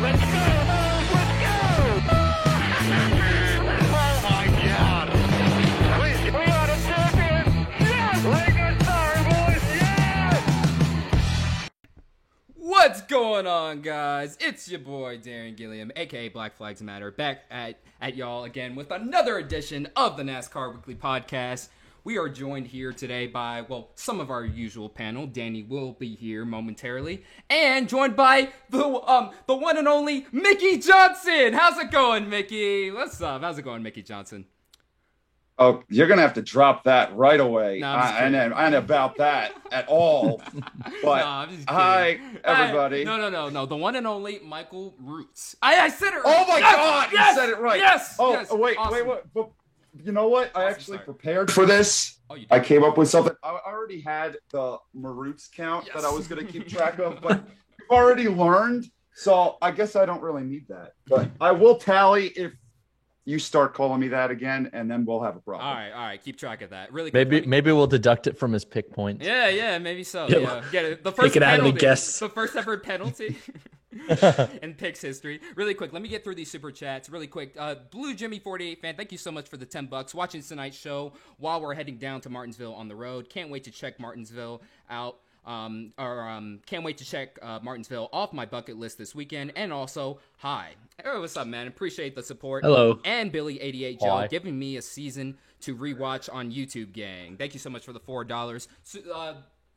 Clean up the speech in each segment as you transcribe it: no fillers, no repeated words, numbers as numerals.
Let's go! Let's go! Oh my God! We are the champions! Yes! Lincoln Star Boys! Yes! What's going on, guys? It's your boy Darren Gilliam, aka Black Flags Matter, back at y'all again with another edition of the NASCAR Weekly Podcast. We are joined here today by, well, some of our usual panel. Danny will be here momentarily, and joined by the one and only Mickey Johnson. How's it going, Mickey? What's up? How's it going, Mickey Johnson? Oh, you're gonna have to drop that right away. No, and about that at all. But No, I'm just kidding. hi, everybody. No. The one and only Michael Roots. I said it right. Oh my God, yes, you said it right. Yes. Oh, yes. wait, Awesome. wait. But you know what? I Awesome, actually sorry. prepared for this. Oh, you did. I came up with something. I already had the Maroots count Yes. that I was gonna keep track of, but you've already learned. So I guess I don't really need that. But I will tally if you start calling me that again, and then we'll have a problem. All right. Keep track of that. Really quick. Maybe we'll deduct it from his pick points. Yeah, maybe so. Yeah, Yeah, get it. The first take it out of the penalty. guess. The first ever penalty in picks history. Really quick, let me get through these super chats. Really quick, Blue Jimmy 48 fan, thank you so much for the $10. Watching tonight's show while we're heading down to Martinsville on the road. Can't wait to check Martinsville out. Can't wait to check Martinsville off my bucket list this weekend. And also, hi. Hey, what's up, man? Appreciate the support. Hello. And Billy88 Joe Hi. giving me a season to rewatch on YouTube, gang. Thank you so much for the $4.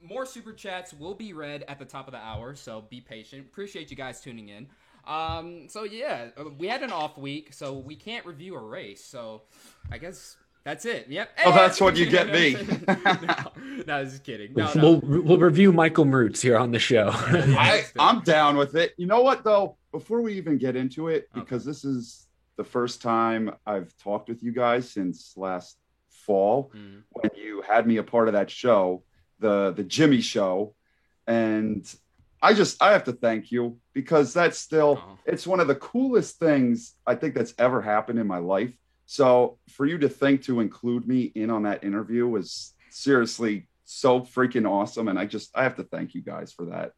More super chats will be read at the top of the hour, so be patient. Appreciate you guys tuning in. We had an off week, so we can't review a race. So I guess that's it. Yep. Oh, that's what you get me. no, just kidding. No. We'll review Michael Roots here on the show. I'm down with it. You know what, though? Before we even get into it, because this is the first time I've talked with you guys since last fall, when you had me a part of that show, the Jimmy Show, and I have to thank you, because that's still it's one of the coolest things I think that's ever happened in my life. So for you to think to include me in on that interview was seriously so freaking awesome, and I have to thank you guys for that.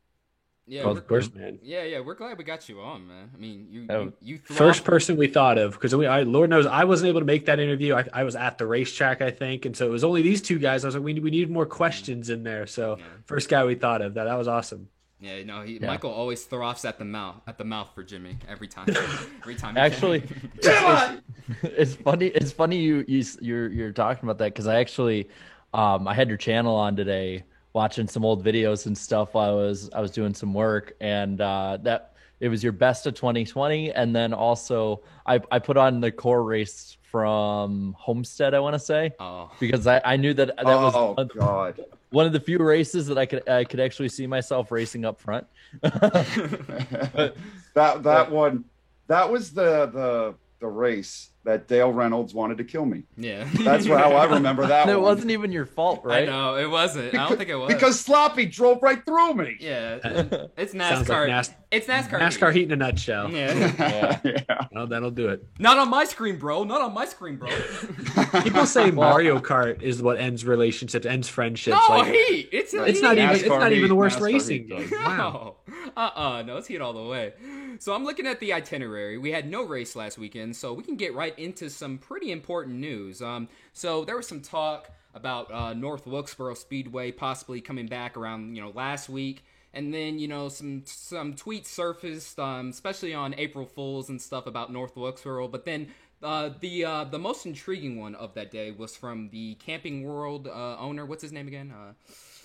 Yeah, Well, of course, man. Yeah, we're glad we got you on, man. I mean, you First person we thought of, because Lord knows I wasn't able to make that interview. I was at the racetrack, I think, and so it was only these two guys. I was like, we need more questions in there. So first guy we thought of. That was awesome. Yeah, no, Michael always throws at the mouth for Jimmy every time. Actually, it's funny. It's funny you're talking about that, because I actually I had your channel on today, watching some old videos and stuff while I was doing some work, and that it was your best of 2020, and then also I put on the core race from Homestead, I want to say, because I knew that was one of the few races that I could actually see myself racing up front. that one, that was the race that Dale Reynolds wanted to kill me. Yeah, that's how I remember that. And it one. wasn't even your fault, right? I know it wasn't. I don't think it was, because Sloppy drove right through me. Yeah, it's Sounds NASCAR. like It's NASCAR. NASCAR heat in a nutshell. Yeah. Well, that'll do it. Not on my screen, bro. Not on my screen, bro. People say Mario Kart is what ends relationships, ends friendships. No, like, Heat. it's not even the worst NASCAR racing Heat. game. Wow. No, it's Heat all the way. So I'm looking at the itinerary. We had no race last weekend, so we can get right into some pretty important news. So there was some talk about North Wilkesboro Speedway possibly coming back around, last week. And then, some tweets surfaced, especially on April Fools and stuff about North Wilkesboro. But then the most intriguing one of that day was from the Camping World owner. What's his name again?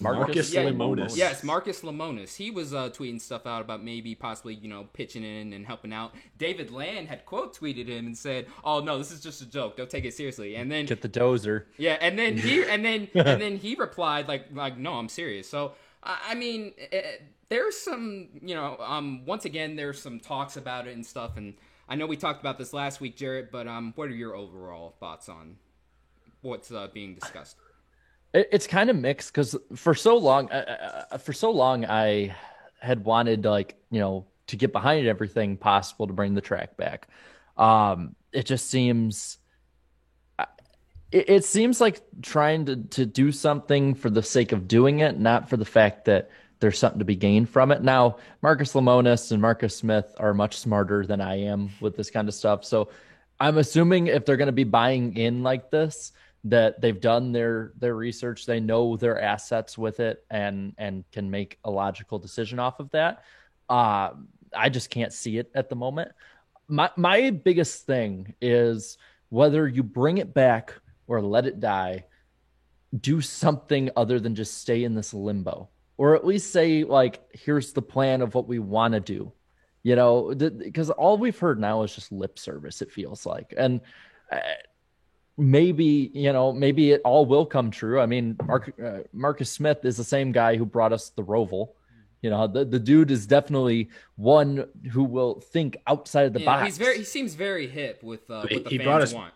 Marcus Lemonis. Yes, Marcus Lemonis. He was tweeting stuff out about maybe possibly, pitching in and helping out. David Land had quote tweeted him and said, "Oh no, this is just a joke. Don't take it seriously." And then Get the dozer. yeah, and then he replied like no, I'm serious. So I mean, there's some, once again, there's some talks about it and stuff, and I know we talked about this last week, Jarrett, but what are your overall thoughts on what's being discussed? It's kind of mixed, because for so long I had wanted to get behind everything possible to bring the track back. It just seems it seems like trying to do something for the sake of doing it, not for the fact that there's something to be gained from it. Now, Marcus Lemonis and Marcus Smith are much smarter than I am with this kind of stuff. So I'm assuming if they're going to be buying in like this, that they've done their research, they know their assets with it, and can make a logical decision off of that. I just can't see it at the moment. My biggest thing is whether you bring it back or let it die, do something other than just stay in this limbo, or at least say, like, here's the plan of what we want to do, because all we've heard now is just lip service, it feels like. And maybe it all will come true. I mean, Marcus Smith is the same guy who brought us the Roval. The dude is definitely one who will think outside of the box. He seems very hip with what the he fans brought us want.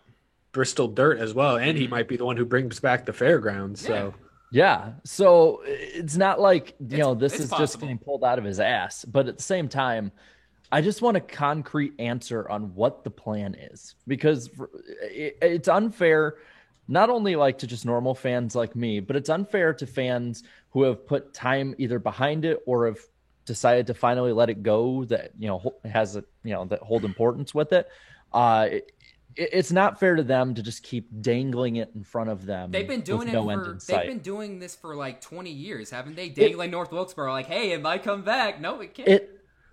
Bristol Dirt as well, and he might be the one who brings back the fairgrounds. So yeah, so it's not like this is possible. Just getting pulled out of his ass. But at the same time, I just want a concrete answer on what the plan is, because it's unfair, not only like to just normal fans like me, but it's unfair to fans who have put time either behind it or have decided to finally let it go, that has that hold importance with it. It's not fair to them to just keep dangling it in front of them. They've been doing They've been doing this for like 20 years, haven't they? Dangling North Wilkesboro, like, hey, it might come back. No, it can't.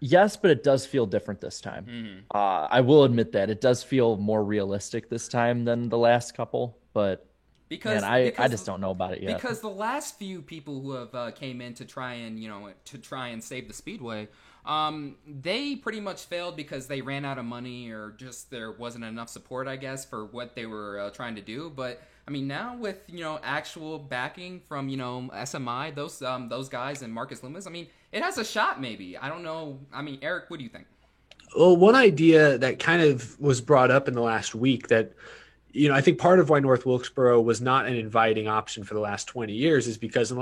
Yes, but it does feel different this time. Mm-hmm. I will admit that it does feel more realistic this time than the last couple. But I just don't know about it yet. Because the last few people who have came in to try and save the Speedway, they pretty much failed because they ran out of money, or just there wasn't enough support, I guess, for what they were trying to do. But I mean, now with actual backing from SMI, those guys, and Marcus Loomis, I mean, it has a shot. Maybe, I don't know. I mean, Eric, what do you think? Well, one idea that kind of was brought up in the last week that, I think part of why North Wilkesboro was not an inviting option for the last 20 years is because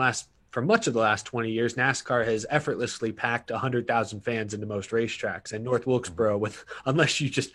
for much of the last 20 years, NASCAR has effortlessly packed 100,000 fans into most racetracks. And North Wilkesboro, unless you just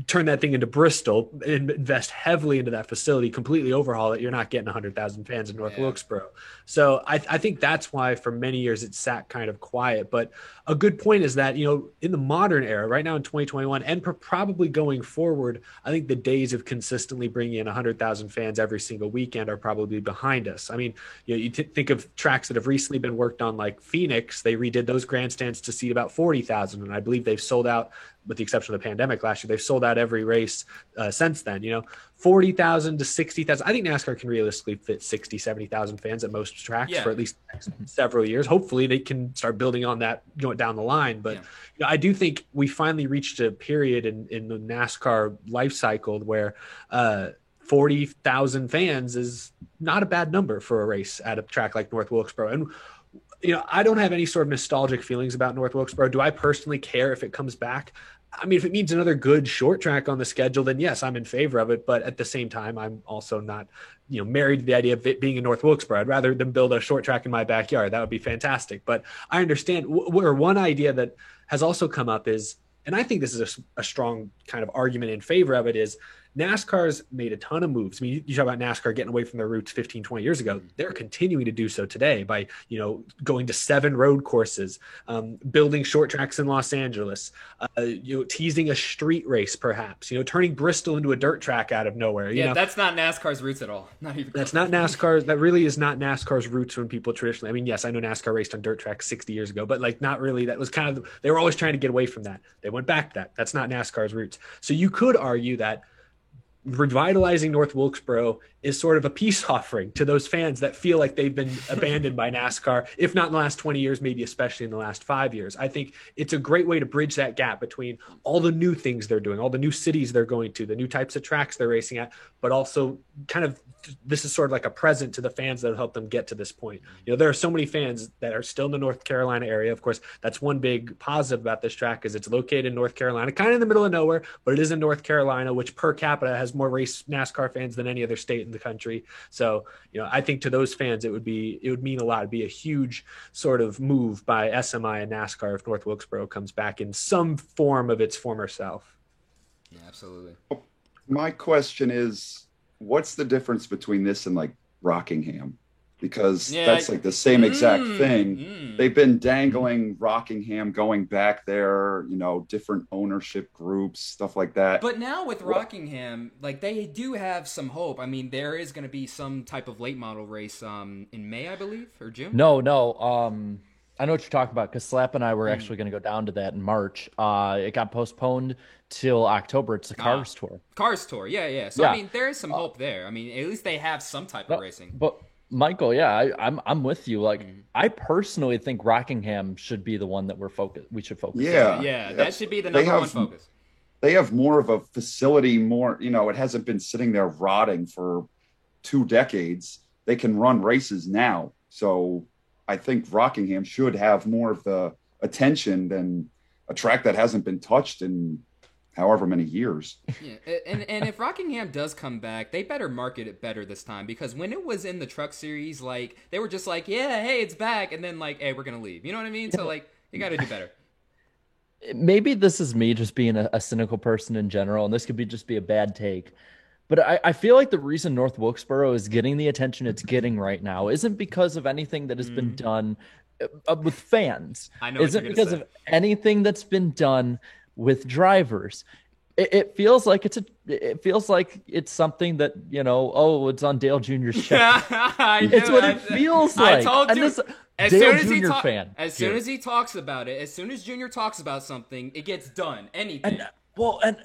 turn that thing into Bristol and invest heavily into that facility, completely overhaul it, you're not getting 100,000 fans in North Wilkesboro. So I think that's why for many years it sat kind of quiet. But a good point is that, in the modern era, right now in 2021, and probably going forward, I think the days of consistently bringing in 100,000 fans every single weekend are probably behind us. I mean, you think of tracks that have recently been worked on, like Phoenix. They redid those grandstands to seat about 40,000, and I believe they've sold out, with the exception of the pandemic last year, they've sold out every race since then. 40,000 to 60,000. I think NASCAR can realistically fit 60, 70,000 fans at most tracks for at least the next several years. Hopefully they can start building on that going down the line. But I do think we finally reached a period in the NASCAR life cycle where 40,000 fans is not a bad number for a race at a track like North Wilkesboro. And I don't have any sort of nostalgic feelings about North Wilkesboro. Do I personally care if it comes back? I mean, if it means another good short track on the schedule, then yes, I'm in favor of it. But at the same time, I'm also not, married to the idea of it being in North Wilkesboro. I'd rather than build a short track in my backyard. That would be fantastic. But I understand where one idea that has also come up is, and I think this is a strong kind of argument in favor of it, is NASCAR's made a ton of moves. I mean, you talk about NASCAR getting away from their roots 15, 20 years ago. They're continuing to do so today by, going to 7 road courses, building short tracks in Los Angeles, teasing a street race, perhaps, turning Bristol into a dirt track out of nowhere. That's not NASCAR's roots at all. Not even. That's not NASCAR. That really is not NASCAR's roots when people traditionally, I mean, yes, I know NASCAR raced on dirt tracks 60 years ago, but not really. That was kind of, they were always trying to get away from that. They went back to that. That's not NASCAR's roots. So you could argue that revitalizing North Wilkesboro is sort of a peace offering to those fans that feel like they've been abandoned by NASCAR, if not in the last 20 years, maybe especially in the last 5 years. I think it's a great way to bridge that gap between all the new things they're doing, all the new cities they're going to, the new types of tracks they're racing at, but also kind of, this is sort of like a present to the fans that have helped them get to this point. There are so many fans that are still in the North Carolina area. Of course, that's one big positive about this track is it's located in North Carolina, kind of in the middle of nowhere, but it is in North Carolina, which per capita has more race NASCAR fans than any other state in the country. So, I think to those fans, it would mean a lot. It'd be a huge sort of move by SMI and NASCAR if North Wilkesboro comes back in some form of its former self. Yeah, absolutely. My question is, what's the difference between this and like Rockingham? because Yeah. that's like the same exact thing. Mm. They've been dangling Rockingham going back there, different ownership groups, stuff like that. But now with Rockingham, like they do have some hope. I mean, there is going to be some type of late model race in May, I believe, or June. No. I know what you're talking about because Slap and I were actually going to go down to that in March. It got postponed till October. It's the Cars Tour. Cars Tour, yeah. So Yeah. I mean, there is some hope there. I mean, at least they have some type of racing. But Michael, yeah, I'm with you. Like, I personally think Rockingham should be the one that we should focus on. Yeah, that should be the number one focus. They have more of a facility, it hasn't been sitting there rotting for 2 decades. They can run races now. So I think Rockingham should have more of the attention than a track that hasn't been touched in however many years. Yeah, and if Rockingham does come back, they better market it better this time, because when it was in the Truck Series, like they were just like, yeah, hey, it's back, and then like, hey, we're gonna leave. You know what I mean? So like, you got to do better. Maybe this is me just being a cynical person in general, and this could just be a bad take. But I feel like the reason North Wilkesboro is getting the attention it's getting right now isn't because of anything that has been done with fans. I know isn't because of anything that's been done with drivers. It feels like it's something that, it's on Dale Jr.'s check. It's what it feels like. I told you. As Dale soon as Jr. fan. As soon as he talks about it, as soon as Junior talks about something, it gets done. Anything. And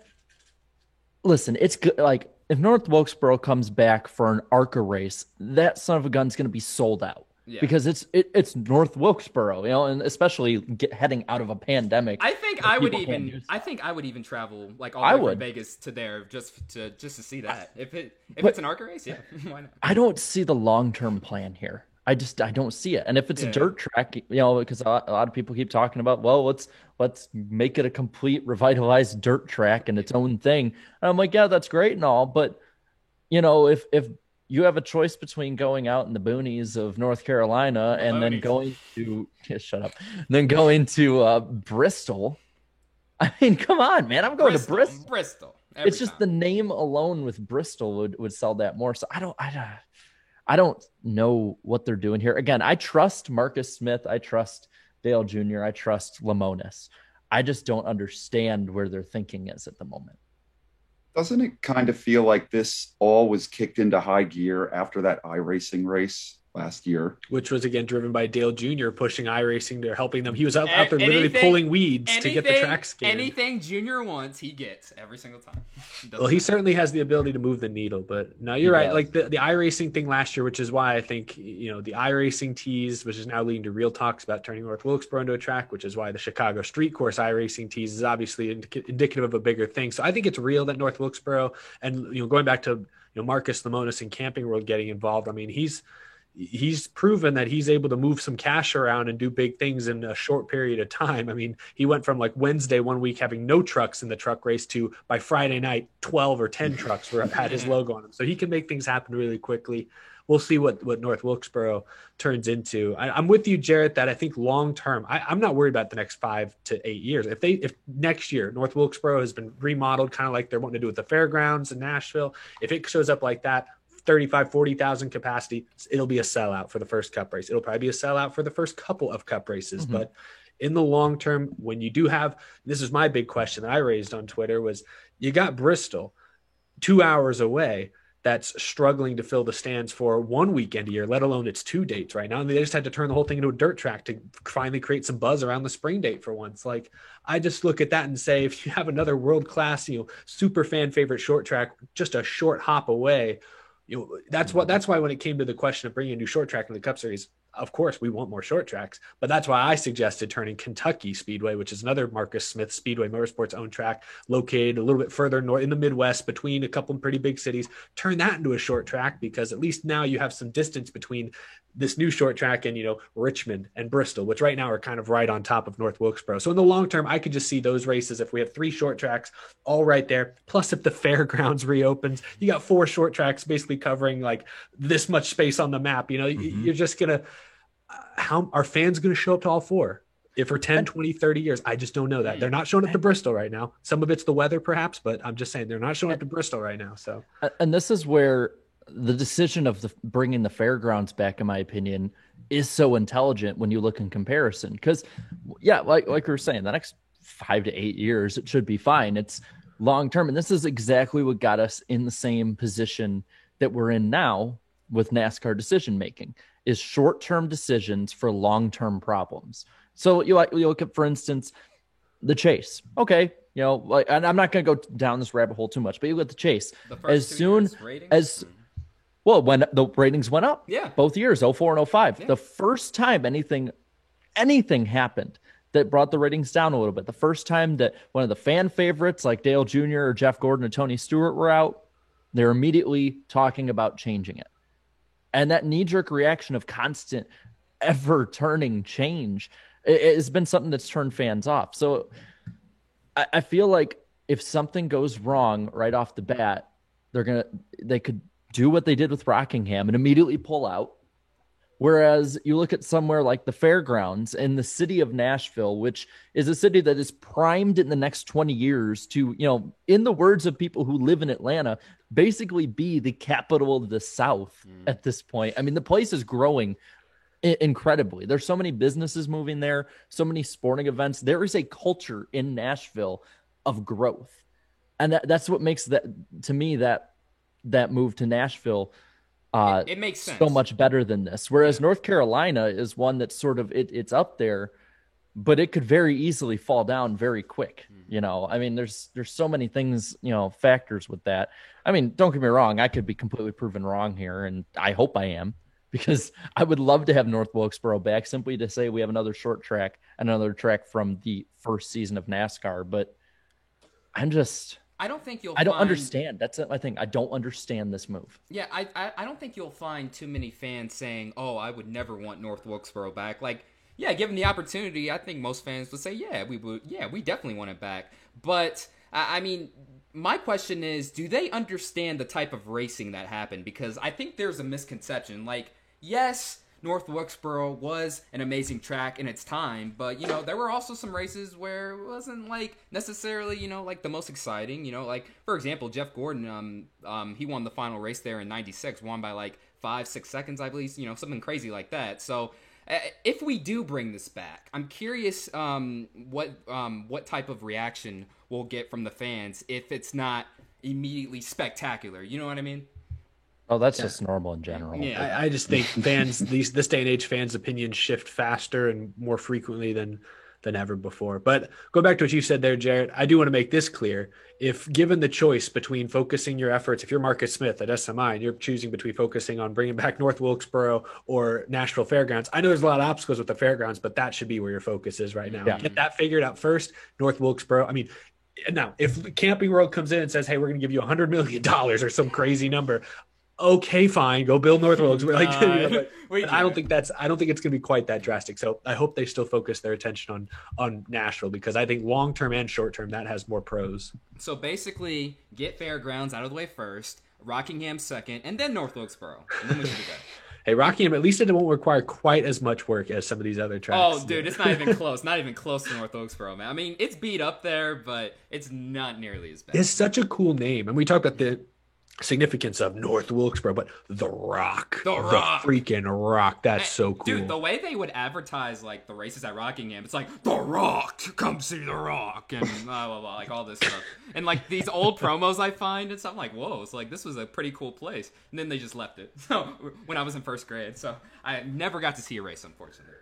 listen, it's good. Like, if North Wilkesboro comes back for an ARCA race, that son of a gun's going to be sold out. Yeah. Because it's North Wilkesboro, and especially heading out of a pandemic. I think I would even travel like all the way from Vegas to there just to see that. If it's an ARCA race, yeah, why not? I don't see the long-term plan here. I don't see it. And if it's a dirt track, because a lot of people keep talking about, well, let's make it a complete revitalized dirt track and its own thing. And I'm like, yeah, that's great and all, but if you have a choice between going out in the boonies of North Carolina and then going to going to Bristol, I mean, come on, man, I'm going to Bristol. Bristol. It's just the name alone with Bristol would sell that more. So I don't know what they're doing here. Again, I trust Marcus Smith. I trust Dale Jr. I trust Lemonis. I just don't understand where their thinking is at the moment. Doesn't it kind of feel like this all was kicked into high gear after that iRacing race last year? Which was, again, driven by Dale Jr. pushing iRacing to helping them. He was out there literally pulling weeds to get the track scared. Anything Junior wants, he gets every single time. Well, he certainly has the ability to move the needle. But no, you're right. Like the iRacing thing last year, which is why I think, the iRacing tease, which is now leading to real talks about turning North Wilkesboro into a track, which is why the Chicago Street Course iRacing tease is obviously indicative of a bigger thing. So I think it's real that North Wilkesboro, and going back to Marcus Lemonis and Camping World getting involved. I mean, he's proven that he's able to move some cash around and do big things in a short period of time. I mean, he went from like Wednesday one week having no trucks in the truck race to by Friday night, 12 or 10 trucks had his logo on them. So he can make things happen really quickly. We'll see what North Wilkesboro turns into. I'm with you, Jarrett, that I think long-term, I'm not worried about the next 5 to 8 years. If next year North Wilkesboro has been remodeled, kind of like they're wanting to do with the fairgrounds in Nashville, if it shows up like that, 35, 40,000 capacity, it'll be a sellout for the first Cup race. It'll probably be a sellout for the first couple of Cup races. Mm-hmm. But in the long term, when you do have, this is my big question that I raised on Twitter, was you got Bristol 2 hours away that's struggling to fill the stands for one weekend a year, let alone its 2 dates right now. And they just had to turn the whole thing into a dirt track to finally create some buzz around the spring date for once. Like, I just look at that and say, if you have another world-class, super fan favorite short track, just a short hop away, that's why when it came to the question of bringing a new short track in the Cup Series, of course we want more short tracks, but that's why I suggested turning Kentucky Speedway, which is another Marcus Smith Speedway Motorsports owned track located a little bit further north in the Midwest between a couple of pretty big cities, turn that into a short track, because at least now you have some distance between this new short track and, Richmond and Bristol, which right now are kind of right on top of North Wilkesboro. So in the long term, I could just see those races, if we have 3 short tracks all right there, plus if the fairgrounds reopens, you got 4 short tracks basically covering like this much space on the map. You're just going to, how are fans going to show up to all 4? If for 10, 20, 30 years, I just don't know that. They're not showing up to Bristol right now. Some of it's the weather perhaps, but I'm just saying they're not showing up to Bristol right now. So, and this is where the decision of bringing the fairgrounds back, in my opinion, is so intelligent when you look in comparison. Because, yeah, like we were saying, the next 5 to 8 years, it should be fine. It's long term. And this is exactly what got us in the same position that we're in now with NASCAR decision making, is short term decisions for long term problems. So you look at, for instance, the chase. Okay, and I'm not going to go down this rabbit hole too much, but you look at the chase. As soon as when the ratings went up, both years, 04 and 05, the first time anything happened that brought the ratings down a little bit, the first time that one of the fan favorites like Dale Jr. or Jeff Gordon or Tony Stewart were out, they're immediately talking about changing it. And that knee-jerk reaction of constant, ever-turning change, it has been something that's turned fans off. So I feel like if something goes wrong right off the bat, they could do what they did with Rockingham and immediately pull out. Whereas you look at somewhere like the fairgrounds in the city of Nashville, which is a city that is primed in the next 20 years to, in the words of people who live in Atlanta, basically be the capital of the South at this point. I mean, the place is growing incredibly. There's so many businesses moving there, so many sporting events. There is a culture in Nashville of growth. And that's what makes that move to Nashville it makes sense. So much better than this. Whereas North Carolina is one that's sort of it's up there, but it could very easily fall down very quick. I mean, there's so many things, factors with that. I mean, don't get me wrong, I could be completely proven wrong here, and I hope I am, because I would love to have North Wilkesboro back simply to say we have another short track, another track from the first season of NASCAR. But I don't understand. That's my thing. I don't understand this move. Yeah, I don't think you'll find too many fans saying, "Oh, I would never want North Wilkesboro back." Like, yeah, given the opportunity, I think most fans would say, "Yeah, we would. Yeah, we definitely want it back." But I mean, my question is, do they understand the type of racing that happened? Because I think there's a misconception. Like, yes, North Wilkesboro was an amazing track in its time, but, there were also some races where it wasn't, like, necessarily, like, the most exciting, like, for example, Jeff Gordon, he won the final race there in 96, won by, like, 5-6 seconds, I believe, something crazy like that. So, if we do bring this back, I'm curious what type of reaction we'll get from the fans if it's not immediately spectacular, you know what I mean? Oh, that's just normal in general. Yeah, I just think fans, this day and age, fans' opinions shift faster and more frequently than ever before. But go back to what you said there, Jarrett. I do want to make this clear. If given the choice between focusing your efforts, if you're Marcus Smith at SMI and you're choosing between focusing on bringing back North Wilkesboro or Nashville Fairgrounds, I know there's a lot of obstacles with the fairgrounds, but that should be where your focus is right now. Yeah. Get that figured out first. North Wilkesboro. I mean, now if Camping World comes in and says, "Hey, we're going to give you $100 million" or some crazy number, okay, fine, go build North Wilkesboro. But I don't think it's going to be quite that drastic. So I hope they still focus their attention on Nashville, because I think long term and short term that has more pros. So basically, get Fairgrounds out of the way first, Rockingham second, and then North Wilkesboro, and then we should be good. Hey, Rockingham, at least it won't require quite as much work as some of these other tracks. Oh, dude, it's not even close. Not even close to North Wilkesboro, man. I mean, it's beat up there, but it's not nearly as bad. It's such a cool name, and we talked about the significance of North Wilkesboro, but the Rock, the freaking Rock, that's so cool, dude. The way they would advertise like the races at Rockingham, it's like the Rock, come see the Rock, and blah blah blah, like all this stuff, and like these old promos I find, and so I'm like, whoa, it's like this was a pretty cool place, and then they just left it. So when I was in first grade, so I never got to see a race, unfortunately,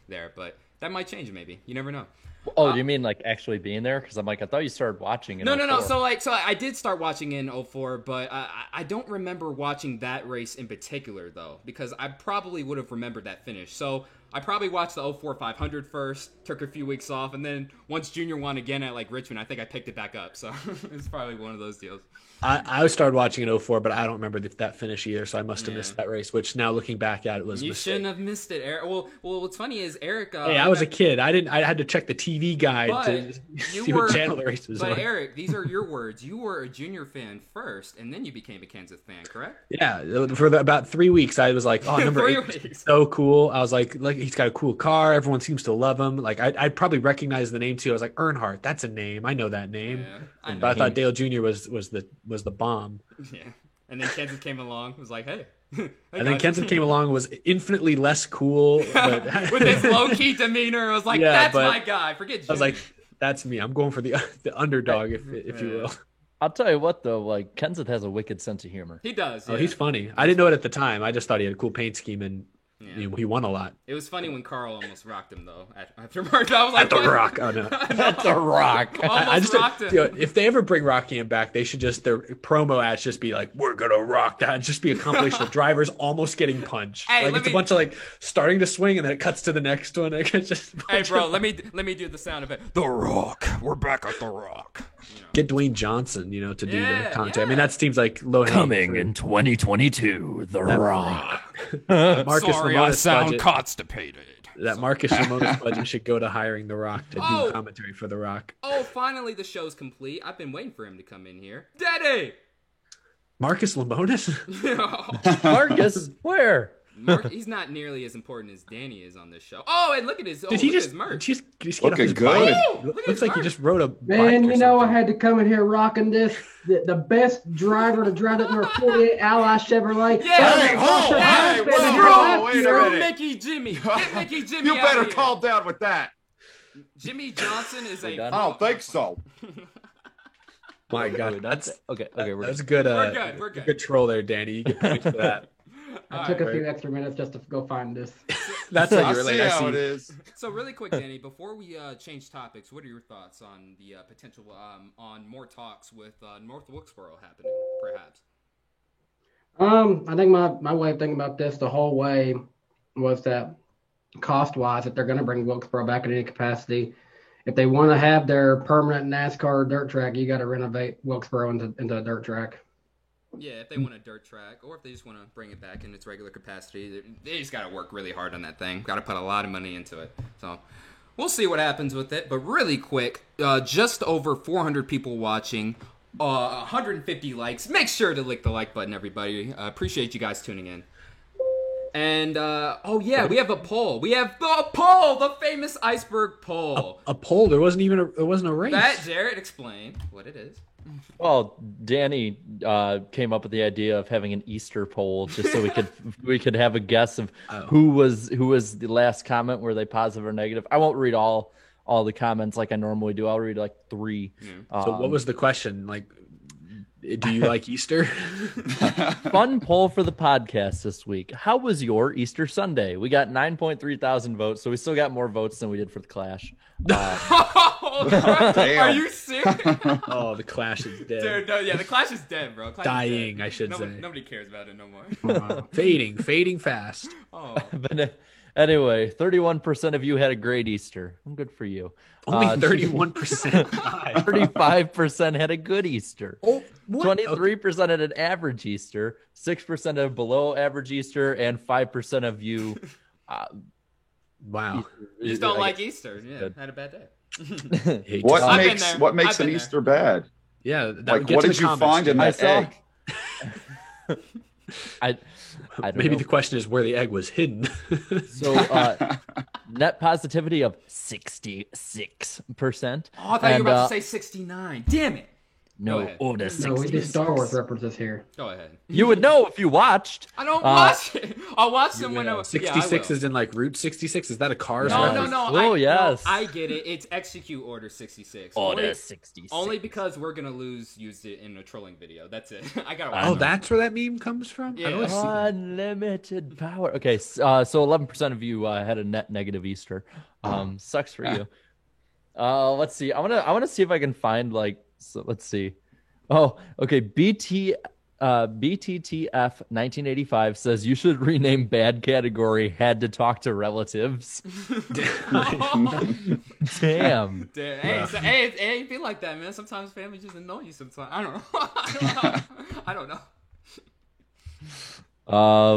there, but that might change, maybe, you never know. Oh, do you mean like actually being there? Because I'm like, I thought you started watching in No. 04. So I did start watching in 04, but I don't remember watching that race in particular, though, because I probably would have remembered that finish. So I probably watched the 04 500 first, took a few weeks off, and then once Junior won again at like Richmond, I think I picked it back up. So it's probably one of those deals. I started watching in 04, but I don't remember that finish either, so I must have missed that race, which now looking back at it was You shouldn't have missed it, Eric. Well, what's funny is Eric... hey, I was a kid. I had to check the TV guide to see what channel the race was on. But Eric, these are your words. You were a Junior fan first, and then you became a Kansas fan, correct? Yeah, for about 3 weeks, I was like, oh, number 8 is so cool. I was like, he's got a cool car. Everyone seems to love him. Like, I'd probably recognize the name, too. I was like, Earnhardt, that's a name. I know that name. Yeah, but I thought Dale Jr. was the bomb. Yeah. And then Kansas came along, was like, hey. And then Kenseth came along and was infinitely less cool. But with his low-key demeanor. I was like, that's my guy. Forget Jimmy. I was like, that's me. I'm going for the underdog, if you will. I'll tell you what, though, like Kenseth has a wicked sense of humor. He does. Oh, he's funny. I didn't know it at the time. I just thought he had a cool paint scheme, and he won a lot. It was funny when Carl almost rocked him, though, after Mark. I was like, at the Rock. Oh, no. At the Rock. I just rocked him. If they ever bring Rocky back, they should just, their promo ads just be like, we're going to rock that. And just be a compilation of drivers almost getting punched. Hey, like, it's a bunch of like starting to swing and then it cuts to the next one. Like, it's just hey, bro, let me do the sound of it. The Rock. We're back at the Rock. Get Dwayne Johnson, to do the content. I mean, that seems like low coming in 2022. The Rock. Marcus Sorry, Lemonis I sound budget, constipated. that Marcus Lemonis budget should go to hiring The Rock to do commentary for The Rock. Oh, finally the show's complete. I've been waiting for him to come in here. Daddy! Marcus Lemonis? Marcus, where? He's not nearly as important as Danny is on this show. Oh, and look at his, Did he just his merch. just get Looking off his good. bike? Look at Looks his like he merch. just wrote a Man, bike or you know I something. had to come in here rocking this. The best driver to drive that number 48 Ally Chevrolet. Yeah. Hey, hold on. Hey, Hey, whoa, wait a Screw minute. Mickey Jimmy. Get Mickey Jimmy You out better of here. calm down with that. Jimmy Johnson is a... done? I don't think so. My God, That's okay. Okay, we're that's a good. We're good, we're good. Good troll there, Danny. You get points for that. I took a few extra minutes just to go find this. That's how I you're see like. how it is. So really quick, Danny, before we change topics, what are your thoughts on the potential on more talks with North Wilkesboro happening, perhaps? I think my way of thinking about this the whole way was that cost-wise, if they're going to bring Wilkesboro back in any capacity, if they want to have their permanent NASCAR dirt track, you got to renovate Wilkesboro into a dirt track. Yeah, if they want a dirt track, or if they just want to bring it back in its regular capacity, they just got to work really hard on that thing. Got to put a lot of money into it. So we'll see what happens with it. But really quick, just over 400 people watching, 150 likes. Make sure to lick the like button, everybody. Appreciate you guys tuning in. And, we have a poll. We have the poll, the famous iceberg poll. A poll. There wasn't a race. That, Jared, explain what it is. Well, Danny came up with the idea of having an Easter poll just so we could have a guess of who was the last comment. Were they positive or negative? I won't read all the comments like I normally do. I'll read like 3. So what was the question? Like, do you like Easter? Fun poll for the podcast this week. How was your Easter Sunday? We got 9.3 thousand votes, so we still got more votes than we did for the Clash. Are you serious? Oh, the Clash is dead. Dude, no, yeah, the Clash is dead, bro. Clash is Dying, dead. I should say. Nobody cares about it no more. Fading fast. Oh, But anyway, 31% of you had a great Easter. Good for you. Only 31%. 35% had a good Easter. Oh, what? 23% had an average Easter. 6% had a below average Easter, and 5% of you. Wow. you just don't like Easter. Yeah, had a bad day. Hate What to- I've been makes there. what makes I've been an there. Easter bad? Yeah. Like, what did you find in I that saw- egg? I don't Maybe know. the question is where the egg was hidden. So net positivity of 66%. Oh, I thought you were about to say 69. Damn it. Go No, ahead. oh, the No, we did 66. Star Wars references here. Go ahead. You would know if you watched. I don't watch it. I'll watch them when I 66 will. is in like Route 66. Is that a Cars No, reference? no. Oh, yes. I get it. It's execute order 66. Oh, only, the 66. only because we're gonna used it in a trolling video. That's it. I gotta watch Oh, it. that's where that meme comes from? Yeah. I always see that. Unlimited power. Okay, so 11% of you had a net negative Easter. Sucks for you. Let's see. I wanna see if I can find let's see. Oh, okay. BTTF 1985 says you should rename bad category had to talk to relatives. Damn. Damn. Hey, it ain't be like that, man. Sometimes family just annoy you. Sometimes I don't know. I don't know.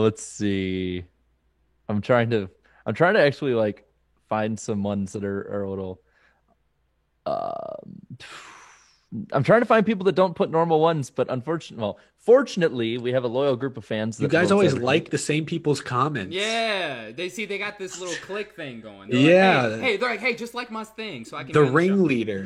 Let's see. I'm trying to actually find some ones that are a little I'm trying to find people that don't put normal ones, but fortunately, we have a loyal group of fans. You that guys votes always every like week. the same people's comments. Yeah, they got this little click thing going. They're Yeah. like, hey, they're like, hey, just like my thing, so I can. The get on show. ringleader.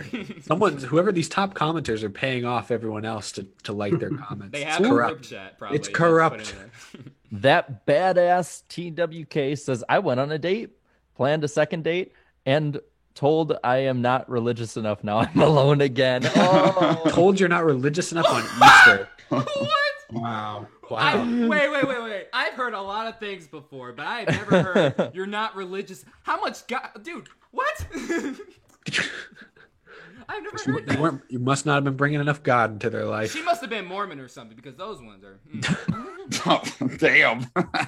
Whoever these top commenters are paying off everyone else to like their comments. They It's have a group corrupt. chat. Probably. It's Just put corrupt. it in there. That badass TWK says, I went on a date, planned a second date, and told I am not religious enough. Now I'm alone again. Oh, Told you're not religious enough on Easter. What? Wow. Wow. Wait. I've heard a lot of things before, but I've never heard you're not religious. How much God, dude? What? I've never heard that. You must not have been bringing enough God into their life. She must have been Mormon or something because those ones are. Damn.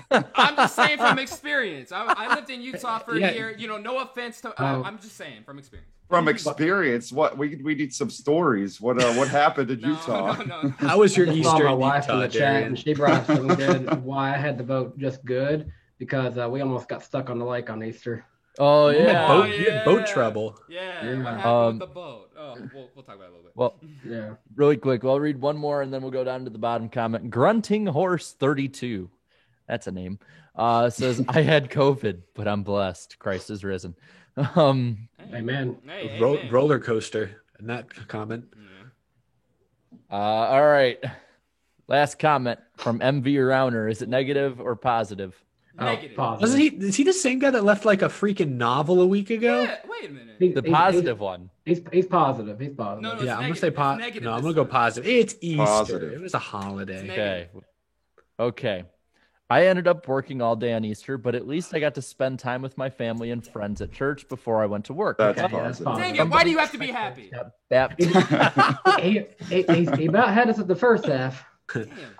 I'm just saying from experience. I lived in Utah for Yeah. a year. No offense to. Oh. I'm just saying from experience. From experience, what we need some stories. What happened in No, Utah? no. How was your I saw Easter my in wife in Utah, the chat, Darian? and she brought up some good why I had to vote just good because we almost got stuck on the lake on Easter. oh You had yeah. boat- you had boat trouble. Yeah. Yeah. What happened with Um, the boat? Oh, we'll talk about it a little bit. Well, Yeah. really quick, I'll read one more and then we'll go down to the bottom comment. Grunting Horse 32. That's a name. Says, I had COVID, but I'm blessed. Christ is risen. Amen. Hey, amen. Roller coaster in that comment. All right. Last comment from MV Rounder. Is it negative or positive? Negative. positive. Wasn't he? Is he the same guy that left like a freaking novel a week ago? Yeah, wait a minute. The positive one. He's positive. He's positive. No, Yeah, it's I'm gonna negative. say It's positive. negative No, I'm this gonna go time. positive. It's Easter. Positive. It was a holiday. It's Okay. Okay. I ended up working all day on Easter, but at least I got to spend time with my family and friends at church before I went to work. That's Okay, that's positive. Dang positive. it! Why do you have to be happy? he about had us at the first half.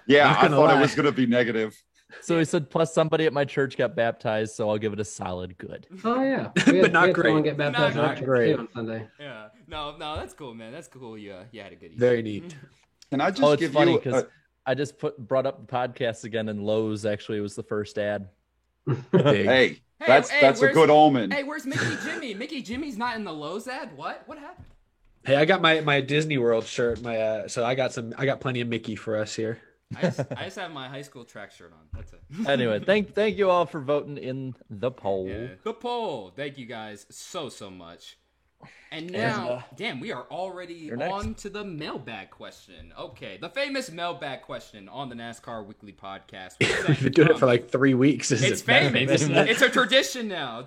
Yeah, Not I gonna thought lie. it was going to be negative. So he said, plus somebody at my church got baptized, so I'll give it a solid good. Oh yeah, But not great. Someone get baptized Not at church, great. too on Sunday. Yeah. No, that's cool, man. That's cool. You had a good Easter. Very neat. Can I just Oh, it's give funny you? because I just brought up the podcast again, and Lowe's actually was the first ad. Big. Hey, that's a where's- good omen. Hey, where's Mickey Jimmy? Mickey Jimmy's not in the Lowe's ad. What? What happened? Hey, I got my Disney World shirt. So I got plenty of Mickey for us here. I just have my high school track shirt on. That's it. Anyway, thank you all for voting in the poll. Yeah. The poll. Thank you guys so much. And now, damn, we are already you're next. on to the mailbag question. Okay, the famous mailbag question on the NASCAR Weekly Podcast. We've been doing it for like 3 weeks. It's famous. It's a tradition now.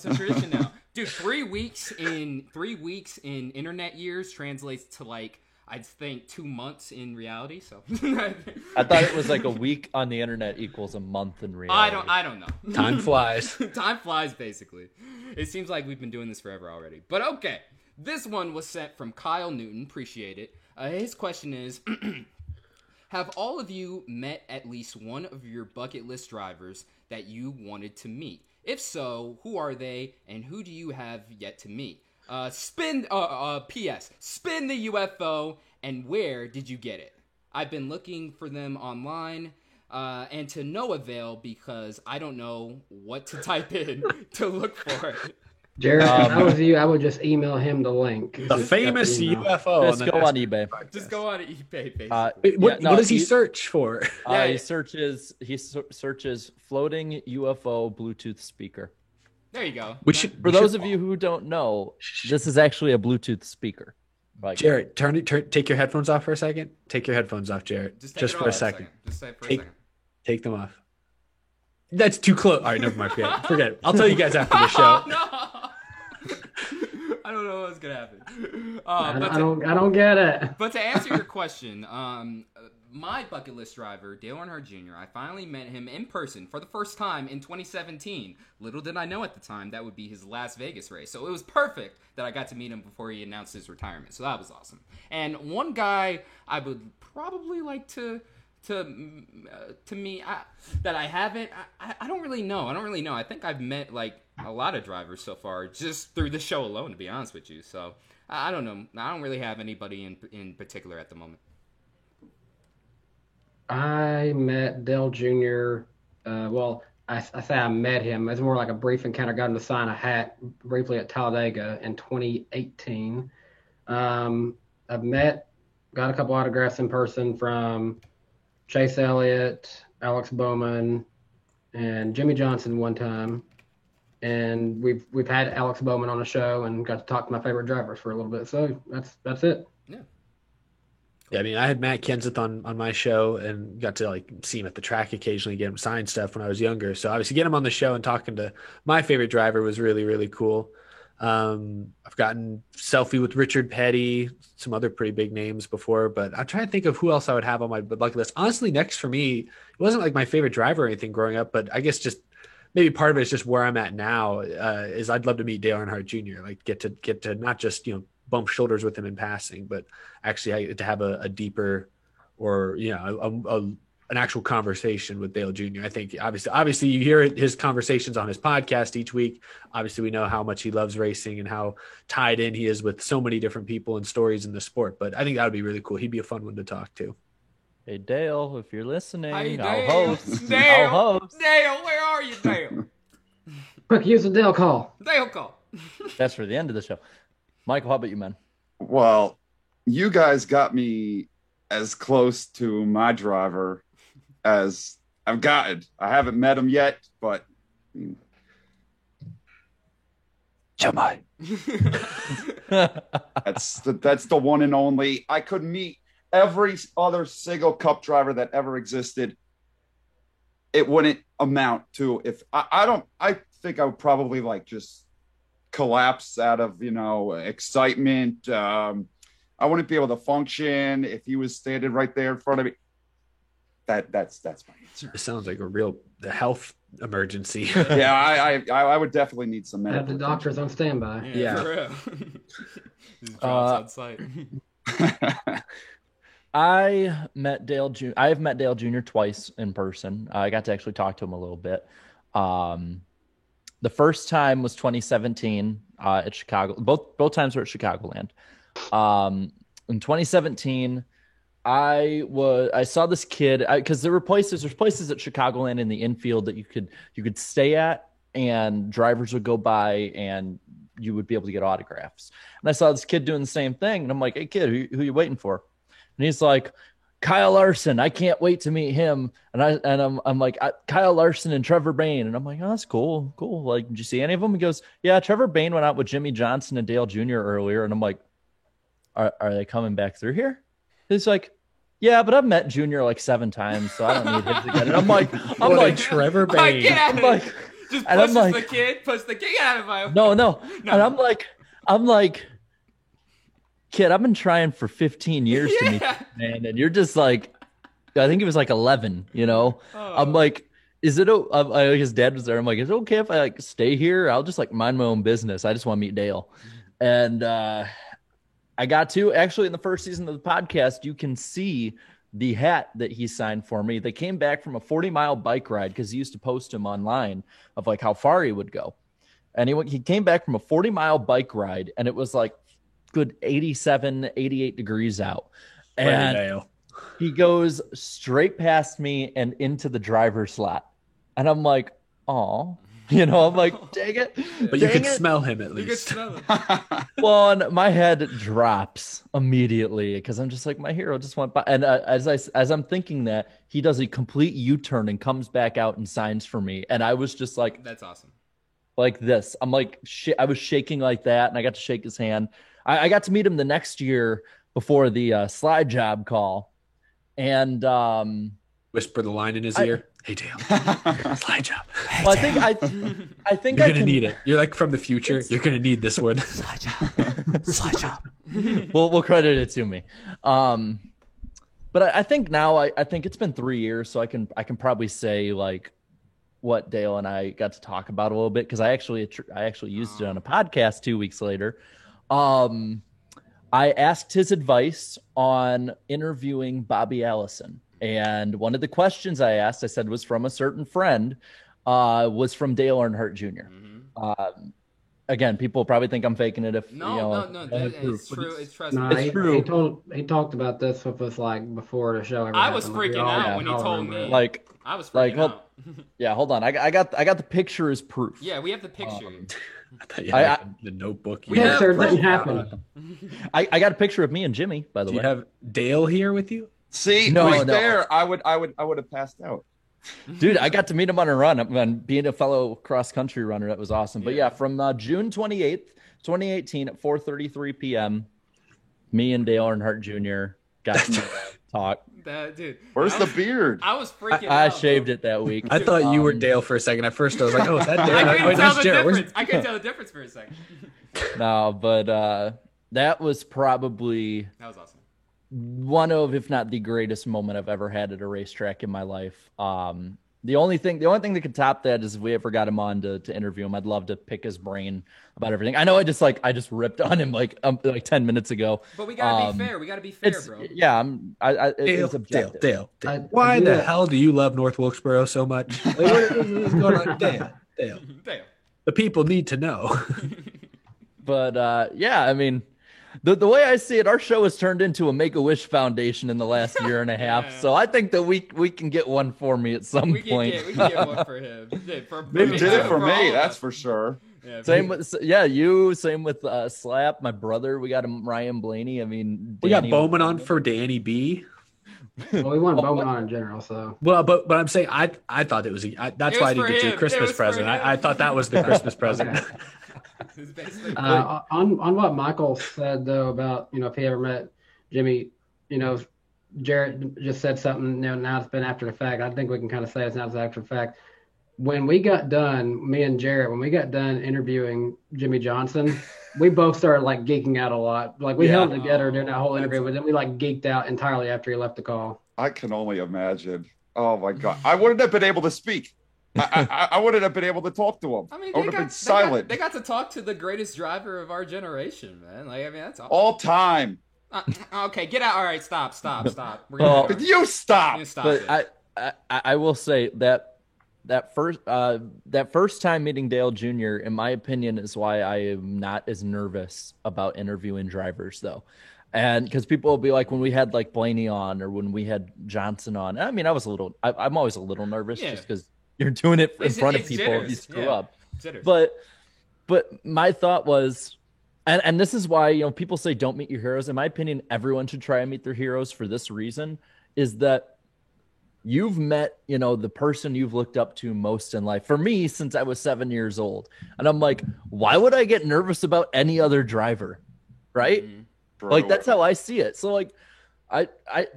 Dude, 3 weeks in internet years translates to like I think 2 months in reality. So I thought it was like a week on the internet equals a month in reality. I don't know. Time flies. Time flies, basically. It seems like we've been doing this forever already. But okay, this one was sent from Kyle Newton. Appreciate it. His question is, have all of you met at least one of your bucket list drivers that you wanted to meet? If so, who are they, and who do you have yet to meet? P.S. Spin the UFO, and where did you get it? I've been looking for them online, and to no avail because I don't know what to type in to look for it. Jared, if I was you, I would just email him the link. The famous UFO. Just go on eBay. Just go on eBay, basically. Wait, what does he he- search for? Yeah, He searches floating UFO Bluetooth speaker. There you go. We should. For those of you who don't know, this is actually a Bluetooth speaker. Like, Jarrett, take your headphones off for a second. Take your headphones off, Jarrett. Just, take Just it for off a second. Just say it for a Take- second. Take them off. That's too close. All right, never mind. Forget it. I'll tell you guys after the show. Oh, no! I don't know what's gonna happen. I don't get it. But to answer your question, my bucket list driver, Dale Earnhardt Jr., I finally met him in person for the first time in 2017. Little did I know at the time that would be his Las Vegas race. So it was perfect that I got to meet him before he announced his retirement. So that was awesome. And one guy I would probably like to meet that I haven't. I don't really know. I think I've met like a lot of drivers so far just through the show alone, to be honest with you. So I don't know. I don't really have anybody in particular at the moment. I met Dale Jr. Well, I say I met him. It's more like a brief encounter. Got him to sign a hat briefly at Talladega in 2018. I've met got a couple autographs in person from Chase Elliott, Alex Bowman, and Jimmy Johnson one time. And we've had Alex Bowman on the show and got to talk to my favorite drivers for a little bit. So that's it. Yeah, I mean, I had Matt Kenseth on my show and got to like see him at the track occasionally, get him signed stuff when I was younger. So obviously getting him on the show and talking to my favorite driver was really, really cool. I've gotten selfie with Richard Petty, some other pretty big names before, but I'm trying to think of who else I would have on my bucket list. Honestly, next for me, it wasn't like my favorite driver or anything growing up, but I guess just maybe part of it is just where I'm at now. Is I'd love to meet Dale Earnhardt Jr. Like get to not just bump shoulders with him in passing, but actually to have a deeper or an actual conversation with Dale Jr. I think obviously you hear his conversations on his podcast each week. Obviously we know how much he loves racing and how tied in he is with so many different people and stories in the sport, but I think that would be really cool. He'd be a fun one to talk to. Hey Dale, if you're listening, Hey, I'll Dale. host. Dale. I'll host. Dale, where are you, Dale? Quick, use the Dale call. Dale call. That's for the end of the show. Michael, how about you, man? Well, you guys got me as close to my driver as I've gotten. I haven't met him yet, but Jamai. that's the one and only. I could meet every other single Cup driver that ever existed. It wouldn't amount to if I think I would probably like just collapse out of excitement. I wouldn't be able to function if he was standing right there in front of me. That's my answer. It sounds like a real health emergency. Yeah, I would definitely need some Have medical the doctors on standby. Yeah. For real. Just drops on site. I have met Dale Jr. twice in person. I got to actually talk to him a little bit. The first time was 2017 at Chicago. Both times were at Chicagoland. In 2017, I saw this kid because there's places at Chicagoland in the infield that you could stay at, and drivers would go by and you would be able to get autographs. And I saw this kid doing the same thing, and I'm like, "Hey kid, who are you waiting for?" And he's like, "Kyle Larson. I can't wait to meet him." And I'm like, "Kyle Larson and Trevor Bayne." And I'm like, "Oh, that's cool. Like, did you see any of them?" He goes, "Yeah, Trevor Bayne went out with Jimmy Johnson and Dale Jr. earlier." And I'm like, "Are they coming back through here?" He's like, "Yeah, but I've met Junior like 7 times, so I don't need him again." And I'm like, Trevor Like, Bayne. get out of I'm like, it. Just and I'm pushes like- the kid. Push the kid. Get out of my. no. And I'm like, "Kid, I've been trying for 15 years to meet Yeah. you, man, and you're just like, I think it was like 11, Oh. I'm like, is it? His dad was there. I'm like, is it okay if I like stay here? I'll just like mind my own business. I just want to meet Dale. And I got to actually in the first season of the podcast, you can see the hat that he signed for me. They came back from a 40-mile bike ride because he used to post him online of like how far he would go. And he came back from a 40-mile bike ride, and it was like good 87, 88 degrees out. And he goes straight past me and into the driver's slot. And I'm like, "Oh, I'm like, dang it." But you Dang could it. smell him at You can least. smell it. Well, and my head drops immediately because I'm just like, my hero just went by. And as I'm thinking that, he does a complete U-turn and comes back out and signs for me. And I was just like That's awesome. this. I'm like, I was shaking like that, and I got to shake his hand. I got to meet him the next year before the slide job call. And Whisper the line in his ear. Hey, Dale. Slide job. well, I think You're I going to can need it. You're like from the future. You're going to need this one. slide job. We'll credit it to me. But I think now I think it's been 3 years, so I can probably say like what Dale and I got to talk about a little bit because I actually used it on a podcast 2 weeks later. I asked his advice on interviewing Bobby Allison, and one of the questions I asked, I said, was from a certain friend, was from Dale Earnhardt Jr. Again, people probably think I'm faking it if No, it's true. It's trustworthy. No, It's true. he talked about this with us like before the show. Ever I was happened. Like, we freaking all- out yeah, when he we all told remember me. it. like I was Like, freaking hold- out. yeah, hold on. I got the picture as proof. Yeah, we have the picture. I thought you had I- like, the Notebook. We Yeah, have sir, it proof. didn't happen. I got a picture of me and Jimmy, by the Do you way. have Dale here with you? See, No, right no. there, I would have passed out. Dude, I got to meet him on a run. And being a fellow cross country runner, that was awesome. But yeah, from June 28th, 2018 at 4:33 p.m., me and Dale Earnhardt Jr. got to talk. Dude. Where's I the was- beard? I was freaking I out. shaved it that week. I thought you were Um, Dale for a second. At first, I was like, "Oh, is that Dale?" I Wait, couldn't tell that's the Jared. Where's- difference. I couldn't tell the difference for a second. No, but that was probably That was awesome. one of, if not the greatest moment I've ever had at a racetrack in my life. The only thing that could top that is if we ever got him on to interview him. I'd love to pick his brain about everything. I know I just ripped on him like 10 minutes ago. But we gotta be fair. We gotta be fair, bro. Yeah, Dale, it's objective. Dale. I Why do the that. hell do you love North Wilkesboro so much? Like, what is going on, Dale? Damn. The people need to know. But yeah, I mean, the way I see it, our show has turned into a Make-A-Wish Foundation in the last year and a half. Yeah. So I think that we can get one for me at some We point. can get one for him. Yeah, for You me, did it for all me, of that's us. for sure. Yeah, Same with you. Same with Slap, my brother. We got him, Ryan Blaney. I mean, We got Danny- Bowman on for Danny B. Well, we want Bowman on in general, so. Well, but I'm saying I thought it was that's It why I was didn't for get you him. a It Christmas was for present. him. I thought that was the Christmas present. Okay. It's basically- On what Michael said though about if he ever met Jimmy, Jarrett just said something. Now it's been after the fact. I think we can kind of say it's now it's after the fact. When we got done, me and Jarrett, when we got done interviewing Jimmy Johnson, we both started like geeking out a lot. Like we Yeah. held together during that whole That's- interview, but then we like geeked out entirely after he left the call. I can only imagine. Oh my god, I wouldn't have been able to speak. I wouldn't have been able to talk to him. I mean, I would have been silent They got to talk to the greatest driver of our generation, man. Like, I mean, that's all. all time. Okay, get out. All right, stop. We're Well, gonna Could you stop? stop But it. I will say that first time meeting Dale Jr. in my opinion is why I am not as nervous about interviewing drivers though. And because people will be like, when we had like Blaney on or when we had Johnson on, I mean, I'm always a little nervous Yeah. just because you're doing it in It's- front of it's people. jitters, You screw yeah. up. Jitters. But my thought was, and this is why, people say don't meet your heroes. In my opinion, everyone should try and meet their heroes for this reason, is that you've met, the person you've looked up to most in life. For me, since I was 7 years old. And I'm like, why would I get nervous about any other driver? Right? Like, that's how I see it. So like, I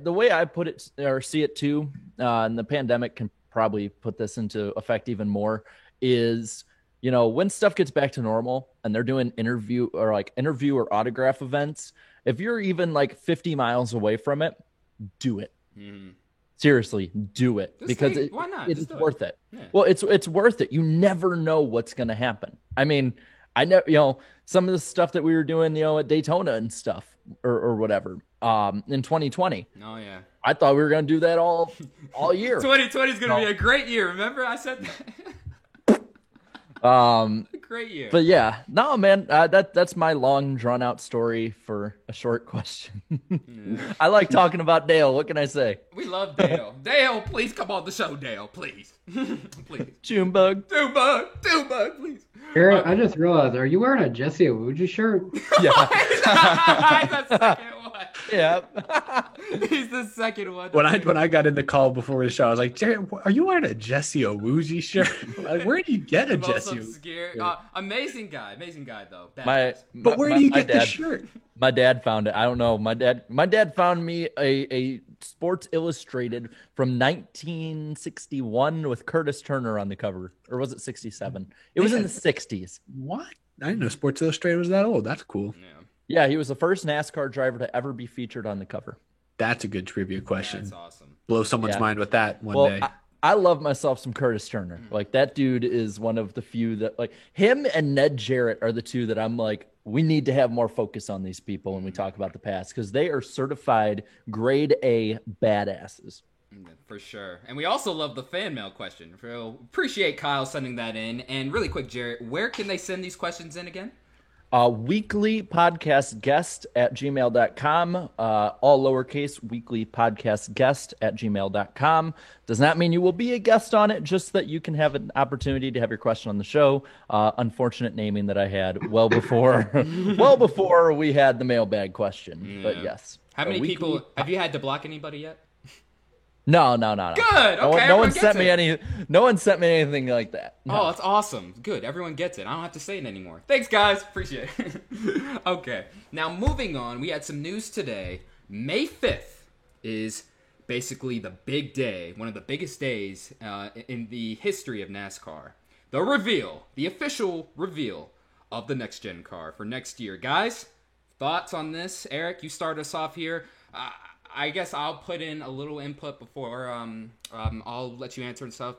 the way I put it or see it too, and the pandemic can probably put this into effect even more, is when stuff gets back to normal and they're doing interview or autograph events, if you're even like 50 miles away from it, do it. Seriously, do it. Just because say, why not? it Just is do it. worth it. Yeah. Well, it's worth it. You never know what's going to happen. I mean, I know, some of the stuff that we were doing, at Daytona and stuff or whatever, in 2020, Oh yeah. I thought we were going to do that all year. 2020 is gonna be No. a great year. Remember, I said that. A great year. But yeah, no, man, that's my long drawn out story for a short question. I like talking about Dale. What can I say? We love Dale. Dale, please come on the show, Dale. Please. Please. Junebug. Dubug, please. Jarrett, I just realized, are you wearing a Jesse Owuji shirt? Yeah. That's the second one. Yeah. He's the second one. When I got in the call before the show, I was like, Jared, are you wearing a Jesse Owuji shirt? Like, where do you get a The most Jesse? obscure- amazing guy though. My, But where my- do you my get the dad- shirt? My dad found it. I don't know. My dad found me a Sports Illustrated from 1961 with Curtis Turner on the cover, or was it 67? It was in the 60s. What? I didn't know Sports Illustrated was that old. That's cool. Yeah, Yeah, he was the first NASCAR driver to ever be featured on the cover. That's a good trivia question. that's awesome. Blow someone's Yeah. mind with that one Well, day. I love myself some Curtis Turner. Like, that dude is one of the few that, like, him and Ned Jarrett are the two that I'm like, we need to have more focus on these people when we talk about the past, because they are certified grade A badasses. For sure. And we also love the fan mail question. So appreciate Kyle sending that in. And really quick, Jarrett, where can they send these questions in again? weeklypodcastguest@gmail.com, all lowercase, weeklypodcastguest@gmail.com. Does not mean you will be a guest on it, just that you can have an opportunity to have your question on the show. Unfortunate naming that I had well before we had the mailbag question. But yes. How many people have you had to block anybody yet? No. Good. Okay. No one sent me anything like that. No. Oh, that's awesome. Good. Everyone gets it. I don't have to say it anymore. Thanks, guys. Appreciate it. Okay. Now, moving on, we had some news today. May 5th is basically the big day, one of the biggest days in the history of NASCAR. The official reveal of the next-gen car for next year. Guys, thoughts on this? Eric, you start us off here. I guess I'll put in a little input before I'll let you answer and stuff.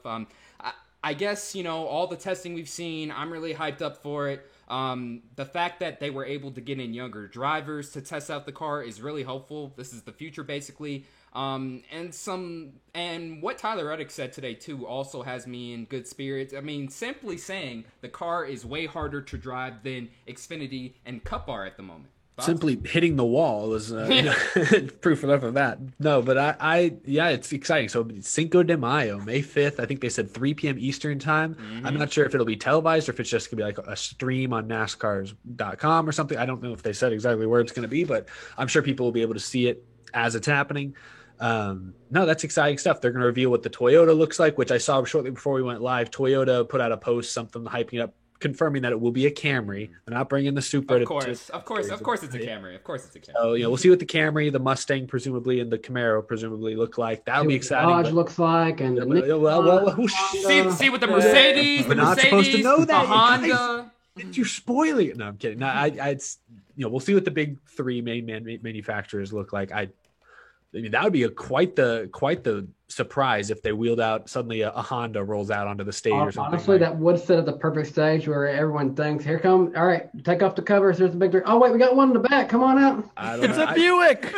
I guess, all the testing we've seen, I'm really hyped up for it. The fact that they were able to get in younger drivers to test out the car is really helpful. This is the future, basically. And what Tyler Reddick said today, too, also has me in good spirits. I mean, simply saying the car is way harder to drive than Xfinity and Cup are at the moment. Simply hitting the wall is proof enough of that. No, but yeah, it's exciting. So Cinco de Mayo, May 5th, I think they said 3 p.m. Eastern time. Mm-hmm. I'm not sure if it'll be televised or if it's just going to be like a stream on NASCARs.com or something. I don't know if they said exactly where it's going to be, but I'm sure people will be able to see it as it's happening. No, that's exciting stuff. They're going to reveal what the Toyota looks like, which I saw shortly before we went live. Toyota put out a post, something hyping up, confirming that it will be a Camry. They're not bringing the Supra. Of course, it's a Camry. So we'll see what the Camry, the Mustang, presumably, and the Camaro, presumably, look like. That'll be exciting. Dodge looks like, and see what the Mercedes. We're not supposed to know that. The Honda. You're spoiling it. No, I'm kidding. No, we'll see what the big three main manufacturers look like. I mean, that would be quite the surprise if they wheeled out suddenly a Honda rolls out onto the stage or something. Honestly, that would set up the perfect stage where everyone thinks, "Here come! All right, take off the covers. There's the big three. Oh wait, we got one in the back. Come on out." It's a Buick.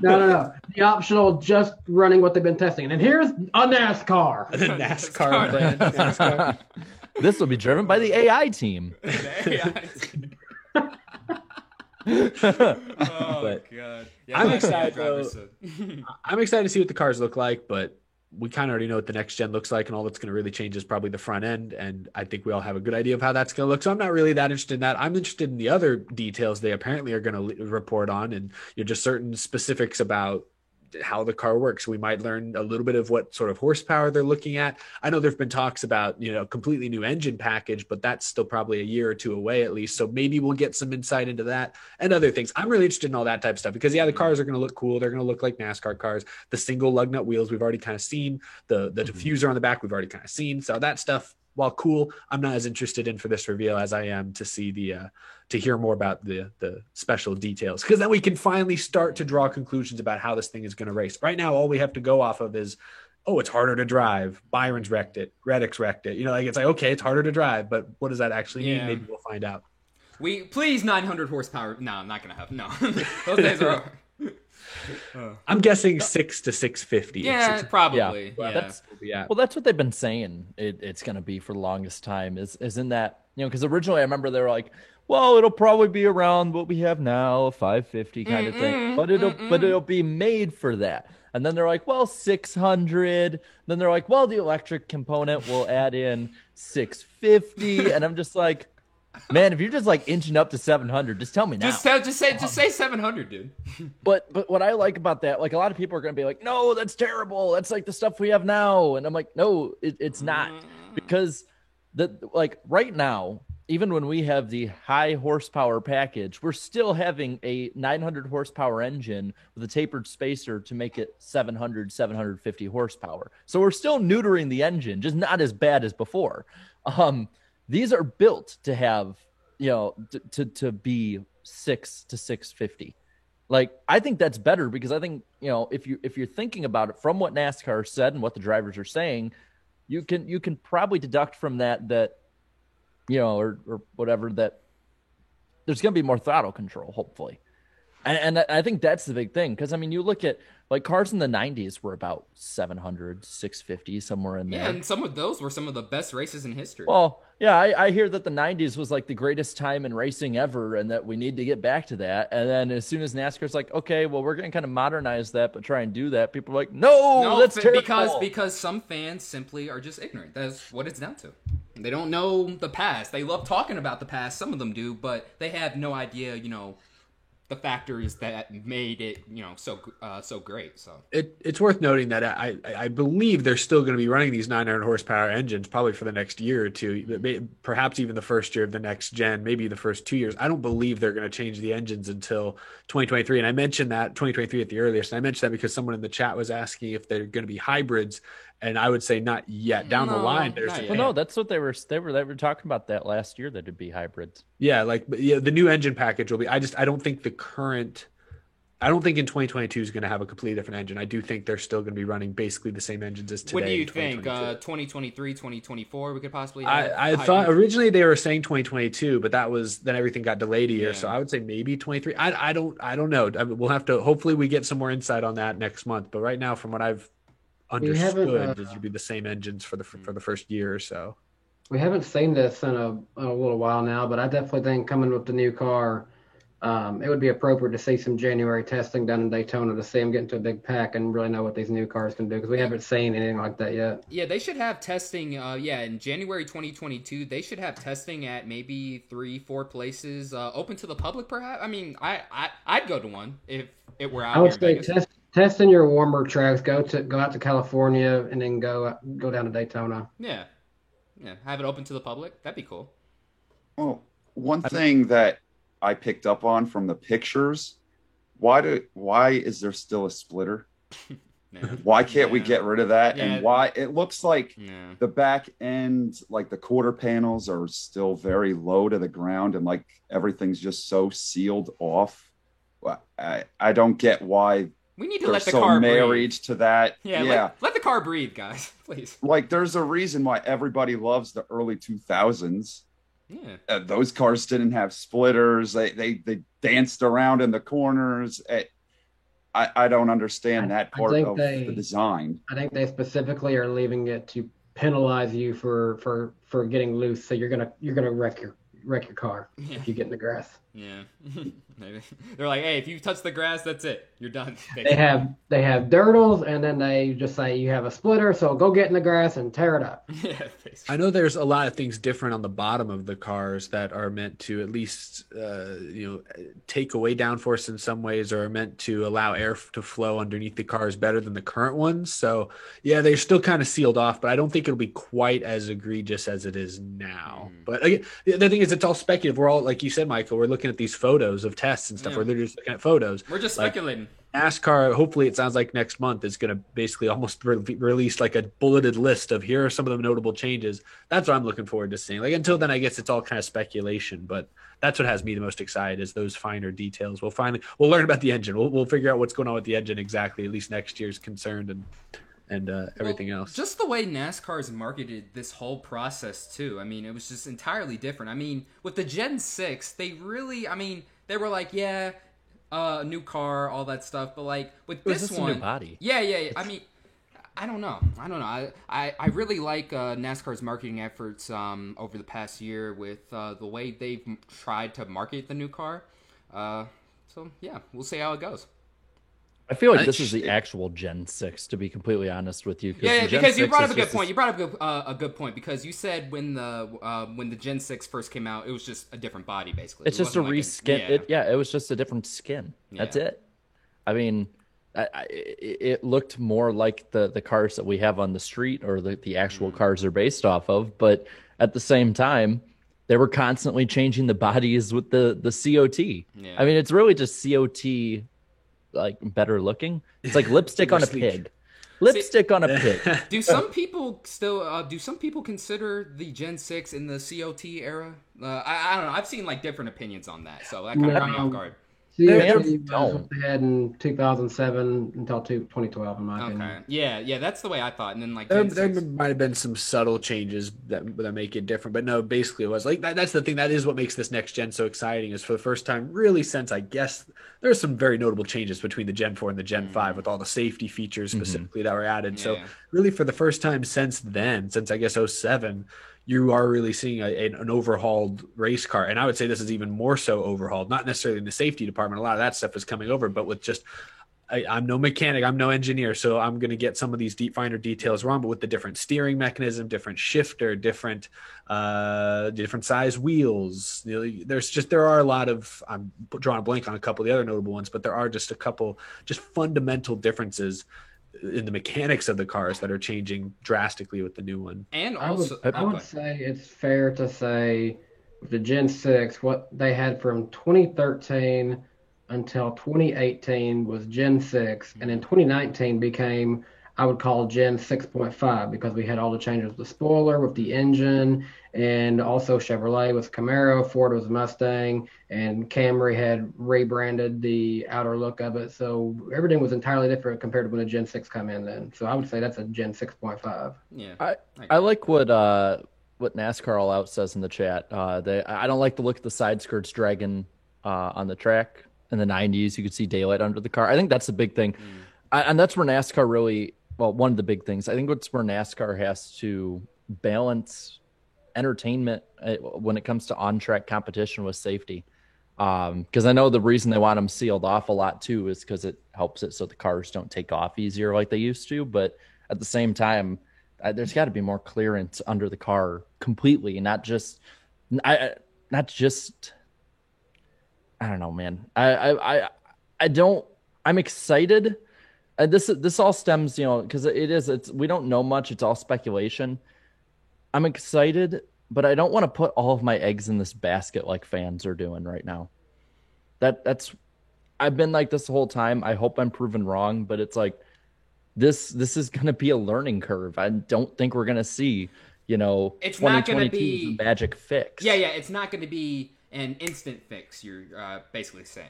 No. The optional, just running what they've been testing. And here's a NASCAR. The NASCAR brand. NASCAR. This will be driven by the AI team. God. Yeah, I'm excited though. I'm excited to see what the cars look like, but we kind of already know what the next gen looks like, and all that's going to really change is probably the front end. And I think we all have a good idea of how that's going to look. So I'm not really that interested in that. I'm interested in the other details they apparently are going to report on, and just certain specifics about how the car works. We might learn a little bit of what sort of horsepower they're looking at. I know there've been talks about, a completely new engine package, but that's still probably a year or two away at least. So maybe we'll get some insight into that and other things. I'm really interested in all that type of stuff because the cars are going to look cool. They're going to look like NASCAR cars. The single lug nut wheels, we've already kind of seen. The diffuser on the back, we've already kind of seen. So that stuff, while cool, I'm not as interested in for this reveal as I am to see to hear more about the special details, because then we can finally start to draw conclusions about how this thing is going to race. Right now, all we have to go off of is, it's harder to drive. Byron's wrecked it. Reddick's wrecked it. It's like, okay, it's harder to drive, but what does that actually mean? Maybe we'll find out. Please 900 horsepower. No, I'm not going to have. No, those days are over. I'm guessing 6 to 650. Yeah, probably. Yeah. That's what they've been saying. It's going to be for the longest time. Is in that, because originally I remember they were like, well, it'll probably be around what we have now, a 550 kind of thing, but it'll be made for that. And then they're like, well, 600. Then they're like, well, the electric component will add in 650. And I'm just like, man, if you're just like inching up to 700, just tell me now. Just say 700, dude. But what I like about that, like a lot of people are going to be like, no, that's terrible. That's like the stuff we have now. And I'm like, no, it's not, because right now, even when we have the high horsepower package, we're still having a 900 horsepower engine with a tapered spacer to make it 750 horsepower. So we're still neutering the engine, just not as bad as before. These are built to have, to be 6 to 650. Like, I think that's better because I think, if you're thinking about it from what NASCAR said and what the drivers are saying, you can probably deduct from that, or whatever, that there's going to be more throttle control, hopefully. And I think that's the big thing, because I mean, you look at like cars in the 90s were about 700, 650, somewhere in there. Yeah, and some of those were some of the best races in history. Well, yeah, I hear that the 90s was like the greatest time in racing ever, and that we need to get back to that. And then as soon as NASCAR's like, okay, well, we're going to kind of modernize that, but try and do that, people are like, no, that's terrible. Because some fans simply are just ignorant. That's what it's down to. They don't know the past. They love talking about the past. Some of them do, but they have no idea, the factors that made it, so great. So it's worth noting that I believe they're still going to be running these 900 horsepower engines probably for the next year or two, perhaps even the first year of the next gen, maybe the first 2 years. I don't believe they're going to change the engines until 2023. And I mentioned that 2023 at the earliest. And I mentioned that because someone in the chat was asking if they're going to be hybrids. And I would say not yet. Down the line, there's well, no, that's what they were talking about that last year, that it'd be hybrids. Yeah, the new engine package will be. I don't think I don't think in 2022 is going to have a completely different engine. I do think they're still going to be running basically the same engines as today. What do you think? 2023, 2024, we could possibly have I thought originally they were saying 2022, but then everything got delayed a year. Yeah. So I would say maybe 23. I don't know. We'll have to, hopefully we get some more insight on that next month. But right now, from what I've understood, these would be the same engines for the first year or so. We haven't seen this in a little while now, but I definitely think coming with the new car, it would be appropriate to see some January testing done in Daytona to see them get into a big pack and really know what these new cars can do, because we haven't seen anything like that yet. Yeah, they should have testing. In January 2022, they should have testing at maybe 3-4 places open to the public. Perhaps. I mean, I'd go to one if it were out. I would say test in your warmer tracks. Go out to California and then go down to Daytona. Yeah, have it open to the public. That'd be cool. Well, one thing that I picked up on from the pictures, why is there still a splitter? Why can't we get rid of that? And why it looks like the back end, like the quarter panels are still very low to the ground, and like everything's just so sealed off. I don't get why. We need to let the car married breathe. To that. Yeah. Let the car breathe, guys, please. Like, there's a reason why everybody loves the early 2000s. Yeah. Those cars didn't have splitters. They danced around in the corners. I don't understand that part of the design. I think they specifically are leaving it to penalize you for getting loose. So you're gonna wreck your car if you get in the grass. Yeah. Maybe. They're like, hey, if you touch the grass, that's it. You're done. They have dirtles, and then they just say you have a splitter, so go get in the grass and tear it up. Yeah, I know there's a lot of things different on the bottom of the cars that are meant to at least take away downforce in some ways, or are meant to allow air to flow underneath the cars better than the current ones. So yeah, they're still kind of sealed off, but I don't think it'll be quite as egregious as it is now. But again, the thing is, it's all speculative. We're all, like you said, Michael, we're looking at these photos of tests and stuff, where they're just looking at photos. We're just speculating. NASCAR, hopefully it sounds like next month, is going to basically almost release like a bulleted list of here are some of the notable changes. That's what I'm looking forward to seeing. Like, until then, I guess it's all kind of speculation, but that's what has me the most excited, is those finer details. We'll learn about the engine. We'll figure out what's going on with the engine exactly, at least next year's concerned, and everything else. Just the way NASCAR's marketed this whole process too. I mean, it was just entirely different. I mean, with the Gen 6, they were like, new car, all that stuff, but like with this one, a new body. Yeah. I mean, I don't know. I really like NASCAR's marketing efforts over the past year with the way they've tried to market the new car. So yeah, we'll see how it goes. I feel like this is the actual Gen 6, to be completely honest with you. Yeah, because you brought up a good point. You brought up a good point, because you said when the Gen 6 first came out, it was just a different body, basically. It's just a reskin. It was just a different skin. That's it. I mean, it looked more like the cars that we have on the street, or the actual cars they're based off of. But at the same time, they were constantly changing the bodies with the COT. Yeah. I mean, it's really just COT, like, better looking. It's like lipstick on a pig. Lipstick on a pig. Do some people consider the Gen 6 in the COT era? I don't know. I've seen like different opinions on that, so that kind of caught me off guard. CFD was don't. what they had in 2007 until 2012, in my Okay. opinion. Yeah, that's the way I thought. And then like There, Gen there 6. might have been some subtle changes that make it different, but no, basically it was like that's the thing. That is what makes this next gen so exciting. Is for the first time, really, since I guess there's some very notable changes between the Gen 4 and the Gen 5 with all the safety features specifically that were added. So Yeah. really, for the first time since then, since I guess '07, you are really seeing an overhauled race car. And I would say this is even more so overhauled, not necessarily in the safety department. A lot of that stuff is coming over, but with just I'm no mechanic, I'm no engineer, so I'm going to get some of these finer details wrong. But with the different steering mechanism, different shifter, different size wheels, there are a lot of, I'm drawing a blank on a couple of the other notable ones, but there are just a couple just fundamental differences in the mechanics of the cars that are changing drastically with the new one. And I would, also, I would say it's fair to say with the Gen 6, what they had from 2013 until 2018 was Gen 6, and in 2019 became, I would call Gen 6.5, because we had all the changes with the spoiler, with the engine, and also Chevrolet was Camaro, Ford was Mustang, and Camry had rebranded the outer look of it. So everything was entirely different compared to when the Gen 6 come in then. So I would say that's a Gen 6.5. yeah. I like what NASCAR All Out says in the chat. I don't like the look of the side skirts dragging on the track. In the 90s, you could see daylight under the car. I think that's the big thing. And that's where NASCAR really, well, one of the big things. I think it's where NASCAR has to balance entertainment when it comes to on-track competition with safety. Because I know the reason they want them sealed off a lot too is because it helps it so the cars don't take off easier like they used to. But at the same time, there's got to be more clearance under the car completely, not just I don't know, man. I don't. I'm excited. This all stems, because we don't know much. It's all speculation. I'm excited, but I don't want to put all of my eggs in this basket like fans are doing right now. That's I've been like this the whole time. I hope I'm proven wrong, but it's like this is going to be a learning curve. I don't think we're going to see, It's not going to 2022 be magic fix. Yeah, it's not going to be an instant fix. You're basically saying.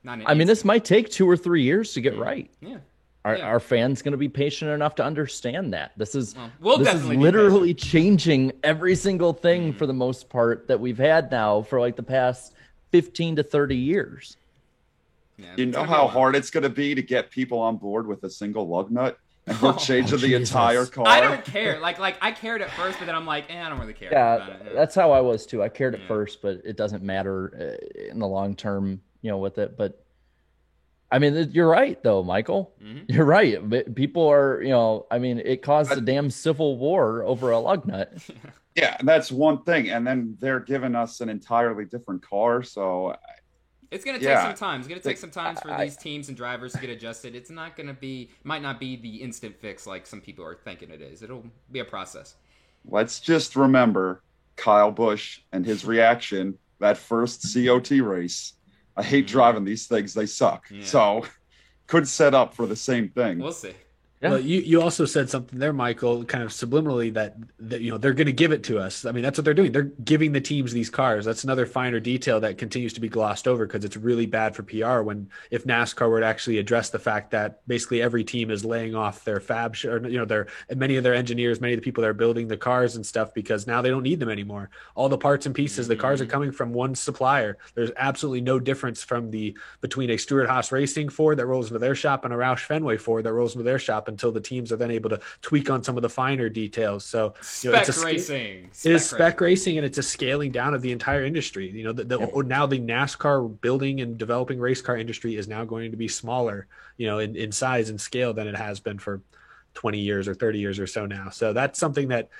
Not an I mean, instant- this might take 2 or 3 years to get right. Yeah. Are fans going to be patient enough to understand that? This is we'll this is definitely be literally changing every single thing for the most part that we've had now for like the past 15 to 30 years. Yeah, You it's know gonna be how a while. hard it's going to be to get people on board with a single lug nut? And we're changing the Jesus. entire car. I don't care. Like I cared at first, but then I'm like, I don't really care. about it. That's how I was too. I cared at first, but it doesn't matter in the long term, with it. But I mean, you're right though, Michael. You're right. But people are, it caused a damn civil war over a lug nut. Yeah, and that's one thing. And then they're giving us an entirely different car. So It's going to take some time. It's going to take some time for these teams and drivers to get adjusted. It's not going to be, might not be the instant fix like some people are thinking it is. It'll be a process. let's just remember Kyle Busch and his reaction that first COT race. I hate driving these things. They suck. Yeah. So could set up for the same thing. We'll see. Yeah. Well, you also said something there, Michael, kind of subliminally that they're going to give it to us. I mean, that's what they're doing. They're giving the teams these cars. That's another finer detail that continues to be glossed over because it's really bad for PR if NASCAR were to actually address the fact that basically every team is laying off their many of their engineers, many of the people that are building the cars and stuff because now they don't need them anymore. All the parts and pieces, the cars are coming from one supplier. There's absolutely no difference between a Stewart-Haas Racing Ford that rolls into their shop and a Roush Fenway Ford that rolls into their shop until the teams are then able to tweak on some of the finer details. So Spec racing. It is spec racing, and it's a scaling down of the entire industry. Now the NASCAR building and developing race car industry is now going to be smaller, in size and scale than it has been for 20 years or 30 years or so now. So that's something that,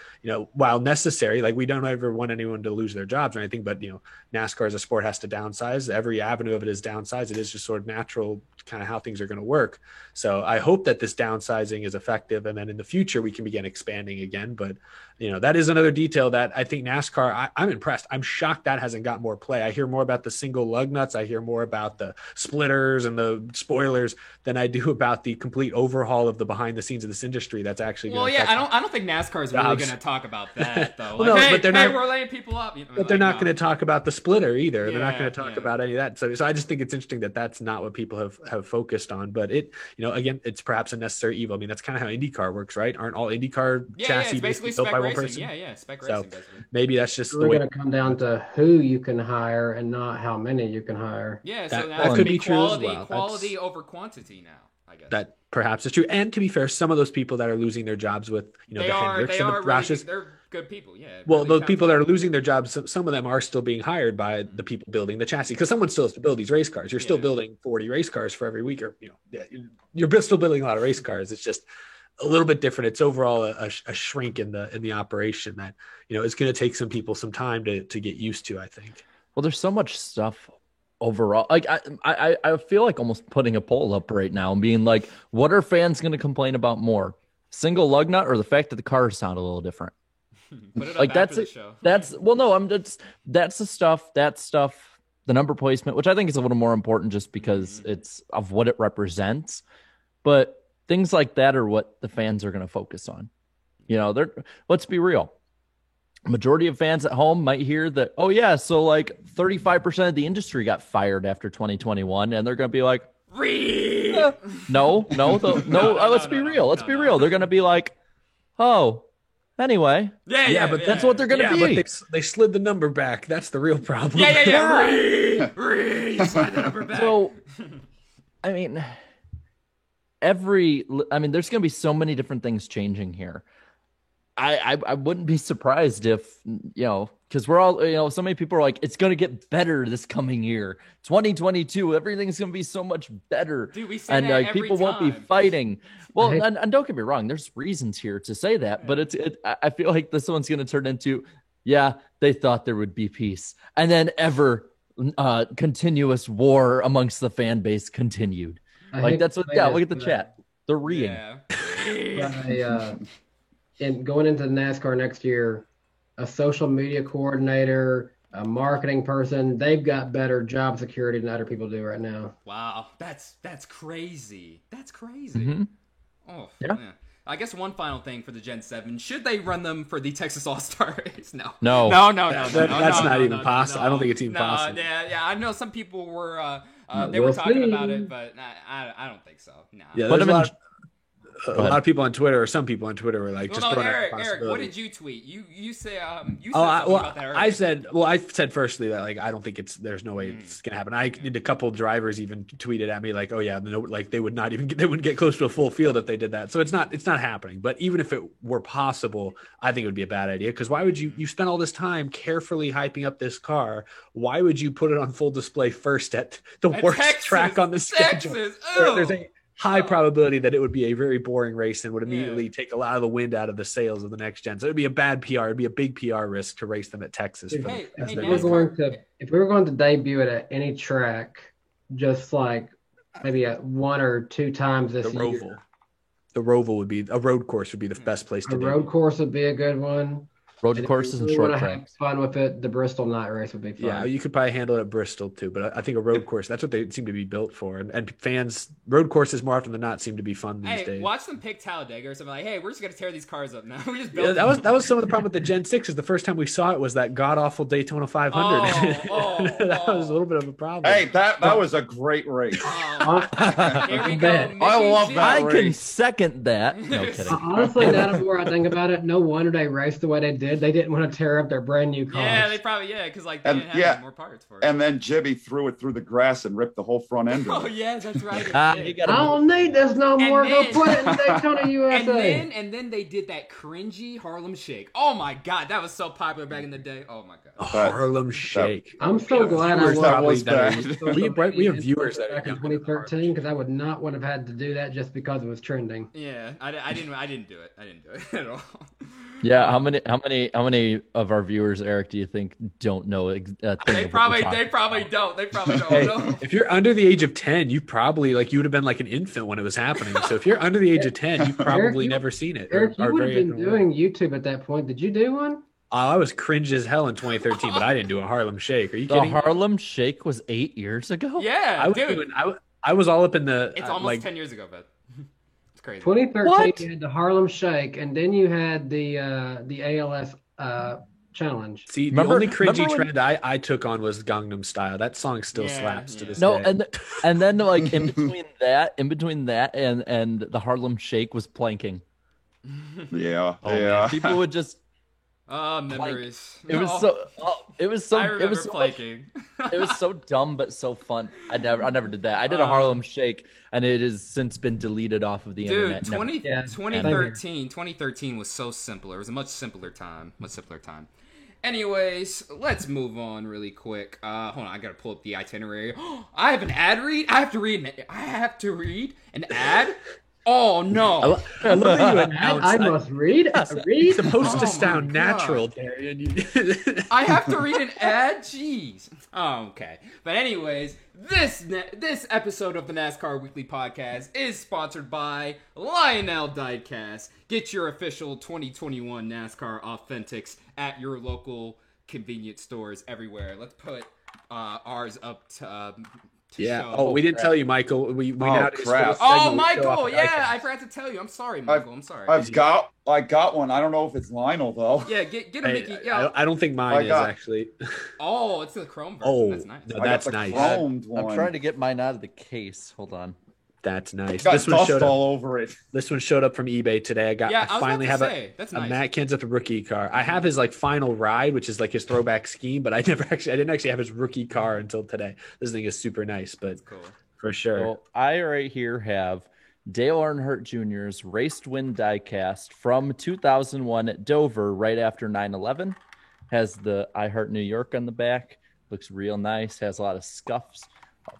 while necessary, like we don't ever want anyone to lose their jobs or anything, but, NASCAR as a sport has to downsize. Every avenue of it is downsized. It is just sort of natural kind of how things are going to work. So I hope that this downsizing is effective. And then in the future, we can begin expanding again. But, that is another detail that I think NASCAR, I'm impressed. I'm shocked that hasn't got more play. I hear more about the single lug nuts. I hear more about the splitters and the spoilers than I do about the complete overhaul of the behind the scenes of this industry that's actually Well, going yeah, to I don't think NASCAR is really jobs. going to talk about that though. Well, Like, no, hey, but they're hey, not- we're laying people up. But they're not going to talk about the splitter either. They're not Yeah, going to talk yeah. about any of that. So I just think it's interesting that that's not what people have focused on. But it, again, it's perhaps a necessary evil. I mean, that's kind of how IndyCar works, right? Aren't all IndyCar Yeah, chassis it's basically built spec by one racing. person? Yeah, spec So racing basically. maybe that's just the We're way. going to come down to who you can hire and not how many you can hire. Yeah, so That- now that it's could gonna be true as quality, well. quality That's- over quantity now, I guess. That perhaps is true. And to be fair, some of those people that are losing their jobs with the Hendricks and the Roush's, they're good people. Yeah. well, really those people that are talented. losing their jobs, some of them are still being hired by the people building the chassis because someone still has to build these race cars. You're still Yeah. building 40 race cars for every week, or you're still building a lot of race cars. It's just a little bit different. It's overall a shrink in the operation that it's going to take some people some time to get used to, I think. Well, there's so much stuff overall. Like I feel like almost putting a poll up right now and being like, what are fans going to complain about more? Single lug nut or the fact that the cars sound a little different? Put it up Like after that's the it. show. That's the stuff. That stuff. The number placement, which I think is a little more important, just because it's of what it represents. But things like that are what the fans are going to focus on. Let's be real. Majority of fans at home might hear that, oh yeah, so like 35% of the industry got fired after 2021, and they're going to be like, no. Let's be real. Let's be real. They're going to be like, oh, anyway. Yeah, but that's what they're going to But be. they slid the number back. That's the real problem. Yeah. Slide the number back. So, I mean, there's going to be so many different things changing here. I wouldn't be surprised if, because we're all, so many people are like, it's going to get better this coming year. 2022, everything's going to be so much better. Dude, we say and that every people won't be time. fighting. Well, and don't get me wrong, there's reasons here to say that, but I feel like this one's going to turn into, yeah, they thought there would be peace. And then continuous war amongst the fan base continued. Like that's what, look at the chat. They're reading. Yeah. And going into NASCAR next year, a social media coordinator, a marketing person, they've got better job security than other people do right now. Wow, that's crazy. That's crazy. Mm-hmm. Oh, Yeah. I guess one final thing for the Gen 7. Should they run them for the Texas All-Star race? No. No. That's not even possible. I don't think it's even possible. Yeah. I know some people were they We'll were talking see. about it, but I don't think so. No. Yeah, Put there's them in. a lot of people on Twitter, or some people on Twitter, were like, Well, just no, throwing out Eric, the what possibility. did you tweet? You say you said Oh, something about that earlier. I said firstly that I don't think there's no way it's gonna happen. I did a couple drivers even tweeted at me like, oh yeah, they would not even they wouldn't get close to a full field if they did that. So it's not happening. But even if it were possible, I think it would be a bad idea, because why would you spend all this time carefully hyping up this car? Why would you put it on full display first at the worst Texas, track on the schedule? Texas, There's a high probability that it would be a very boring race and would immediately take a lot of the wind out of the sails of the next gen. So it'd be a bad PR. It'd be a big PR risk to race them at Texas. Hey, If hey, we were NASCAR. if we were going to debut it at any track, just like maybe one or two times this The year, Roval. The Roval would be a road course would be the best place to a do. road course would be a good one. Road And if courses we and wanna short have tracks. fun with it, the Bristol night race would be fun. Yeah, you could probably handle it at Bristol too, but I think a road course, that's what they seem to be built for. And fans, road courses more often than not seem to be fun these Hey, days. watch them pick Talladega or something like, hey, we're just gonna tear these cars up now. We just Yeah, built that was some of the problem with the Gen 6 is the first time we saw it was that god awful Daytona 500. That was a little bit of a problem. Hey, that was a great race. Here we go. Bet. I love Mickey that G. I can second that. No kidding. Honestly, now the more I think about it, no wonder they raced the way they did. They didn't want to tear up their brand new cars. Yeah, they probably because like they And, didn't have yeah, any more parts for it. And then Jimmy threw it through the grass and ripped the whole front end oh off. yeah, that's right. You I gotta don't need this no And more. Go then- put it in Daytona, USA. and then they did that cringy Harlem Shake. Oh my god, that was so popular back in the day. Oh my god. But- Harlem Shake. I'm so glad I Viewers, that was wasn't bad. We have viewers that are back in younger than 2013 because I would not would have had to do that just because it was trending. Yeah, I didn't do it. I didn't do it at all. Yeah, how many of our viewers, Eric, do you think don't know a thing? They of what we're probably talking don't. They probably don't. Hey, No. if you're under the age of 10, you probably you would have been like an infant when it was happening. So if you're under the age of 10, you've probably you- never seen it. Eric, you or would have very been unaware. doing YouTube at that point. Did you do one? I was cringe as hell in 2013, but I didn't do a Harlem Shake. Are you The kidding? Harlem Shake was 8 years ago. Yeah, I was dude. doing. I was all up in the It's almost like 10 years ago, but it's crazy. 2013, What? you had the Harlem Shake, and then you had the ALS challenge. See, the only cringy trend I took on was Gangnam Style. That song still slaps to this No, day. and then like in between that and the Harlem Shake was planking. Yeah, Oh, yeah. man. People would just Memories. it was so I remember it was so much- planking. it was so dumb but so fun. I never did that. I did a Harlem Shake and it has since been deleted off of the Dude, internet. Never- 2013 was so simpler. It was a much simpler time. Anyways, let's move on really quick. Hold on, I gotta pull up the itinerary. I have an ad read. I have to read an ad. Oh no! I love that you announced I that. must read. It's Read. supposed Oh to my sound God. natural, Darian. I have to read an ad? Jeez. Oh, okay. But anyways, this episode of the NASCAR Weekly Podcast is sponsored by Lionel Diecast. Get your official 2021 NASCAR Authentics at your local convenience stores everywhere. Let's put ours up to Yeah. show. Oh, we didn't tell you, Michael. We now do this crap. little Oh, segment we show Michael, off yeah, Diecast. I forgot to tell you. I'm sorry, Michael. I'm sorry. I got one. I don't know if it's Lionel though. Yeah, get a Hey, Mickey. Yeah. I don't think mine I is got- actually. Oh, it's the Chrome version. Oh, That's nice. no, I got that's the nice. chromed one. I'm trying to get mine out of the case. Hold on. That's nice. It's got This one dust showed up. all over it. This one showed up from eBay today. I Yeah, I was finally about have to say, that's a nice. Matt Kenseth rookie car. I have his like final ride, which is like his throwback scheme, but I didn't actually have his rookie car until today. This thing is super nice, but Cool. for sure. So I right here have Dale Earnhardt Jr.'s Race to Win diecast from 2001 at Dover, right after 9/11. Has the I Heart New York on the back. Looks real nice. Has a lot of scuffs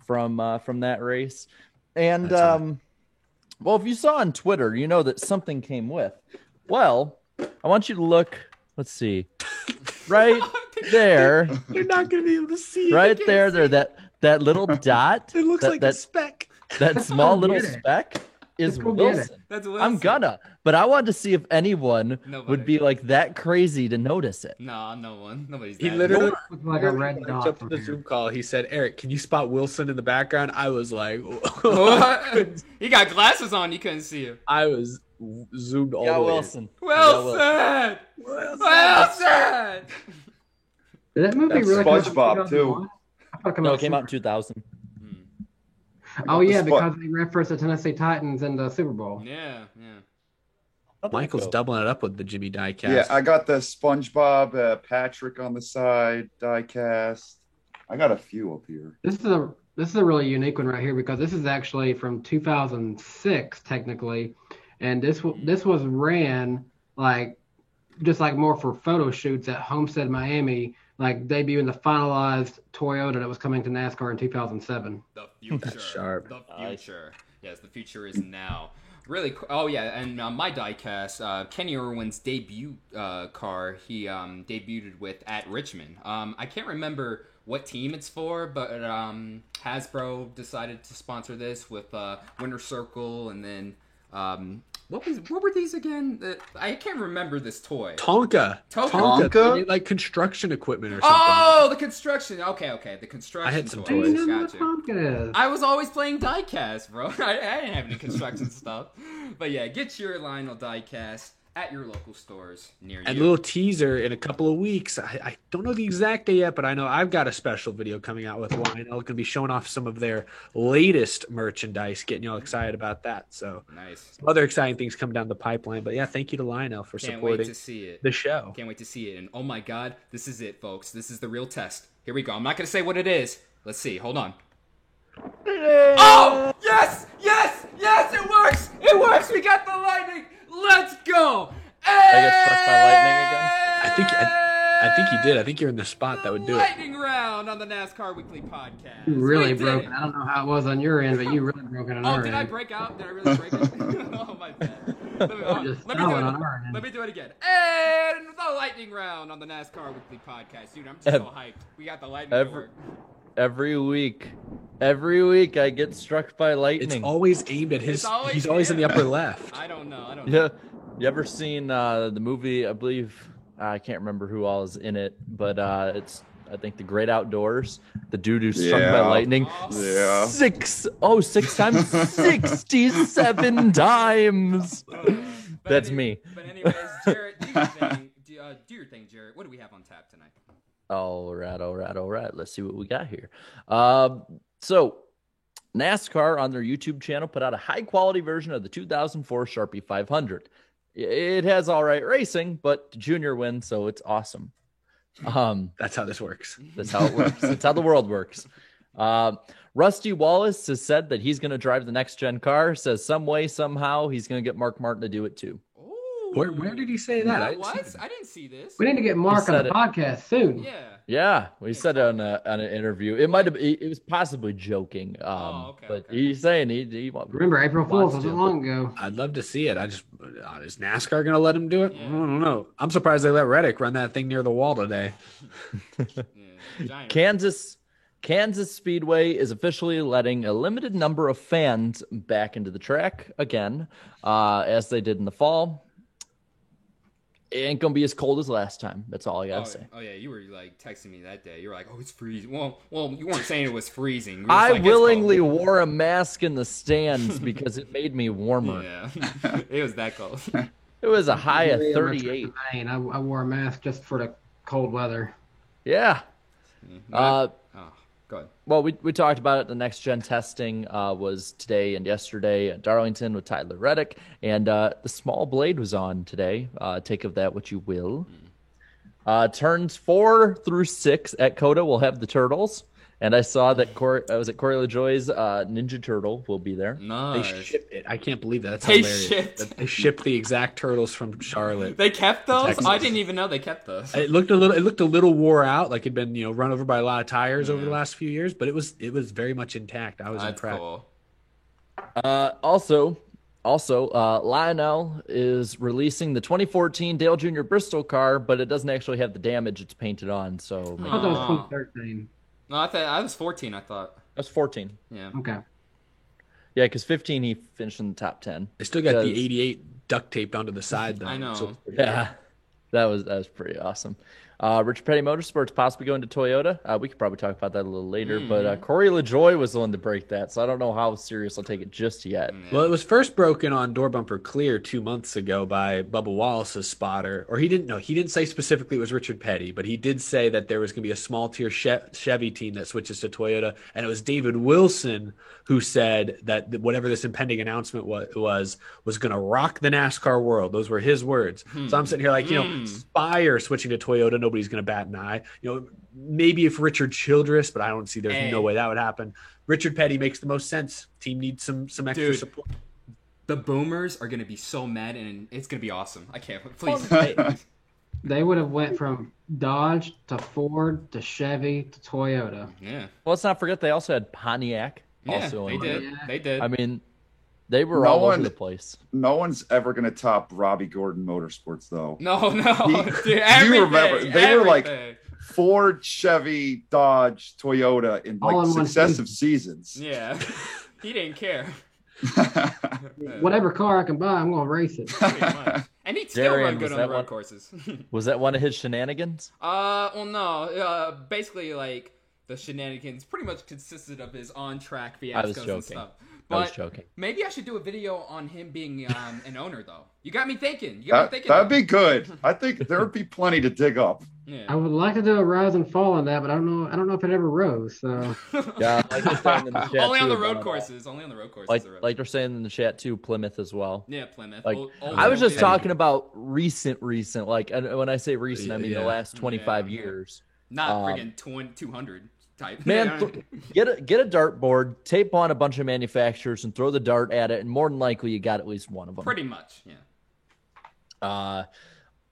from that race. And well, if you saw on Twitter, you know that something came with. Well, I want you to look. Let's see, right there, You're not going to be able to see it. right there. That little dot. It looks that, like that, a speck. that small Go little get it. speck is Let's go get it. Wilson. That's I'm gonna, but I wanted to see if anyone Nobody. would be like that crazy to notice it. Nah, no one. Nobody's He that literally Looks like a red when I dot. jumped from to the here. Zoom call. He said, "Eric, can you spot Wilson in the background?" I was like, What? He got glasses on. You couldn't see him. I was zoomed all Yeah, the way. Wilson. Wilson. Wilson. Did that movie That's really come out in SpongeBob, 2001? I thought No, it came out in 2000. Oh yeah, The because they referenced the Tennessee Titans in the Super Bowl. Yeah, yeah. Michael's doubling it up with the Jimmy diecast. Yeah, I got the SpongeBob Patrick on the side diecast. I got a few up here. This is a really unique one right here because this is actually from 2006 technically, and this was ran like just like more for photo shoots at Homestead Miami, like debuting the finalized Toyota that was coming to NASCAR in 2007. The future. That's sharp. The future. Yes, the future is now. Really. Oh yeah, and my diecast, Kenny Irwin's debut car. He debuted with at Richmond. I can't remember what team it's for, but Hasbro decided to sponsor this with Winter Circle, and then what were these again? I can't remember this toy. Tonka. Tonka? Like construction equipment or something. Oh, the construction. Okay, the construction. I had some I didn't toys. know what Gotcha. Tonka is. I was always playing diecast, bro. I didn't have any construction stuff. But yeah, get your Lionel diecast at your local stores near you. And little teaser in a couple of weeks. I don't know the exact day yet, but I know I've got a special video coming out with Lionel. Going to be showing off some of their latest merchandise, getting y'all excited about that. So Nice. some other exciting things coming down the pipeline. But yeah, thank you to Lionel for Can't wait supporting to see it. the show. Can't wait to see it. And oh my god, this is it, folks. This is the real test. Here we go. I'm not going to say what it is. Let's see. Hold on. Oh! Yes! Yes! Yes! It works! It works! We got the lightning! Let's go! I get struck by lightning again? I think you did. I think you're in the spot that would do it. Lightning round on the NASCAR Weekly Podcast. You really We did broke it. it. I don't know how it was on your end, but you really broke it on Oh, our did end. I break out? Did I really break it? Oh my bad. Let me, hold on. Just Let me do solid it. on our end. Let me do it again. And the lightning round on the NASCAR Weekly Podcast, dude. I'm just so hyped. We got the lightning Every- round. Every week I get struck by It's lightning. always aimed at his. It's always He's always in the him. upper left. I don't know. Yeah. You ever seen the movie? I believe I can't remember who all is in it, but it's I think the Great Outdoors, the dude who's struck by Yeah. lightning. Yeah. Six times 67 times. That's me. But anyways, Jarrett, do your thing. Do your thing, Jarrett. What do we have on tap tonight? All right. Let's see what we got here. So NASCAR on their YouTube channel put out a high quality version of the 2004 Sharpie 500. It has all right racing, but Junior wins, so it's awesome. That's how this works. That's how it works. That's how the world works. Rusty Wallace has said that he's going to drive the next gen car. Says some way, somehow, he's going to get Mark Martin to do it too. Where did he say that? I didn't see this. We need to get Mark on the podcast soon. Yeah. Yeah, we said it on an interview. It might have. It was possibly joking. But he's saying he Remember, April Fool's wants to. wasn't long ago. I'd love to see it. Is NASCAR going to let him do it? I don't know. I'm surprised they let Reddick run that thing near the wall today. Kansas Speedway is officially letting a limited number of fans back into the track again, as they did in the fall. It ain't gonna be as cold as last time. That's all I gotta say. Oh yeah, you were like texting me that day. You were like, "Oh, it's freezing." Well, you weren't saying it was freezing. You were just I like, "It's willingly cold." wore a mask in the stands because it made me warmer. Yeah, it was that cold. It was a high of Yeah, 38. I wore a mask just for the cold weather. Yeah. Go ahead. Well, we talked about it. The next gen testing was today and yesterday at Darlington with Tyler Reddick, and the small blade was on today. Take of that what you will. Turns 4 through 6 at COTA will have the turtles, and I saw that Corey LaJoie's Ninja Turtle will be there. They Nice. shipped it. I can't believe that. That's They hilarious. shipped. They shipped the exact turtles from Charlotte. They kept those. Texas. I didn't even know they kept those. It looked a little wore out, like it'd been run over by a lot of tires over the last few years, but it was very much intact. I was That's impressed. cool. Also, Lionel is releasing the 2014 Dale Jr. Bristol car, but it doesn't actually have the damage it's painted on. So I thought that was 2013. No, I thought I was 14. I thought. that's 14. Yeah. Okay. Yeah, because 15 he finished in the top 10. They still got Does- the 88 duct taped onto the side, though. I know. So it's pretty Yeah, that was pretty awesome. Richard Petty Motorsports possibly going to Toyota. We could probably talk about that a little later, but Corey LaJoie was the one to break that, so I don't know how serious I'll take it just yet. Well, it was first broken on Door Bumper Clear 2 months ago by Bubba Wallace's spotter. Or he didn't say specifically it was Richard Petty, but he did say that there was going to be a small tier Chevy team that switches to Toyota. And it was David Wilson who said that whatever this impending announcement was going to rock the NASCAR world. Those were his words. So I'm sitting here like, Spire switching to Toyota, nobody's going to bat an eye. Maybe if Richard Childress, but I don't see there's no way that would happen. Richard Petty makes the most sense. Team needs some extra Dude. support. The Boomers are gonna be so mad, and it's gonna be awesome. I can't. Please. They would have went from Dodge to Ford to Chevy to Toyota. Yeah. Well, let's not forget they also had Pontiac. Yeah. Also They in there. did. They did. I mean, they were No all one- over the place. No one's ever going to top Robbie Gordon Motorsports, though. No. He- Dude, you remember, they were like everything. Ford, Chevy, Dodge, Toyota in All like in one successive seasons. Yeah. He didn't care. Whatever car I can buy, I'm going to race it. Pretty much. And he'd still Darian, run was good on that the road one- courses. Was that one of his shenanigans? Well, no. Basically, like the shenanigans pretty much consisted of his on-track fiascos and joking. stuff. I was But joking. maybe I should do a video on him being an owner, though. You got me thinking. You got me thinking. That'd be good. I think there would be plenty to dig up. Yeah. I would like to do a rise and fall on that, but I don't know if it ever rose. So Yeah, like they're saying in the chat Only on too the road about, courses. Only on the road courses. Like, there is. like they're saying in the chat too, Plymouth as well. Yeah, Plymouth. Like Old I was just Plymouth. talking about recent. Like, and when I say recent, I mean the Yeah. last 25 Yeah. years. Not um, friggin' 200 type. Man, get a dartboard, tape on a bunch of manufacturers, and throw the dart at it, and more than likely you got at least one of them. Pretty much, yeah.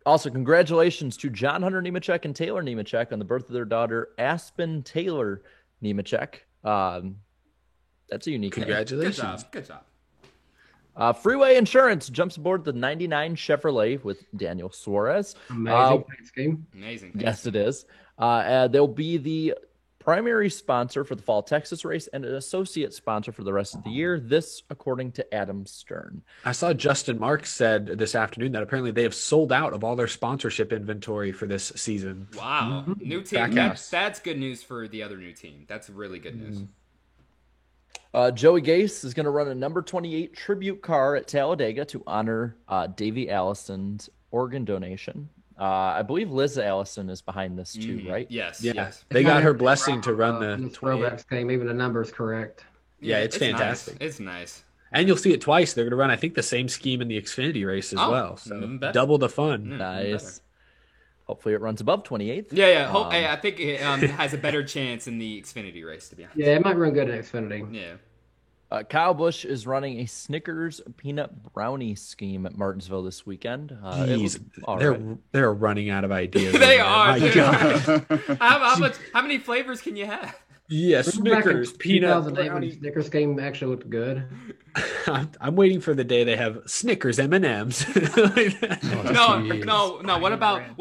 Also, congratulations to John Hunter Nemechek and Taylor Nemechek on the birth of their daughter, Aspen Taylor Nemechek. That's a unique name. Good Congratulations. job. Good job. Freeway Insurance jumps aboard the 99 Chevrolet with Daniel Suarez. amazing paint scheme. Amazing. Yes, it is. They'll be the primary sponsor for the Fall Texas race and an associate sponsor for the rest of the year. This, according to Adam Stern. I saw Justin Marks said this afternoon that apparently they have sold out of all their sponsorship inventory for this season. Wow. New team. That's good news for the other new team. That's really good news. Joey Gase is going to run a number 28 tribute car at Talladega to honor Davey Allison's organ donation. I believe Liz Allison is behind this too, right? Yes. Yeah, Yes. they got her blessing to run the throwback game. Even the number's correct. Yeah, it's fantastic. Nice. It's nice. And you'll see it twice. They're going to run, I think, the same scheme in the Xfinity race as well. So double the fun. Nice. Hopefully it runs above 28th. Yeah. I think it has a better chance in the Xfinity race, to be honest. Yeah, it might run good in Xfinity. Yeah. Kyle Busch is running a Snickers peanut brownie scheme at Martinsville this weekend. They're running out of ideas. They are. My God. How many flavors can you have? Yeah, Snickers peanut 2008 when brownie. the Snickers game actually looked good. I'm waiting for the day they have Snickers M&Ms. No. What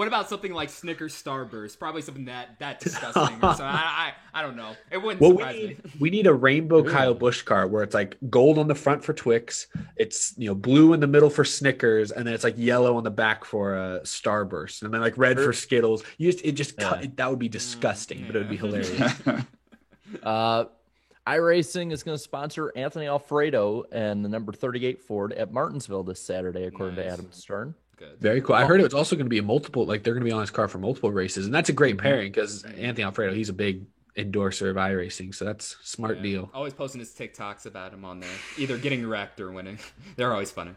about something like Snickers Starburst? Probably something that disgusting. Or something. I don't know. It wouldn't surprise me. We need a rainbow Kyle Busch car where it's like gold on the front for Twix, it's blue in the middle for Snickers, and then it's like yellow on the back for Starburst, and then like red for Skittles. That would be disgusting, but it would be hilarious. iRacing is going to sponsor Anthony Alfredo and the number 38 Ford at Martinsville this Saturday, according to Adam Stern. Good. Very cool. I heard it was also going to be they're going to be on his car for multiple races, and that's a great pairing because Anthony Alfredo, he's a big endorser of iRacing, so that's a smart deal. Always posting his TikToks about him on there, either getting wrecked or winning. They're always funny.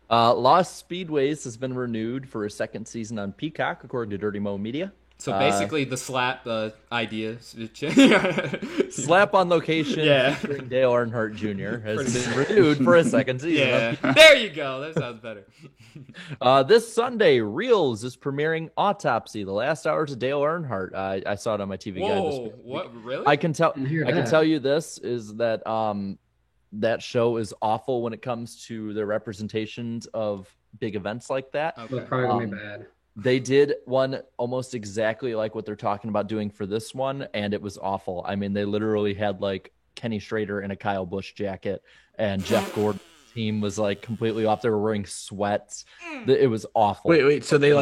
Lost Speedways has been renewed for a second season on Peacock, according to Dirty Mo Media. So basically, the slap idea. Slap on location featuring Dale Earnhardt Jr. has been renewed for a second season. Yeah, there you go. That sounds better. This Sunday, Reels is premiering Autopsy: The Last Hours of Dale Earnhardt. I saw it on my TV guide this week. What? Really? I can tell you this is that that show is awful when it comes to the representations of big events like that. Okay. It's probably gonna be bad. They did one almost exactly like what they're talking about doing for this one, and it was awful. I mean, they literally had like Kenny Schrader in a Kyle Busch jacket, and Jeff Gordon's team was like completely off. They were wearing sweats. It was awful. Wait. So they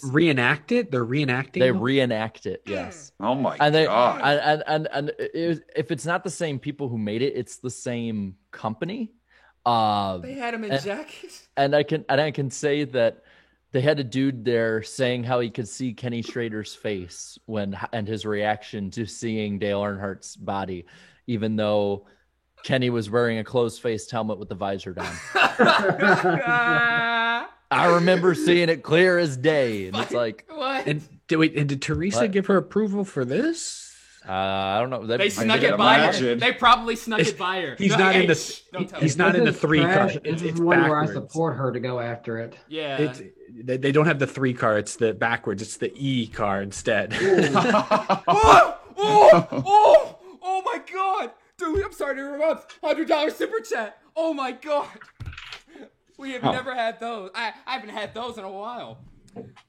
reenact it? They're reenacting. They reenact it. Yes. Oh my God. God. If it's not the same people who made it, it's the same company. They had him in jackets. And I can say that. They had a dude there saying how he could see Kenny Schrader's face and his reaction to seeing Dale Earnhardt's body, even though Kenny was wearing a closed-faced helmet with the visor down. I remember seeing it clear as day, and it's like, what? And did Teresa give her approval for this? I don't know. They snuck it by her. They probably snuck it by her. He's not in the 3 car. It's one where I support her to go after it. Yeah. They don't have the 3 car. It's the backwards. It's the E car instead. Oh my God. Dude, I'm sorry to interrupt. $100 super chat. Oh my God. We have never had those. I haven't had those in a while.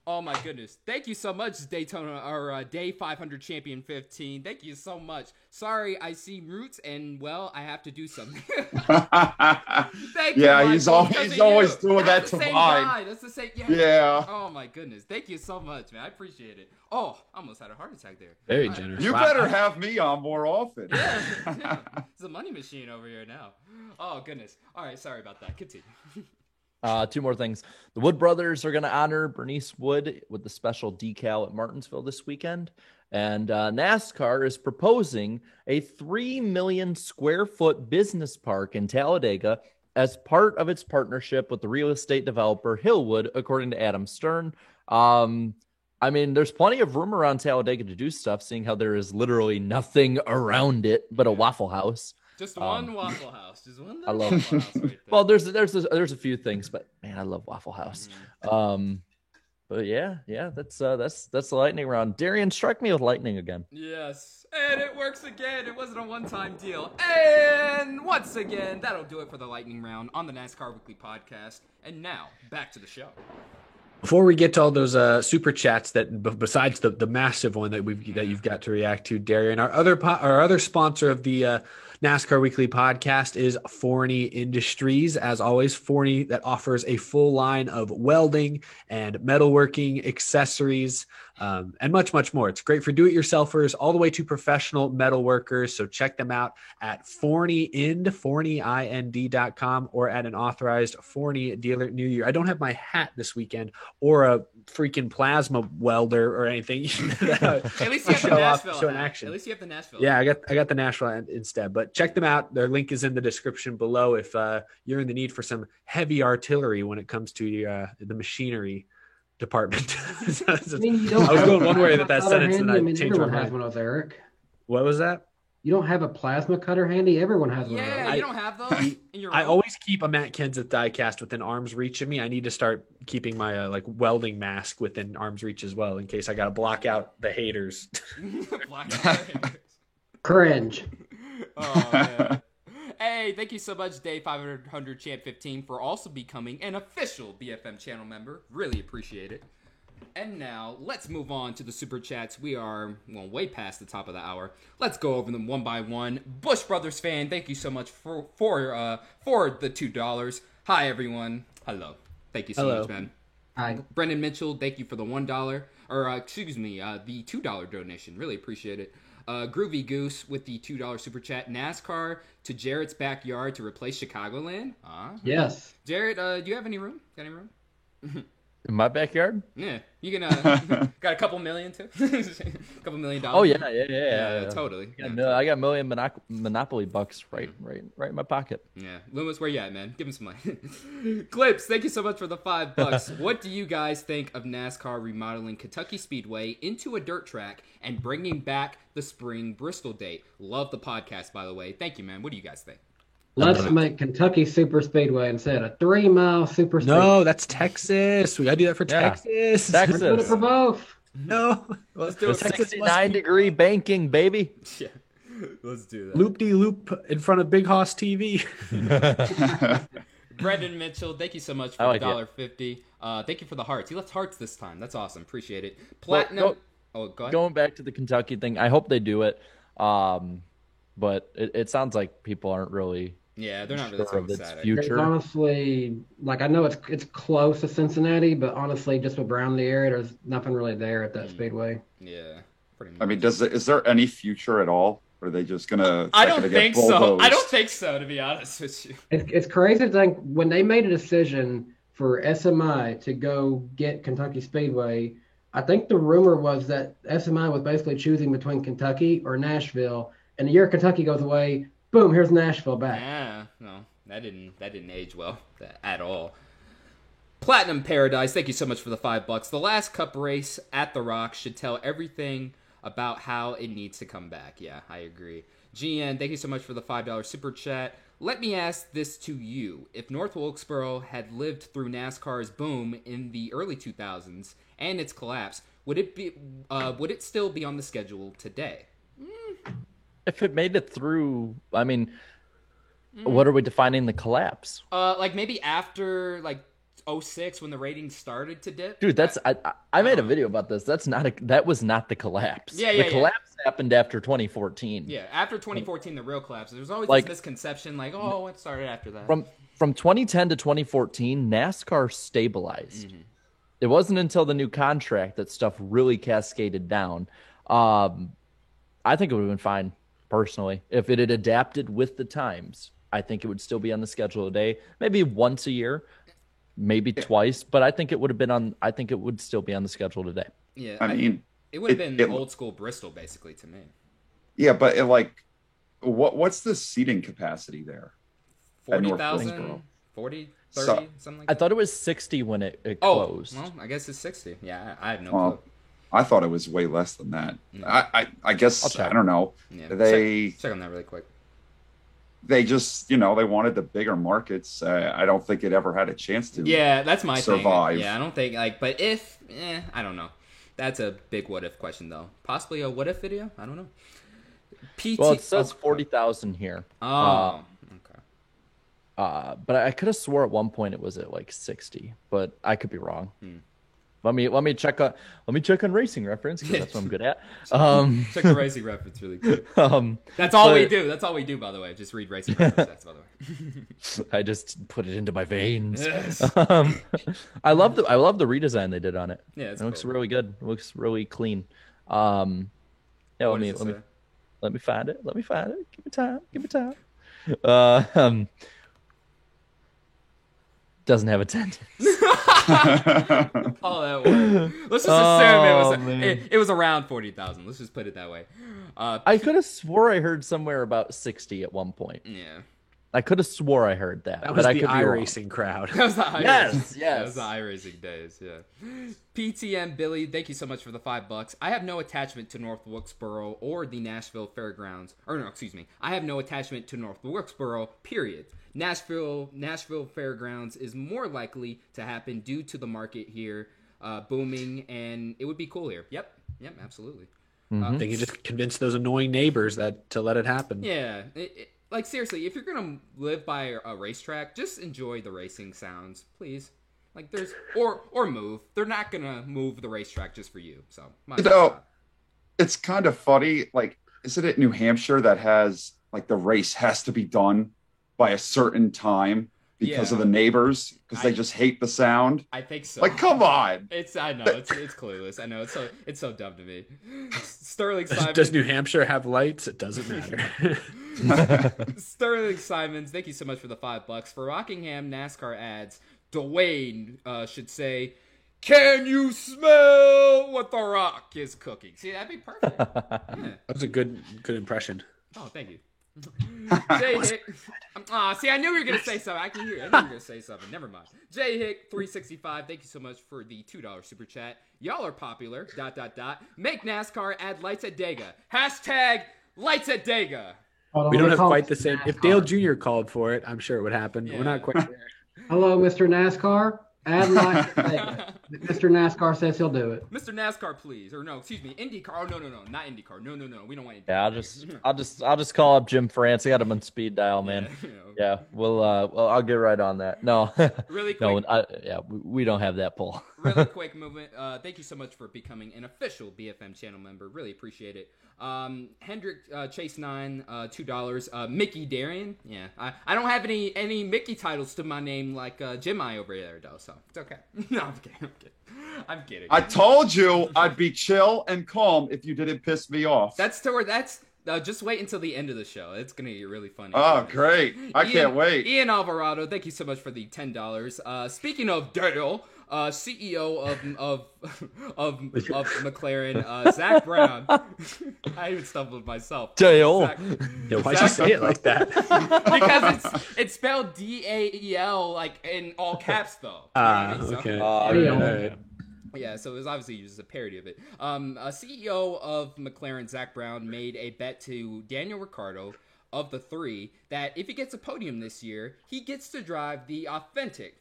Oh my goodness. Thank you so much, Daytona, or Day 500 Champion 15. Thank you so much. Sorry, I see roots, and well, I have to do something. Thank you. Yeah, he's always doing that to mine. That's the same. Yeah. Oh my goodness. Thank you so much, man. I appreciate it. Oh, I almost had a heart attack there. Very generous. You better have me on more often. Yeah. It's a money machine over here now. Oh goodness. All right, sorry about that. Continue. 2 more things. The Wood brothers are going to honor Bernice Wood with the special decal at Martinsville this weekend. And NASCAR is proposing a 3 million square foot business park in Talladega as part of its partnership with the real estate developer Hillwood, according to Adam Stern. I mean, there's plenty of room around Talladega to do stuff, seeing how there is literally nothing around it but a Waffle House. Just one Waffle House. Just one. I love Waffle House right there. Well, there's a few things, but man, I love Waffle House. But yeah, that's the lightning round. Darian, strike me with lightning again. Yes, and it works again. It wasn't a one-time deal. And once again, that'll do it for the lightning round on the NASCAR Weekly Podcast. And now back to the show. Before we get to all those super chats that besides the massive one that you've got to react to, Darian, our other sponsor of the NASCAR Weekly podcast is Forney Industries. As always, Forney that offers a full line of welding and metalworking accessories and much, much more. It's great for do-it-yourselfers all the way to professional metalworkers. So check them out at ForneyInd.com or at an authorized Forney dealer near you. I don't have my hat this weekend or a freaking plasma welder or anything. At least you have the Nashville. Show in action. At least you have the Nashville. Yeah, I got the Nashville instead. But check them out. Their link is in the description below if you're in the need for some heavy artillery when it comes to the machinery department. I was going one way that sentence, and I changed my mind. One of those, Eric. What was that? You don't have a plasma cutter handy? Everyone has one. Yeah, you don't have those in your I always keep a Matt Kenseth diecast within arm's reach of me. I need to start keeping my welding mask within arm's reach as well, in case I got to block out the haters. Cringe. Oh, man. Hey, thank you so much, Dave 500 Champ 15, for also becoming an official BFM channel member. Really appreciate it. And now, let's move on to the Super Chats. We are, way past the top of the hour. Let's go over them one by one. Bush Brothers fan, thank you so much for the $2. Hi, everyone. Hello. Thank you so much, man. Hi. Brendan Mitchell, thank you for the $1, the $2 donation. Really appreciate it. Groovy Goose with the $2 Super Chat. NASCAR to Jarrett's backyard to replace Chicagoland. Yes. Jarrett, do you have any room? Got any room? In my backyard? Yeah, you can. Got a couple million too. A couple $1 million. Oh yeah. Totally. I got a million Monopoly bucks right in my pocket. Yeah, Loomis, where you at, man? Give him some money. Clips, thank you so much for the $5. What do you guys think of NASCAR remodeling Kentucky Speedway into a dirt track and bringing back the spring Bristol date? Love the podcast, by the way. Thank you, man. What do you guys think? Let's make Kentucky Super Speedway instead of 3 Mile Super Speedway. No, that's Texas. We gotta do that for Texas. Let's do it for both. No, let's do it. 69-degree banking, baby. Yeah, let's do that. Loop-de-loop in front of Big Hoss TV. Brendan Mitchell, thank you so much for $1.50. Thank you for the hearts. You left hearts this time. That's awesome. Appreciate it. Platinum. Go ahead. Going back to the Kentucky thing, I hope they do it. But it sounds like people aren't really. Yeah, they're not really sure of its ecstatic. future. There's honestly, I know it's close to Cincinnati, but honestly, just around the area, there's nothing really there at that speedway. Yeah, pretty much. I mean, is there any future at all? Or are they just gonna? I don't think so. I don't think so, to be honest with you. It's crazy to think when they made a decision for SMI to go get Kentucky Speedway. I think the rumor was that SMI was basically choosing between Kentucky or Nashville. And the year Kentucky goes away, boom, here's Nashville back. Yeah, no, that didn't age well at all. Platinum Paradise, thank you so much for the $5. The last Cup race at the Rock should tell everything about how it needs to come back. Yeah, I agree. GN, thank you so much for the $5 super chat. Let me ask this to you. If North Wilkesboro had lived through NASCAR's boom in the early 2000s and its collapse, would it still be on the schedule today? If it made it through, I mean, what are we defining the collapse? Maybe after 06 when the ratings started to dip. Dude, I made a video about this. That was not the collapse. The collapse happened after 2014. Yeah, after 2014, the real collapse. There's always this misconception, it started after that. From 2010 to 2014, NASCAR stabilized. Mm-hmm. It wasn't until the new contract that stuff really cascaded down. I think it would have been fine. Personally, if it had adapted with the times, I think it would still be on the schedule today. Maybe once a year, maybe twice, but I think it would have been on. I think it would still be on the schedule today. Yeah, I mean, it would have been old school Bristol, basically, to me. Yeah, but what's the seating capacity there? 40,000, 40, 30, something like that. I thought it was 60 when it closed. Well, I guess it's 60. Yeah, I have no clue. I thought it was way less than that. No. I guess I don't know. Yeah, check on that really quick. They just they wanted the bigger markets. I don't think it ever had a chance to. Yeah, that's my survive. Thing. Yeah, I don't think but if I don't know. That's a big what if question though. Possibly a what if video. I don't know. Well, it says 40,000 here. Oh, okay. But I could have swore at one point it was at 60, but I could be wrong. Let me check on Racing Reference because that's what I'm good at. Check the Racing Reference really quick. That's all we do. That's all we do, by the way. Just read Racing Reference. That's by the way. I just put it into my veins. Yes. I love the redesign they did on it. Yeah, it looks cool. really good. It looks really clean. Yeah, let me find it. Let me find it. Give me time. Doesn't have attendance. Oh, that way. Let's just assume it was around 40,000. Let's just put it that way. I could have swore I heard somewhere about 60 at one point. Yeah. I could have swore I heard that. That was but I the could be wrong. iRacing crowd. That was the iRacing. Yes. That was the iRacing days, yeah. PTM Billy, thank you so much for the $5. I have no attachment to North Wilkesboro or the Nashville Fairgrounds. Or no, excuse me. I have no attachment to North Wilkesboro, period. Nashville Fairgrounds is more likely to happen due to the market here booming, and it would be cool here. Yep, absolutely. They can just convince those annoying neighbors to let it happen. Yeah, like seriously, if you're gonna live by a racetrack, just enjoy the racing sounds, please. Like there's or move. They're not gonna move the racetrack just for you. So it's kind of funny. Like, isn't it New Hampshire that has like the race has to be done by a certain time because of the neighbors because they just hate the sound? I think so. Like, come on. I know it's clueless. I know it's so dumb to me. Sterling Simons. Does New Hampshire have lights? It doesn't matter. Sterling Simons, thank you so much for the $5 for Rockingham NASCAR ads. Dwayne should say, "Can you smell what the Rock is cooking?" See, that'd be perfect. Yeah. That was a good impression. Oh, thank you. Jay Hick. See, I knew you were gonna say something. I can hear it. I knew you were gonna say something. Never mind. Jay Hick 365. Thank you so much for the $2 super chat. Y'all are popular. ... Make NASCAR add lights at Dega. Hashtag lights at Dega. We don't have quite the same. If Dale Jr. called for it, I'm sure it would happen. Yeah. We're not quite there. Hello, Mr. NASCAR. Add lights. Mr. NASCAR says he'll do it. Mr. NASCAR, please. Or no, excuse me, IndyCar. Oh, no, not IndyCar. No. We don't want IndyCar. Yeah, I'll just call up Jim France. I got him on speed dial, man. Yeah, I'll get right on that. No, really quick. We don't have that pull. Really quick movement. Thank you so much for becoming an official BFM channel member. Really appreciate it. Hendrick Chase 9, $2. Mickey Darian. Yeah, I don't have any Mickey titles to my name like Jim I over there though, so it's okay. No, I'm kidding. I told you I'd be chill and calm if you didn't piss me off. That's just wait until the end of the show. It's gonna get really funny. Oh, great! I can't wait. Ian Alvarado, thank you so much for the $10. Speaking of Dale, CEO of McLaren, Zach Brown. I even stumbled myself. Dale. Why'd you say it like that? Because it's spelled Dael, like in all caps though. Okay. All right. Yeah, so it was obviously just a parody of it. A CEO of McLaren, Zach Brown, made a bet to Daniel Ricciardo of the three that if he gets a podium this year, he gets to drive the authentic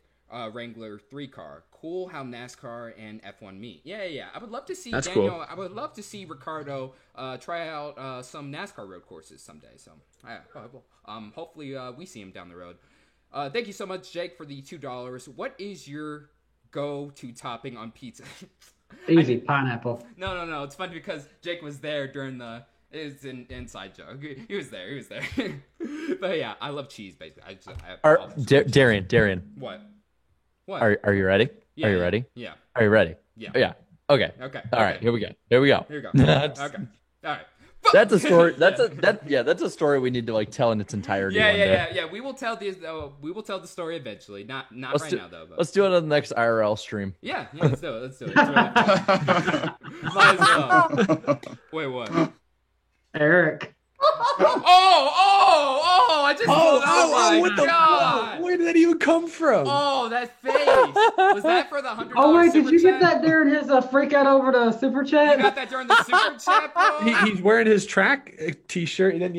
Wrangler 3 car. Cool how NASCAR and F1 meet. Yeah. I would love to see That's Daniel. cool. I would love to see Ricciardo try out some NASCAR road courses someday. So, hopefully we see him down the road. Thank you so much, Jake, for the $2. What is your go-to topping on pizza? Easy, pineapple. No. It's funny because Jake was there during the. It's an inside joke. He was there. But yeah, I love cheese. Basically, Darian. What? Are you ready? Yeah, Are you ready? Yeah. Are you ready? Yeah. Yeah. Okay. All right. Here we go. Here we go. Okay. All right. That's a story. That's a story we need to like tell in its entirety. Yeah. We will tell the story eventually. Not right now though. But. Let's do it on the next IRL stream. Yeah. Let's do it. It's really fun. Might as well. Wait, what? Eric. Oh! I just. Oh my God! Where did that even come from? Oh, that face. Was that for the $100? Oh wait, super did you chat? get that during his freak out over the super chat? You got that during the super chat, bro? He's wearing his track t-shirt, and then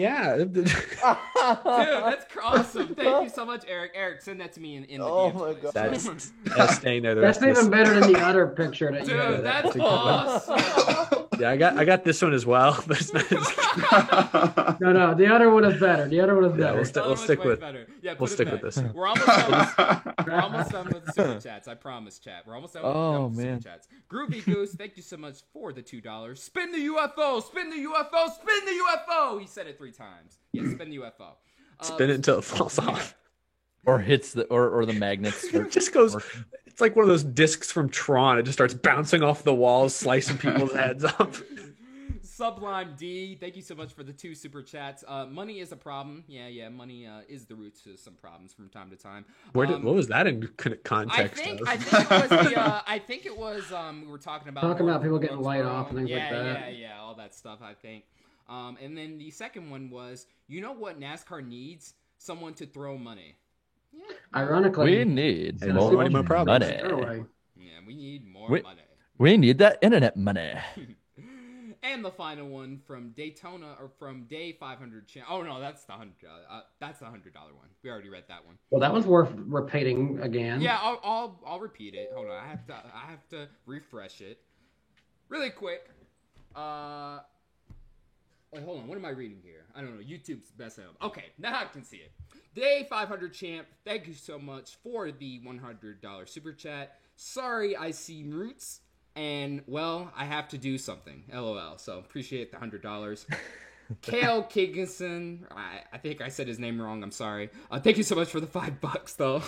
Dude, that's awesome. Thank you so much, Eric. Eric, send that to me in the Oh DMs, my please. God. that's staying there. The That's rest of even this. better than the other picture that you Dude, had. that's awesome. Yeah, I got this one as well, but it's not. No, the other one is better. The other one is Yeah, better. we'll stick with. Yeah, We'll put it stick back. with this. We're almost done. We're almost done with the super chats. I promise, chat. We're almost done with, Oh, the man. super chats. Groovy Goose, thank you so much for the $2. Spin the UFO. Spin the UFO. Spin the UFO. He said it 3 times. Yeah, spin the UFO. Spin it until it falls off. Or hits or the magnets. It just goes. It's like one of those discs from Tron. It just starts bouncing off the walls, slicing people's heads off. Sublime D, thank you so much for the 2 super chats. Money is a problem. Yeah, money is the root to some problems from time to time. What was that in I context think, of? I think it was the. I think it was. We were talking about people getting laid off and things yeah, like that. Yeah, all that stuff. I think. And then the second one was, you know what NASCAR needs? Someone to throw money. Yeah. Ironically, We need And more so many more problems. money. Norway. Yeah, we need more We- money. We need that internet money. And the final one from Daytona or from Day 500. Oh no, that's the $100. That's the $100 one. We already read that one. Well, that was worth repeating again. Yeah, I'll repeat it. Hold on, I have to refresh it really quick. Wait, hold on. What am I reading here? I don't know. YouTube's best help. Okay, now I can see it. Day 500 champ. Thank you so much for the $100 super chat. Sorry, I see roots. And, well, I have to do something. LOL. So, appreciate the $100. Kale Kigginson. I think I said his name wrong. I'm sorry. Thank you so much for the $5, though.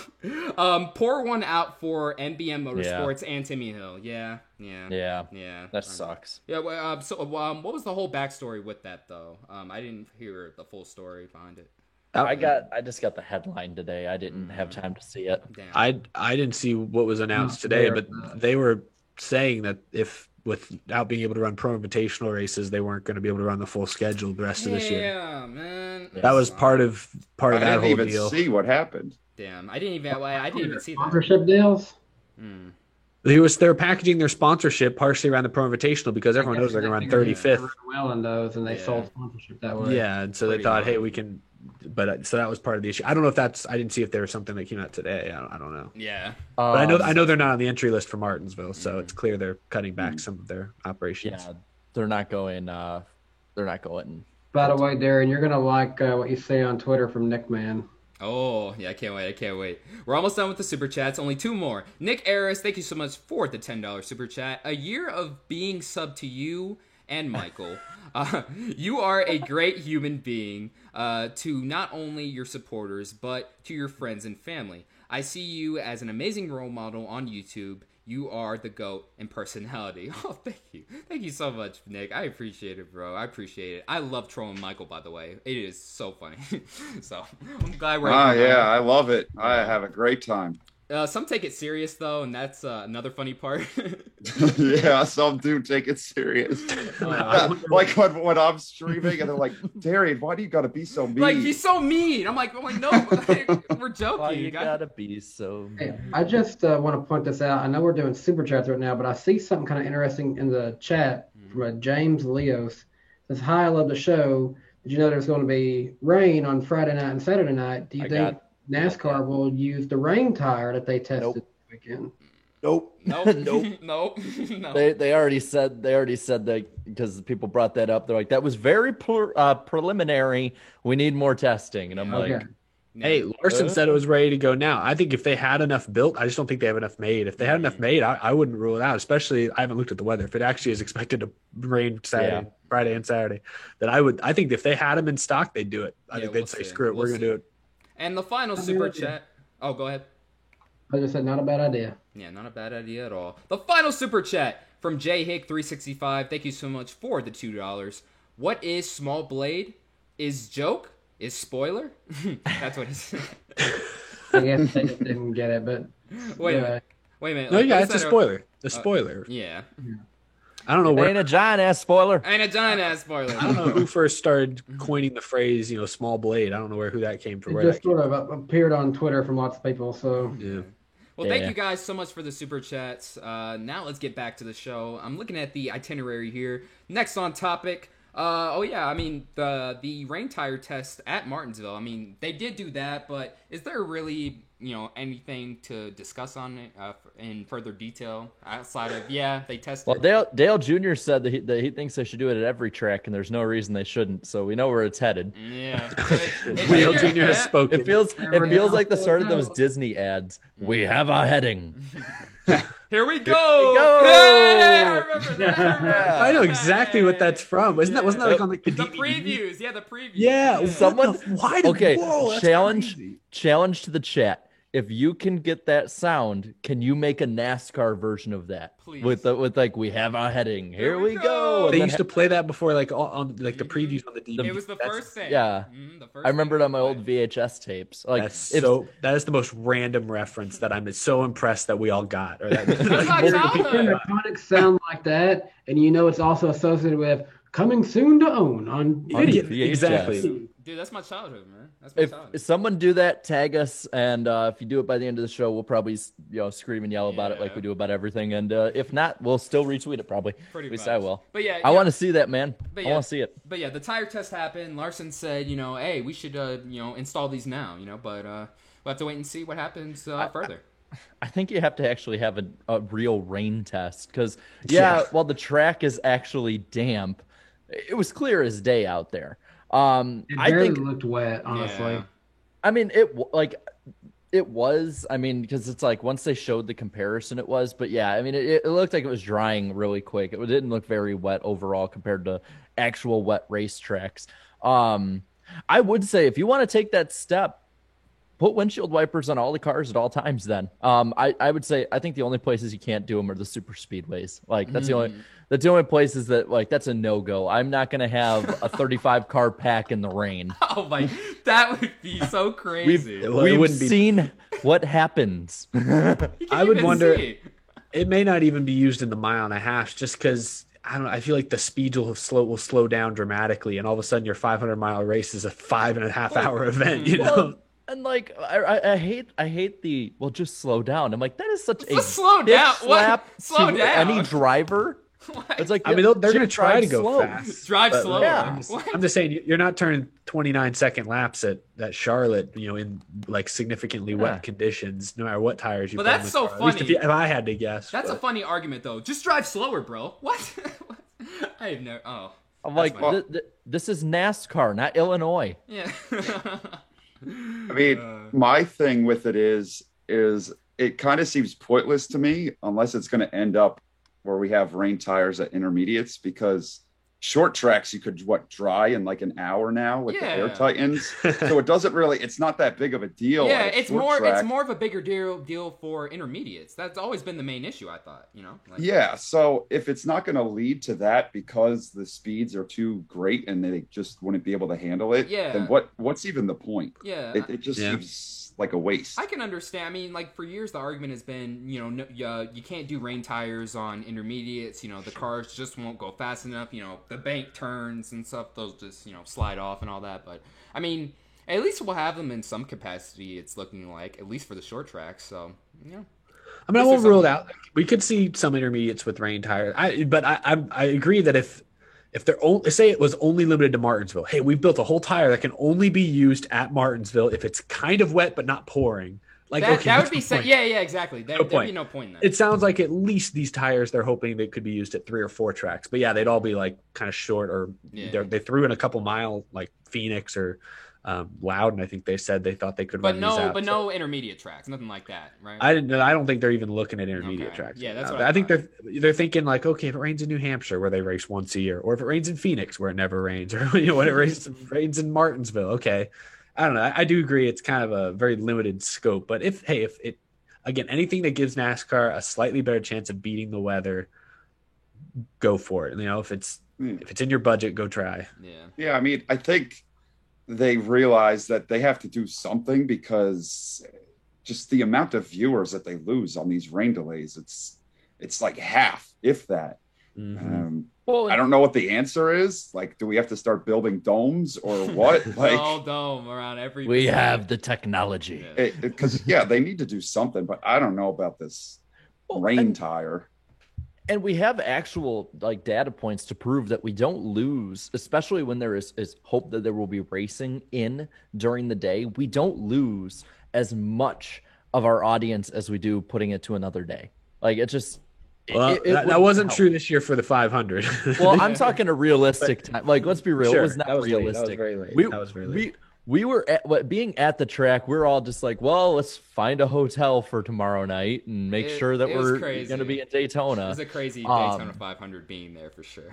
Pour one out for NBM Motorsports and Timmy Hill. Yeah. That sucks. Yeah. What was the whole backstory with that, though? I didn't hear the full story behind it. I just got the headline today. I didn't have time to see it. Damn. I didn't see what was announced today, but they were saying that without being able to run pro invitational races, they weren't going to be able to run the full schedule the rest of this year. Yeah, man. That was part of I that didn't whole even deal. see what happened. Damn. I didn't even see that. Sponsorship deals. They're packaging their sponsorship partially around the pro invitational because everyone knows they're going to run 35th. Well, in those, and they sold sponsorship that way. Yeah, and so they Pretty thought, much. hey, we can. But so that was part of the issue. I don't know if that's. I didn't see if there was something that came out today. I don't know. Yeah. But I know they're not on the entry list for Martinsville, so it's clear they're cutting back some of their operations. Yeah, they're not going. They're not going. By the way, Darren, you're gonna like what you see on Twitter from Nick Man. Oh, yeah, I can't wait. We're almost done with the super chats. Only 2 more. Nick Aris, thank you so much for the $10 super chat. A year of being sub to you and Michael. You are a great human being to not only your supporters, but to your friends and family. I see you as an amazing role model on YouTube. You are the GOAT in personality. Oh, thank you. Thank you so much, Nick. I appreciate it, bro. I appreciate it. I love trolling Michael, by the way. It is so funny. So, I'm glad we're Yeah, I love it. I have a great time. Some take it serious, though, and that's another funny part. Yeah, some do take it serious. Like when I'm streaming and they're like, Darian, why do you got to be so mean? Like, he's so mean. I'm like, no, we're joking. Why you gotta be so. Hey, I just want to point this out. I know we're doing super chats right now, but I see something kind of interesting in the chat from a James Leos. It says, "Hi, I love the show. Did you know there's going to be rain on Friday night and Saturday night? Do you think NASCAR will use the rain tire that they tested this weekend?" Nope. Nope. No. They already said that because people brought that up. They're like, that was very preliminary. We need more testing, and I'm like, Okay. Hey, Larson said it was ready to go now. I think if they had enough built, I just don't think they have enough made. If they had enough made, I wouldn't rule it out. Especially, I haven't looked at the weather. If it actually is expected to rain Saturday, Friday, and Saturday, then I think if they had them in stock, they'd do it. I think they'd say, "Screw it, we're gonna do it." And the final super chat. Oh, go ahead. I just said, not a bad idea. Yeah, not a bad idea at all. The final super chat from J Hick 365. Thank you so much for the $2. What is small blade? Is joke? Is spoiler? That's what he said. I guess they just didn't get it, but Wait a anyway. minute. No, like, yeah, what it's is a that? spoiler. The spoiler. Yeah. I don't know where. ain't a giant ass spoiler. And a giant ass spoiler. I don't know who first started coining the phrase, small blade. I don't know who that came from. It Where just that came sort of appeared on Twitter from lots of people. So Yeah. Well, thank Yeah. you guys so much for the super chats. Now let's get back to the show. I'm looking at the itinerary here. Next on topic. The rain tire test at Martinsville. I mean, they did do that, but is there really anything to discuss on it in further detail outside of they tested? Well, Dale Jr. said that he thinks they should do it at every track, and there's no reason they shouldn't. So we know where it's headed. Yeah, Dale Jr. has spoken. It feels like the start of those Disney ads. We have a heading. Here we go. Hey, I remember that. I know exactly what that's from. Wasn't that like on the previews? Yeah, the previews. Yeah, someone. Whoa, challenge to the chat. If you can get that sound, can you make a NASCAR version of that? Please. With like we have our heading. Here we go. They used to play that before, like on like the previews on the DVD. It was the first thing. Yeah, the first I remember it on my old VHS tapes. Like that is the most random reference that I'm so impressed that we all got. Or that an iconic sound like that, and it's also associated with coming soon to own on video. Exactly. Dude, that's my childhood, man. That's my childhood. If someone do that, tag us, and if you do it by the end of the show, we'll probably scream and yell about it like we do about everything. And if not, we'll still retweet it probably. At least I will. But I want to see that, man. I want to see it. But yeah, the tire test happened. Larson said, hey, we should install these now. But we'll have to wait and see what happens further. I think you have to actually have a real rain test because while the track is actually damp, it was clear as day out there. I think it looked wet, honestly. Yeah. I mean, it was. I mean, because it's like once they showed the comparison, it was. But yeah, I mean, it looked like it was drying really quick. It didn't look very wet overall compared to actual wet racetracks. I would say if you want to take that step, put windshield wipers on all the cars at all times. Then I would say I think the only places you can't do them are the super speedways. Like that's the only places that like that's a no-go. I'm not going to have a 35 car pack in the rain. Oh my, that would be so crazy. We've seen what happens. I would wonder, it may not even be used in the mile and a half just because I don't know. I feel like the speed will slow down dramatically. And all of a sudden your 500-mile race is a 5.5 hour event, And like I hate the just slow down. I'm like that is such a slow down. Slap slow to down. Any driver. What? It's like they're going to try to go slow. fast. Drive slow. Yeah. I'm just saying you're not turning 29-second laps at Charlotte, in like signiantly wet conditions, no matter what tires you. But put that's in the so car. funny. At least if I had to guess. That's a funny argument though. Just drive slower, bro. What? I have never. Oh. I'm like this is NASCAR, not Illinois. Yeah. I mean, my thing with it is it kind of seems pointless to me unless it's going to end up where we have rain tires at intermediates because short tracks you could dry in like an hour now with the Air Titans. So it doesn't really, it's not that big of a deal. Yeah, it's more of a bigger deal for intermediates. That's always been the main issue, I thought, Yeah, so if it's not going to lead to that because the speeds are too great and they just wouldn't be able to handle it, then what's even the point? Yeah. It just seems like a waste. I can understand. I mean, like for years the argument has been, you can't do rain tires on intermediates. The cars just won't go fast enough. The bank turns and stuff; those just slide off and all that. But I mean, at least we'll have them in some capacity. It's looking like at least for the short tracks. So yeah. I mean, I won't rule it out. We could see some intermediates with rain tires. But I agree that if they're only, say it was only limited to Martinsville, hey, we've built a whole tire that can only be used at Martinsville if it's kind of wet but not pouring. Like that would be exactly. There'd be no point in that. It sounds like at least these tires they're hoping they could be used at 3 or 4 tracks. But yeah, they'd all be like kind of short or they threw in a couple mile like Phoenix or Loudon. I think they said they thought they could run these out. But no intermediate tracks, nothing like that, right? I don't think they're even looking at intermediate tracks. Yeah, that's what I think they're thinking like, okay, if it rains in New Hampshire where they race once a year, or if it rains in Phoenix where it never rains, or when it rains in Martinsville, okay. I don't know. I do agree it's kind of a very limited scope, but if it again anything that gives NASCAR a slightly better chance of beating the weather, go for it. If it's in your budget, go try. Yeah. I mean, I think they realize that they have to do something because just the amount of viewers that they lose on these rain delays, it's like half, if that. Mm-hmm. I don't know what the answer is. Like, do we have to start building domes or what? Like, all dome around every. We have the technology. Because they need to do something, but I don't know about this rain tire. And we have actual like data points to prove that we don't lose, especially when there is hope that there will be racing in during the day. We don't lose as much of our audience as we do putting it to another day. Like it just. Well, that wasn't true this year for the 500. Well, I'm talking a realistic time. Like, let's be real. Sure, It was not that was late. That was realistic. very late. We, That was very late. We were being at the track. We're all just like, well, let's find a hotel for tomorrow night and make sure that it was we're crazy. going to be in It Daytona. was a crazy Daytona 500 being there for sure.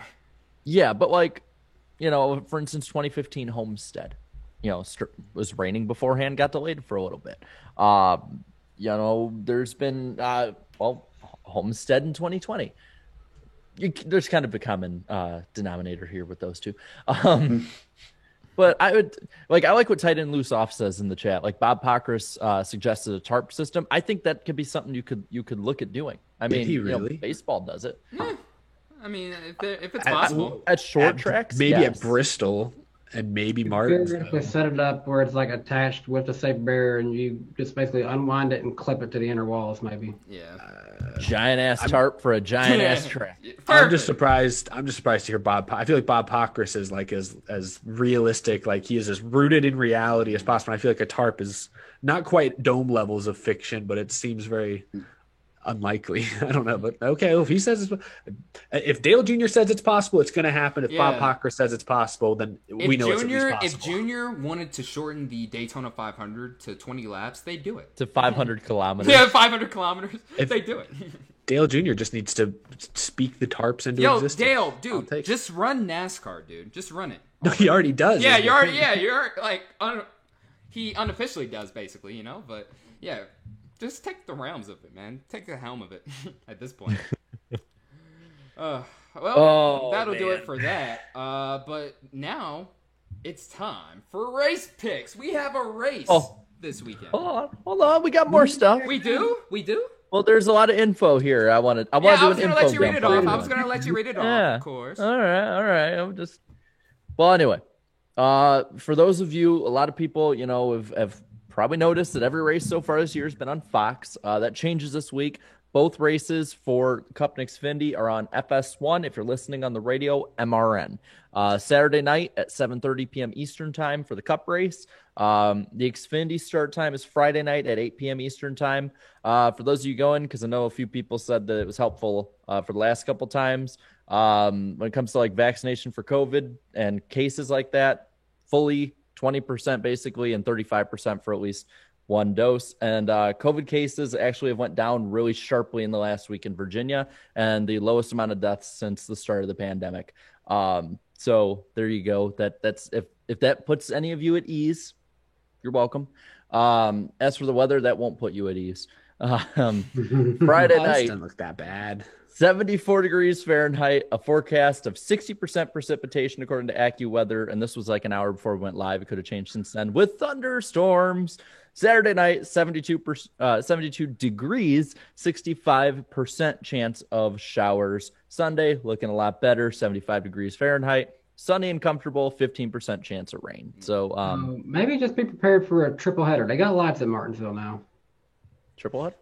Yeah, but like, for instance, 2015 Homestead, was raining beforehand, got delayed for a little bit. There's been Homestead in 2020. There's kind of a common denominator here with those two. But I like what Tight End Loose Off says in the chat. Like Bob Pockrass suggested a tarp system. I think that could be something you could look at doing. I mean, he really? Baseball does it. I mean, if it's possible. At short tracks, maybe yes. at Bristol and maybe If Martinsville. they set it up where it's like attached with the safe barrier, and you just basically unwind it and clip it to the inner walls, maybe. Yeah. Giant ass tarp for a giant ass track. I'm just surprised. I'm just surprised to hear Bob. I feel like Bob Pockrass is like as realistic, like he is as rooted in reality as possible. I feel like a tarp is not quite dome levels of fiction, but it seems very unlikely. I don't know, but okay. Well, if he says if Dale Jr. says it's possible, it's going to happen. If Bob Pockrass says it's possible, then we know it's at least possible. If Junior wanted to shorten the Daytona 500 to 20 laps, they do it. To 500 kilometers. Yeah, 500 kilometers. They do it. Dale Jr. just needs to speak the tarps into existence. Dale, dude, just run NASCAR, dude. Just run it. No, he already does. Yeah, you're like he unofficially does basically, But yeah, just take the realms of it, man. Take the helm of it at this point. That'll do it for that. But now it's time for race picks. We have a race this weekend. Hold on. We got more stuff. We do. Well, there's a lot of info here. I want to do an info I was gonna let you read it dump. off. I was gonna let you read it off, of course. All right. Well, anyway, for those of you, a lot of people, have probably noticed that every race so far this year has been on Fox. That changes this week. Both races for Cup and Xfinity are on FS1. If you're listening on the radio, MRN. Saturday night at 7:30 p.m. Eastern time for the Cup race. The Xfinity start time is Friday night at 8 p.m. Eastern time. For those of you going, because I know a few people said that it was helpful for the last couple times. When it comes to like vaccination for COVID and cases like that, fully 20% basically and 35% for at least one dose. And COVID cases actually have went down really sharply in the last week in Virginia, and the lowest amount of deaths since the start of the pandemic. So there you go. That's if that puts any of you at ease, you're welcome. As for the weather, that won't put you at ease. Friday night doesn't look that bad. 74 degrees Fahrenheit, a forecast of 60% precipitation according to AccuWeather, and this was like an hour before we went live. It could have changed since then with thunderstorms. Saturday night, 72 degrees, 65% chance of showers. Sunday, looking a lot better, 75 degrees Fahrenheit. Sunny and comfortable, 15% chance of rain. So maybe just be prepared for a triple header. They got lights at Martinsville now. Triple head?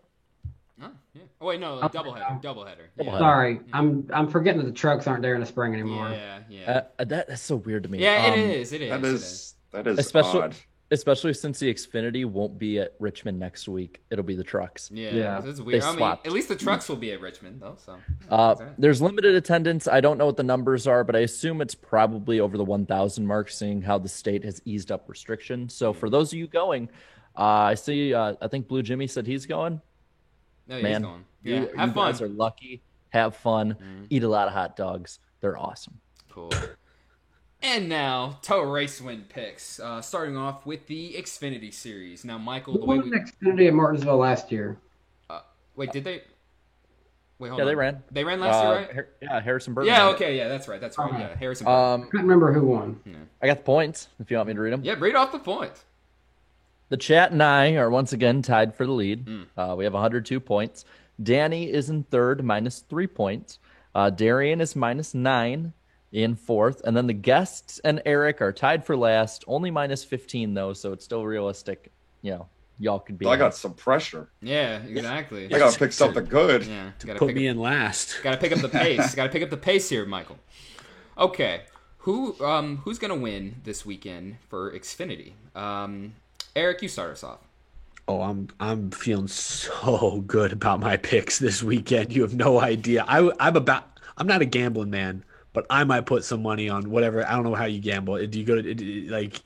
Oh, yeah. Oh wait, no, doubleheader. Yeah. Sorry, I'm forgetting that the trucks aren't there in the spring anymore. Yeah. That's so weird to me. Yeah, it is. That is especially odd. Especially since the Xfinity won't be at Richmond next week. It'll be the trucks. Yeah. This is weird. They I mean, swapped. at least the trucks will be at Richmond though. So there's limited attendance. I don't know what the numbers are, but I assume it's probably over the 1,000 mark, seeing how the state has eased up restrictions. So for those of you going, I see. I think Blue Jimmy said he's going. No, Man, he's going. Yeah, you have fun. guys are lucky. Have fun. Eat a lot of hot dogs. They're awesome. Cool. And now, to race win picks. Starting off with the Xfinity Series. Now, Michael, Who won the Xfinity at Martinsville last year? Wait, did they? Wait, hold Yeah, on. they ran. They ran last year, right? Harrison Burton. Yeah, okay, yeah, that's right. Yeah, Harrison Burton. I can't remember who won. I got the points, if you want me to read them. Yeah, read off the points. The chat and I are once again tied for the lead. We have 102 points. Danny is in third, -3 points. Darian is -9 in fourth. And then the guests and Eric are tied for last, only -15 though, so it's still realistic. Y'all could be. I got some pressure. Yeah, exactly. I gotta pick something good. Yeah, Put me in last. Gotta pick up the pace. Gotta pick up the pace here, Michael. Okay, who's gonna win this weekend for Xfinity? Eric, you start us off. Oh, I'm feeling so good about my picks this weekend. You have no idea. I'm not a gambling man, but I might put some money on whatever. I don't know how you gamble. Do you go to like?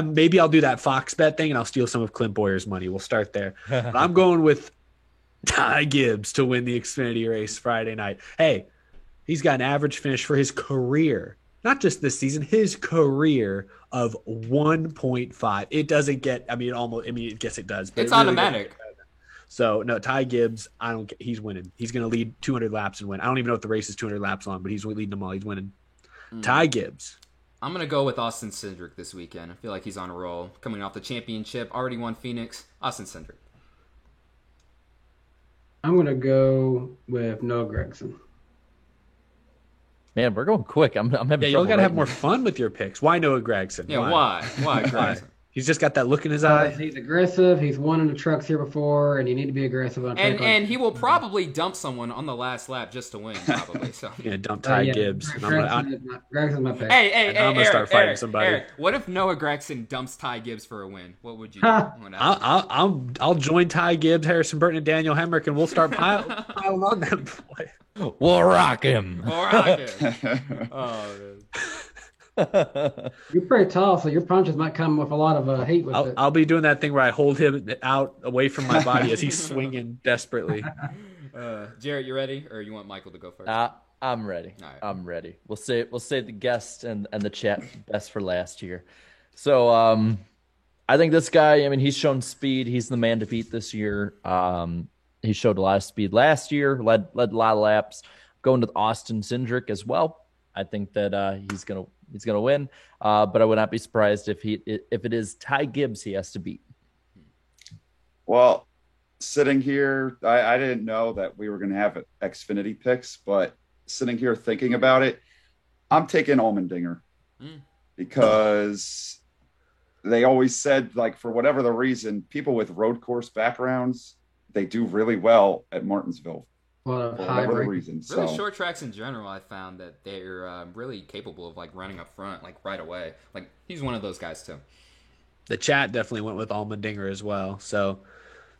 Maybe I'll do that Fox bet thing and I'll steal some of Clint Boyer's money. We'll start there. But I'm going with Ty Gibbs to win the Xfinity race Friday night. Hey, he's got an average finish for his career, not just this season, his career of 1.5. It doesn't get, I guess it does. But It's it really automatic. doesn't. So, no, Ty Gibbs, he's winning. He's going to lead 200 laps and win. I don't even know if the race is 200 laps long, but he's leading them all. He's winning. Ty Gibbs. I'm going to go with Austin Cindric this weekend. I feel like he's on a roll. Coming off the championship, already won Phoenix. Austin Cindric. I'm going to go with Noah Gragson. Man, we're going quick. I'm having Yeah, you trouble got to have writing. more fun with your picks. Why Noah Gragson? Yeah, why? Why, Grayson? He's just got that look in his eye. He's aggressive. He's won in the trucks here before, and you need to be aggressive on track. And he will probably dump someone on the last lap just to win, probably. So. Yeah, dump Ty Gibbs. And Gragson's my pick. Hey, I'm gonna Eric, start fighting Eric, somebody. Eric, what if Noah Gragson dumps Ty Gibbs for a win? What would you do? What happens? I'll join Ty Gibbs, Harrison Burton, and Daniel Hemrick, and we'll start piling on them. We'll rock him. All right. Oh, man. You're pretty tall, so your punches might come with a lot of heat with it. I'll be doing that thing where I hold him out away from my body as he's swinging desperately. Jarrett, you ready, or you want Michael to go first? I'm ready. All right. I'm ready. We'll save the guest and the chat best for last here. So I think this guy, he's shown speed. He's the man to beat this year. He showed a lot of speed last year, led a lot of laps. Going with Austin Cindric as well. I think that he's gonna win. But I would not be surprised if it is Ty Gibbs he has to beat. Well, sitting here, I didn't know that we were going to have Xfinity picks, but sitting here thinking about it, I'm taking Allmendinger because they always said, like, for whatever the reason, people with road course backgrounds, they do really well at Martinsville. Well, For high whatever the rate. reason. Really So short tracks in general, I found that they're really capable of like running up front, like right away. Like he's one of those guys too. The chat definitely went with Allmendinger as well. So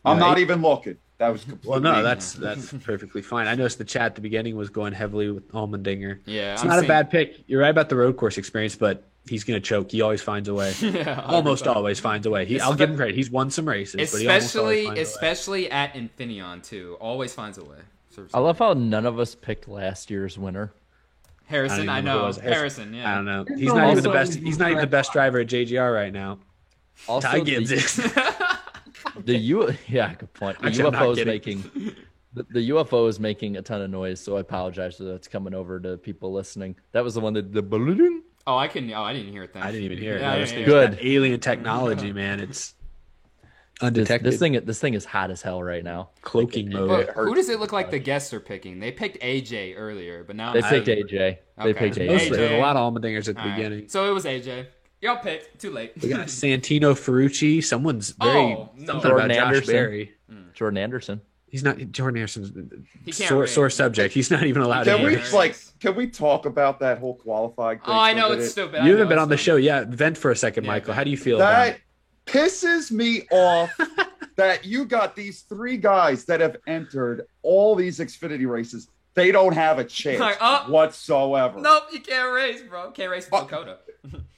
I'm not even looking. That was completely. Well, no, that's perfectly fine. I noticed the chat at the beginning was going heavily with Allmendinger. Yeah, It's I'm not a seeing- bad pick. You're right about the road course experience, but he's going to choke. He always finds a way. Yeah, Almost 100%. always finds a way. I'll give him credit. He's won some races, but he almost always finds a way. Especially at Infineon too. Always finds a way. I love how none of us picked last year's winner. Harrison, I even know who it know. was. Harrison, yeah. I don't know. There's He's no not even the also- best. He's not even the best driver at JGR right now. Also, Ty Gibbs is. Yeah, good point. The Actually, I'm not UFO is kidding. making the UFO is making a ton of noise, so I apologize that that's coming over to people listening. That was the one that the balloon. Oh, I didn't hear it then. I didn't even hear it. Yeah, I No, didn't this hear thing's it. got alien technology, man. It's undetected. This thing is hot as hell right now. Cloaking mode. Well, who does it look like the guests are picking? They picked AJ earlier, but now They picked AJ. They Okay. picked AJ. Mostly, there's a AJ. lot of Allmendingers at the All right. beginning. So it was AJ. Y'all picked. Too late. We got Santino Ferrucci. Someone's very Oh, no. something Jordan about Josh Anderson. Berry. Jordan Anderson. He's not Jordan Anderson's He can't sore race. subject. He's not even allowed Can to we hear. can we talk about that whole qualifying thing? Oh, I for a know minute? it's stupid. You haven't been on the show yet. Vent for a second, Yeah, Michael. vent. How do you feel about That it? pisses me off that you got these three guys that have entered all these Xfinity races. They don't have a chance Like, oh. whatsoever. Nope, you can't race, bro. Can't race in Dakota.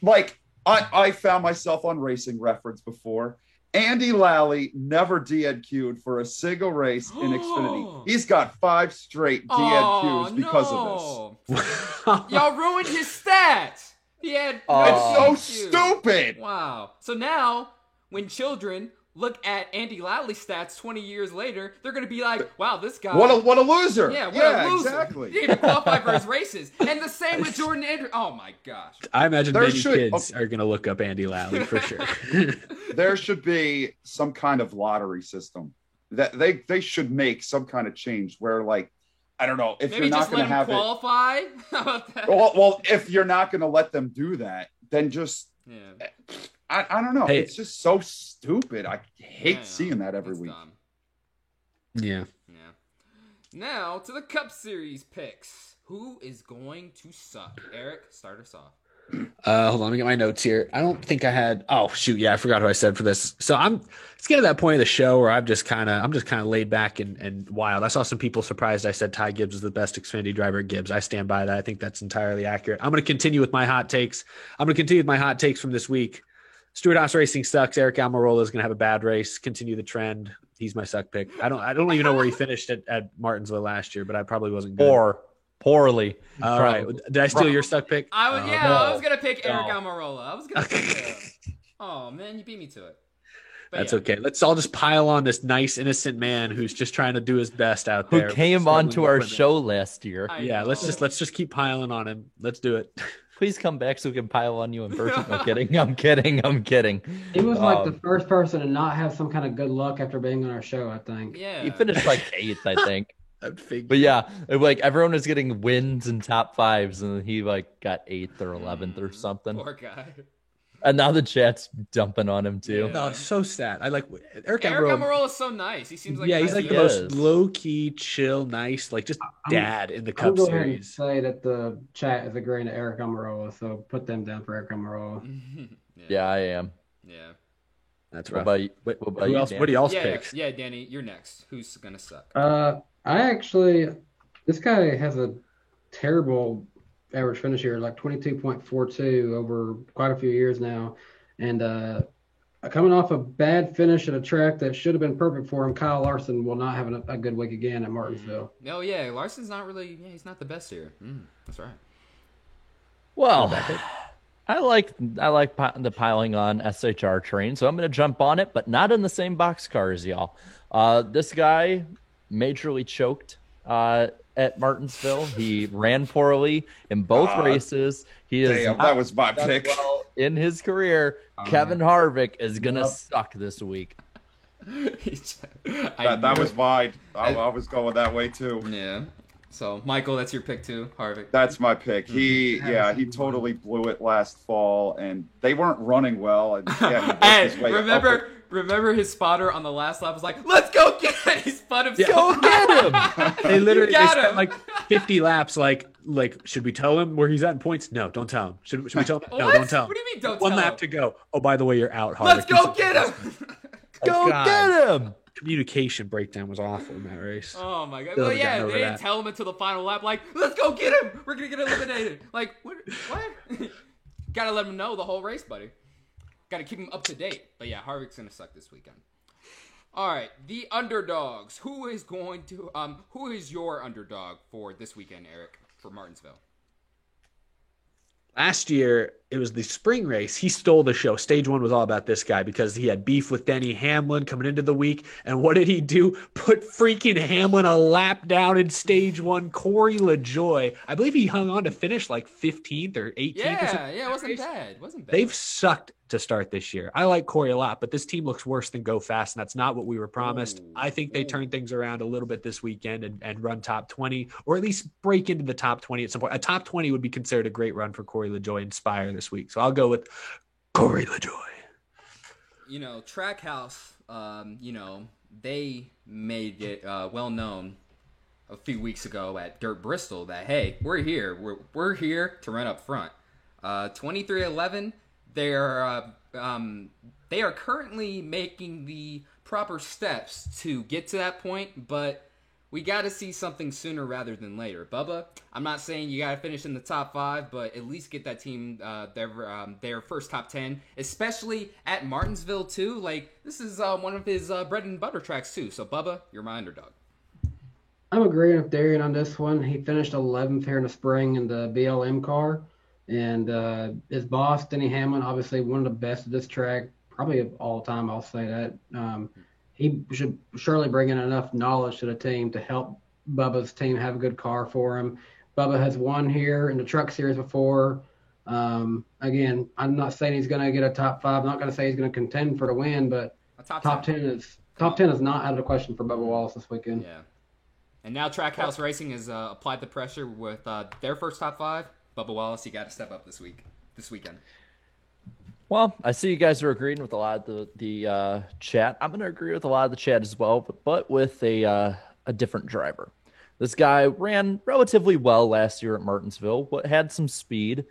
Like, I found myself on Racing Reference before. Andy Lally never DNQ'd for a single race in Xfinity. He's got 5 straight DNQs because of this. Y'all ruined his stats. He had It's so DNQ. stupid. Wow. So now, when children look at Andy Lally stats 20 years later, they're going to be like, wow, this guy. What a loser. Yeah, what a loser. Exactly. He didn't even qualify for his races. And the same with Jordan Andrews. Oh, my gosh. I imagine There many should- kids are going to look up Andy Lally for sure. There should be some kind of lottery system that they should make some kind of change where, like, I don't know, if Maybe you're not just going let to him have qualify. How about that? it. Well, if you're not going to let them do that, then just Yeah. I don't know. Hey. It's just so stupid. I hate Yeah, seeing that every it's week. dumb. Yeah. Yeah. Now to the Cup Series picks. Who is going to suck? Eric, start us off. Hold on, let me get my notes here. I don't think I had. Oh shoot, yeah, I forgot who I said for this. So it's getting to that point of the show where I'm just kind of laid back and wild. I saw some people surprised I said Ty Gibbs is the best Xfinity driver at Gibbs. I stand by that. I think that's entirely accurate. I'm going to continue with my hot takes. From this week. Stewart Haas Racing sucks. Eric Almirola is going to have a bad race. Continue the trend. He's my suck pick. I don't even know where he finished at Martinsville last year, but I probably wasn't good. Poorly. All right. Did I steal your suck pick? I was gonna pick Eric No. Almirola. I was gonna pick him. Oh man, you beat me to it. But That's yeah. okay. Let's all just pile on this nice, innocent man who's just trying to do his best out Who there. came onto Struggling our with it. show last year. I Yeah, know. let's just keep piling on him. Let's do it. Please come back so we can pile on you in person. I'm kidding. I'm kidding. He was like the first person to not have some kind of good luck after being on our show, I think. Yeah. He finished like 8th, I think. I'd figure. But yeah, like everyone was getting wins and top 5s, and he like got 8th or 11th or something. Poor guy. And now the chat's dumping on him too. Yeah. No, it's so sad. I like Eric Eric Almirola. Almirola is so nice. He seems like Yeah, a he's nice like the guy. most Yes. low key, chill, nice, like just dad in the I'll Cup go ahead and Series. say that the chat is agreeing to Eric Almirola, so put them down for Eric Almirola. Yeah, I am. Yeah. That's What rough. about you? What about who you, else? Dan? What do y'all Yeah, pick? yeah, Danny, you're next. Who's gonna suck? This guy has a terrible average finish here, like 22.42 over quite a few years now. And coming off a bad finish at a track that should have been perfect for him, Kyle Larson will not have a good week again at Martinsville. No, yeah, Larson's not really. Yeah, he's not the best here. That's right. Well, I like the piling on SHR train, so I'm going to jump on it, but not in the same boxcar as y'all. This guy majorly choked at Martinsville. He ran poorly in both races. He is Damn, not that was my done pick. well in his career. Kevin Harvick is going to suck this week. That was mine. I was going that way too. Yeah. So, Michael, that's your pick too, Harvick. That's my pick. He totally blew it last fall, and they weren't running well. And yeah, he worked his way up. Remember his spotter on the last lap was like, "Let's go get it!" He spun him. Go get him! They literally You got spent him. like 50 laps. Like, should we tell him where he's at in points? No, don't tell him. Should we tell him? No, What? don't tell him. What do you mean don't One tell lap him? to go. Oh, by the way, you're out. Harvick. Let's go get him! Go God. get him! Communication breakdown was awful in that race. Oh my god! Still Well, haven't yeah, gotten over they didn't that. tell him until the final lap. Like, let's go get him. We're gonna get eliminated. Like, what? Gotta let him know the whole race, buddy. Gotta keep him up to date. But yeah, Harvick's gonna suck this weekend. All right, the underdogs. Who is your underdog for this weekend, Eric, for Martinsville? Last year, it was the spring race. He stole the show. Stage 1 was all about this guy because he had beef with Denny Hamlin coming into the week. And what did he do? Put freaking Hamlin a lap down in stage 1. Corey LaJoy, I believe he hung on to finish like 15th or 18th. or something. Yeah, it wasn't bad. Wasn't bad. They've sucked to start this year. I like Corey a lot, but this team looks worse than Go Fast, and that's not what we were promised. I think they turn things around a little bit this weekend and run top 20, or at least break into the top 20 at some point. A top 20 would be considered a great run for Corey LaJoy and Spire this week. So I'll go with Corey LaJoy. You know, Trackhouse, they made it well known a few weeks ago at Dirt Bristol that, hey, we're here. We're here to run up front. 2311, they are currently making the proper steps to get to that point, but we got to see something sooner rather than later. Bubba, I'm not saying you got to finish in the top 5, but at least get that team their first top 10, especially at Martinsville too. Like, this is one of his bread and butter tracks too. So Bubba, you're my underdog. I'm agreeing with Darian on this one. He finished 11th here in the spring in the BLM car. And his boss, Denny Hamlin, obviously one of the best at this track, probably of all time, I'll say that. He should surely bring in enough knowledge to the team to help Bubba's team have a good car for him. Bubba has won here in the Truck Series before. Again, I'm not saying he's going to get a top 5. I'm not going to say he's going to contend for the win, but A top 10 is not out of the question for Bubba Wallace this weekend. Yeah. And now Trackhouse Racing has applied the pressure with their first top 5. Bubba Wallace, you got to step up this weekend. Well, I see you guys are agreeing with a lot of the chat. I'm going to agree with a lot of the chat as well, but with a different driver. This guy ran relatively well last year at Martinsville, but had some speed.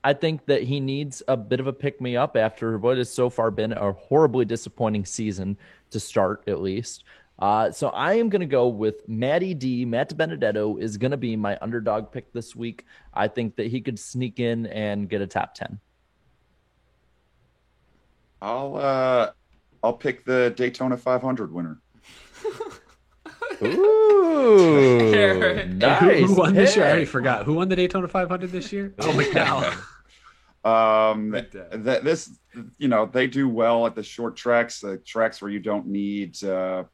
I think that he needs a bit of a pick me up after what has so far been a horribly disappointing season to start, at least. So I am going to go with Matty D. Matt Benedetto is going to be my underdog pick this week. I think that he could sneak in and get a top 10. I'll pick the Daytona 500 winner. Ooh, nice. Who won this year? I already pick. forgot. Who won the Daytona 500 this year? Oh, McDowell. This, they do well at the short tracks, the tracks where you don't need a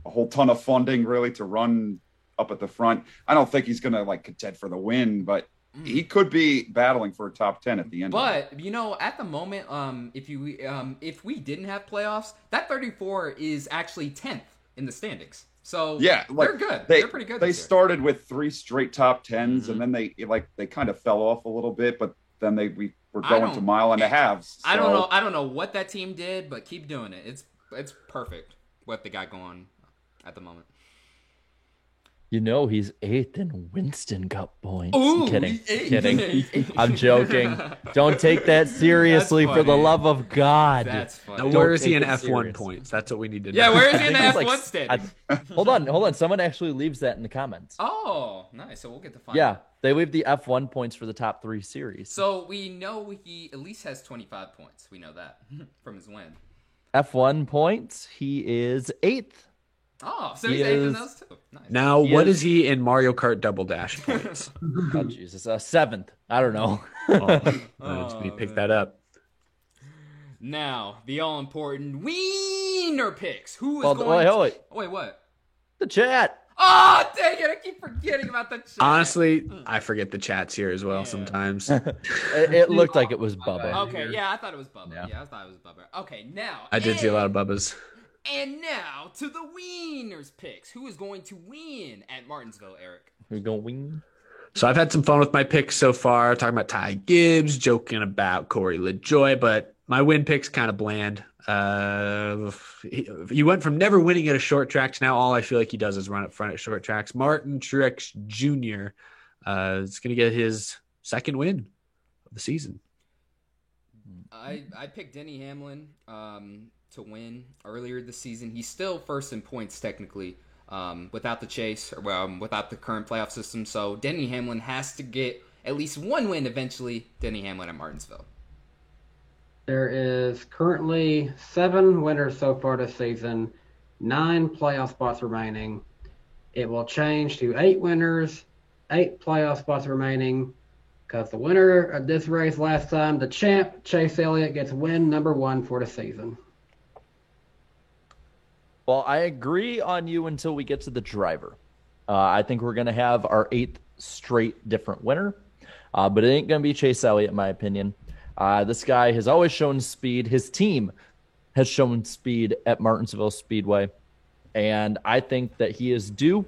whole ton of funding really to run up at the front. I don't think he's going to contend for the win, but he could be battling for a top 10 at the end. But at the moment, if we didn't have playoffs, that 34 is actually 10th in the standings. So yeah, they're good. They're pretty good. They started with 3 straight top 10s, and then they kind of fell off a little bit, but then we were going to mile and a half. So. I don't know what that team did, but keep doing it. It's perfect what they got going at the moment. He's 8th in Winston Cup points. Ooh, kidding. I'm joking. Don't take that seriously, for the love of God. That's funny. Now, where is he in take it F1 serious. points? That's what we need to know. Yeah, where is he in the It's F1 standing? Hold on. Someone actually leaves that in the comments. Oh, nice. So we'll get to find Yeah, out. they leave the F1 points for the top 3 series. So we know he at least has 25 points. We know that from his win. F1 points, he is 8th. Oh, so He he's 8th in is- those too. Nice. Now, He what is- is he in Mario Kart Double Dash points? Oh, Jesus. 7th. I don't know. Let me pick that up. Now, the all-important Wiener picks. Who is Well, going to... wait. Oh, wait, what? The chat. Oh, dang it. I keep forgetting about the chat. Honestly, I forget the chats here as well Yeah. sometimes. It looked like it was Bubba. Okay, yeah, I thought it was Bubba. Yeah. Yeah, I thought it was Bubba. Okay, now... I did see a lot of Bubbas. And now, to the Wieners picks. Who is going to win at Martinsville, Eric? We're going. So I've had some fun with my picks so far, talking about Ty Gibbs, joking about Corey LaJoy, but my win pick's kind of bland. He went from never winning at a short track to now all I feel like he does is run up front at short tracks. Martin Truex Jr. Is going to get his second win of the season. I picked Denny Hamlin to win earlier this season. He's still first in points technically without the chase or without the current playoff system. So Denny Hamlin has to get at least one win eventually. Denny Hamlin at Martinsville. There is currently 7 winners so far this season, 9 playoff spots remaining. It will change to 8 winners, 8 playoff spots remaining, because the winner of this race last time, the champ, Chase Elliott, gets win number 1 for the season. Well, I agree on you until we get to the driver. I think we're going to have our 8th straight different winner, but it ain't going to be Chase Elliott, in my opinion. This guy has always shown speed. His team has shown speed at Martinsville Speedway, and I think that he is due.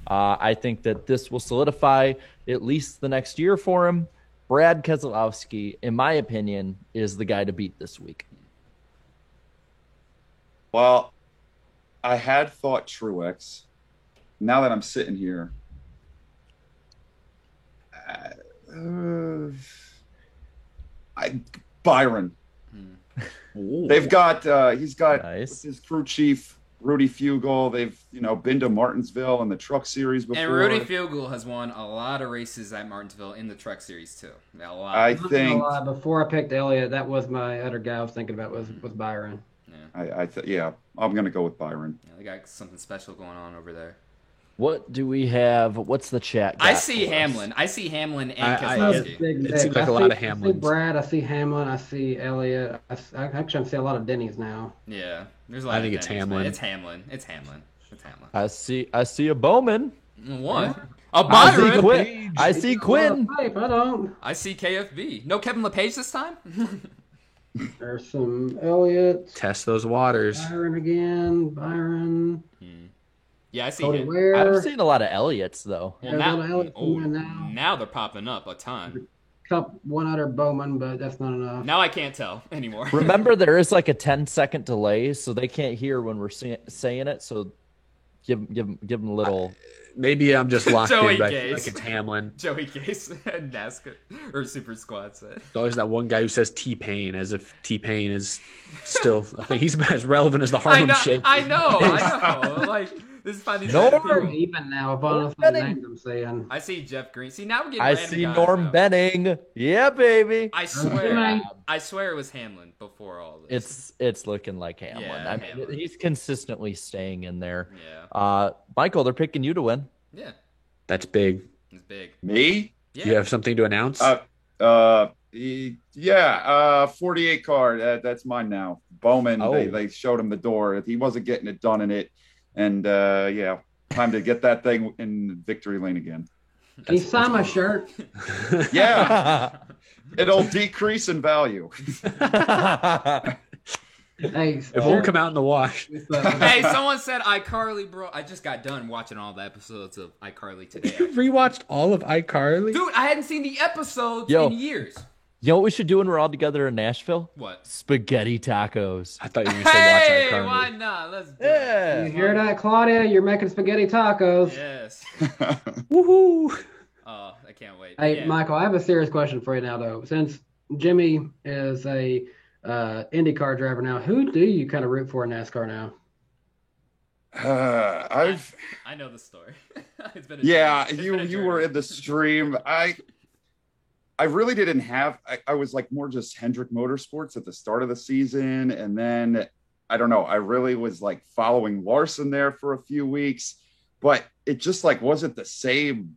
I think that this will solidify at least the next year for him. Brad Keselowski, in my opinion, is the guy to beat this week. Well, I had thought Truex. Now that I'm sitting here, Byron. They've got he's got Nice. his crew chief Rudy Fugle. They've been to Martinsville in the Truck Series before. And Rudy Fugle has won a lot of races at Martinsville in the Truck Series too. A lot. I I'm not think gonna lie, before I picked Elliott, that was my other guy I was thinking about was Byron. I'm gonna go with Byron. Yeah, they got something special going on over there. What do we have? What's the chat got I see for us? Hamlin. I see Hamlin and I- Keselowski. It seems like a lot of I see Hamlins. Brad, I see Hamlin, I see Elliott. I see a lot of Denny's now. Yeah, there's a lot. I of think it's Denny's, Hamlin. man. It's Hamlin. It's Hamlin. It's Hamlin. I see a Bowman. What? A I see Byron. Quinn. I see Quinn. Hey, if I don't. I see KFB. No Kevin LePage this time. There's some Elliott, Test those waters. Byron again, Byron, Yeah, I see Cody him. Ware. I've seen a lot of Elliott's though. Well, There's now, a lot of Elliott coming in now. now they're popping up a ton. One other Bowman, but that's not enough. Now I can't tell anymore. Remember, there is like a 10-second delay, so they can't hear when we're saying it. So give them a little. Maybe I'm just locked Joey in, but I feel Gase. like it's Hamlin. Joey Case and NASCAR or Super Squad said. There's always that one guy who says T-Pain as if T-Pain is still. I think he's as relevant as the Harlem Shake. I know. Like this is funny. We're even now of all the Benning. names I'm seeing. I see Jeff Green. See now we're getting. I random see guys Norm now. Benning. Yeah, baby. I swear it was Hamlin before all this. It's looking like Hamlin. Yeah, I mean, Hamlin. he's consistently staying in there. Yeah. Michael, they're picking you to win. Yeah. That's big. It's big. Me? Yeah. You have something to announce? 48 car. That's mine now. Bowman, Oh. they showed him the door. He wasn't getting it done in it. And time to get that thing in victory lane again. Can you sign my shirt? Yeah, it'll decrease in value. Hey, It won't come out in the wash. Hey, someone said iCarly, bro. I just got done watching all the episodes of iCarly today. You rewatched all of iCarly? Dude, I hadn't seen the episodes Yo. in years. You know what we should do when we're all together in Nashville? What? Spaghetti tacos. I thought you were going to say watch Hey, iCarly. why not? Let's do Yeah. You hear that, Claudia? You're making spaghetti tacos. it. Yes. Woohoo! Oh, I can't wait. Hey, Yeah. Michael, I have a serious question for you now, though. Since Jimmy is a IndyCar driver now, who do you kind of root for in NASCAR now? I know the story. It's been a Yeah, journey. It's been a you were journey. in the stream. I really didn't have. I was like more just Hendrick Motorsports at the start of the season, and then I don't know. I really was like following Larson there for a few weeks, but it just like wasn't the same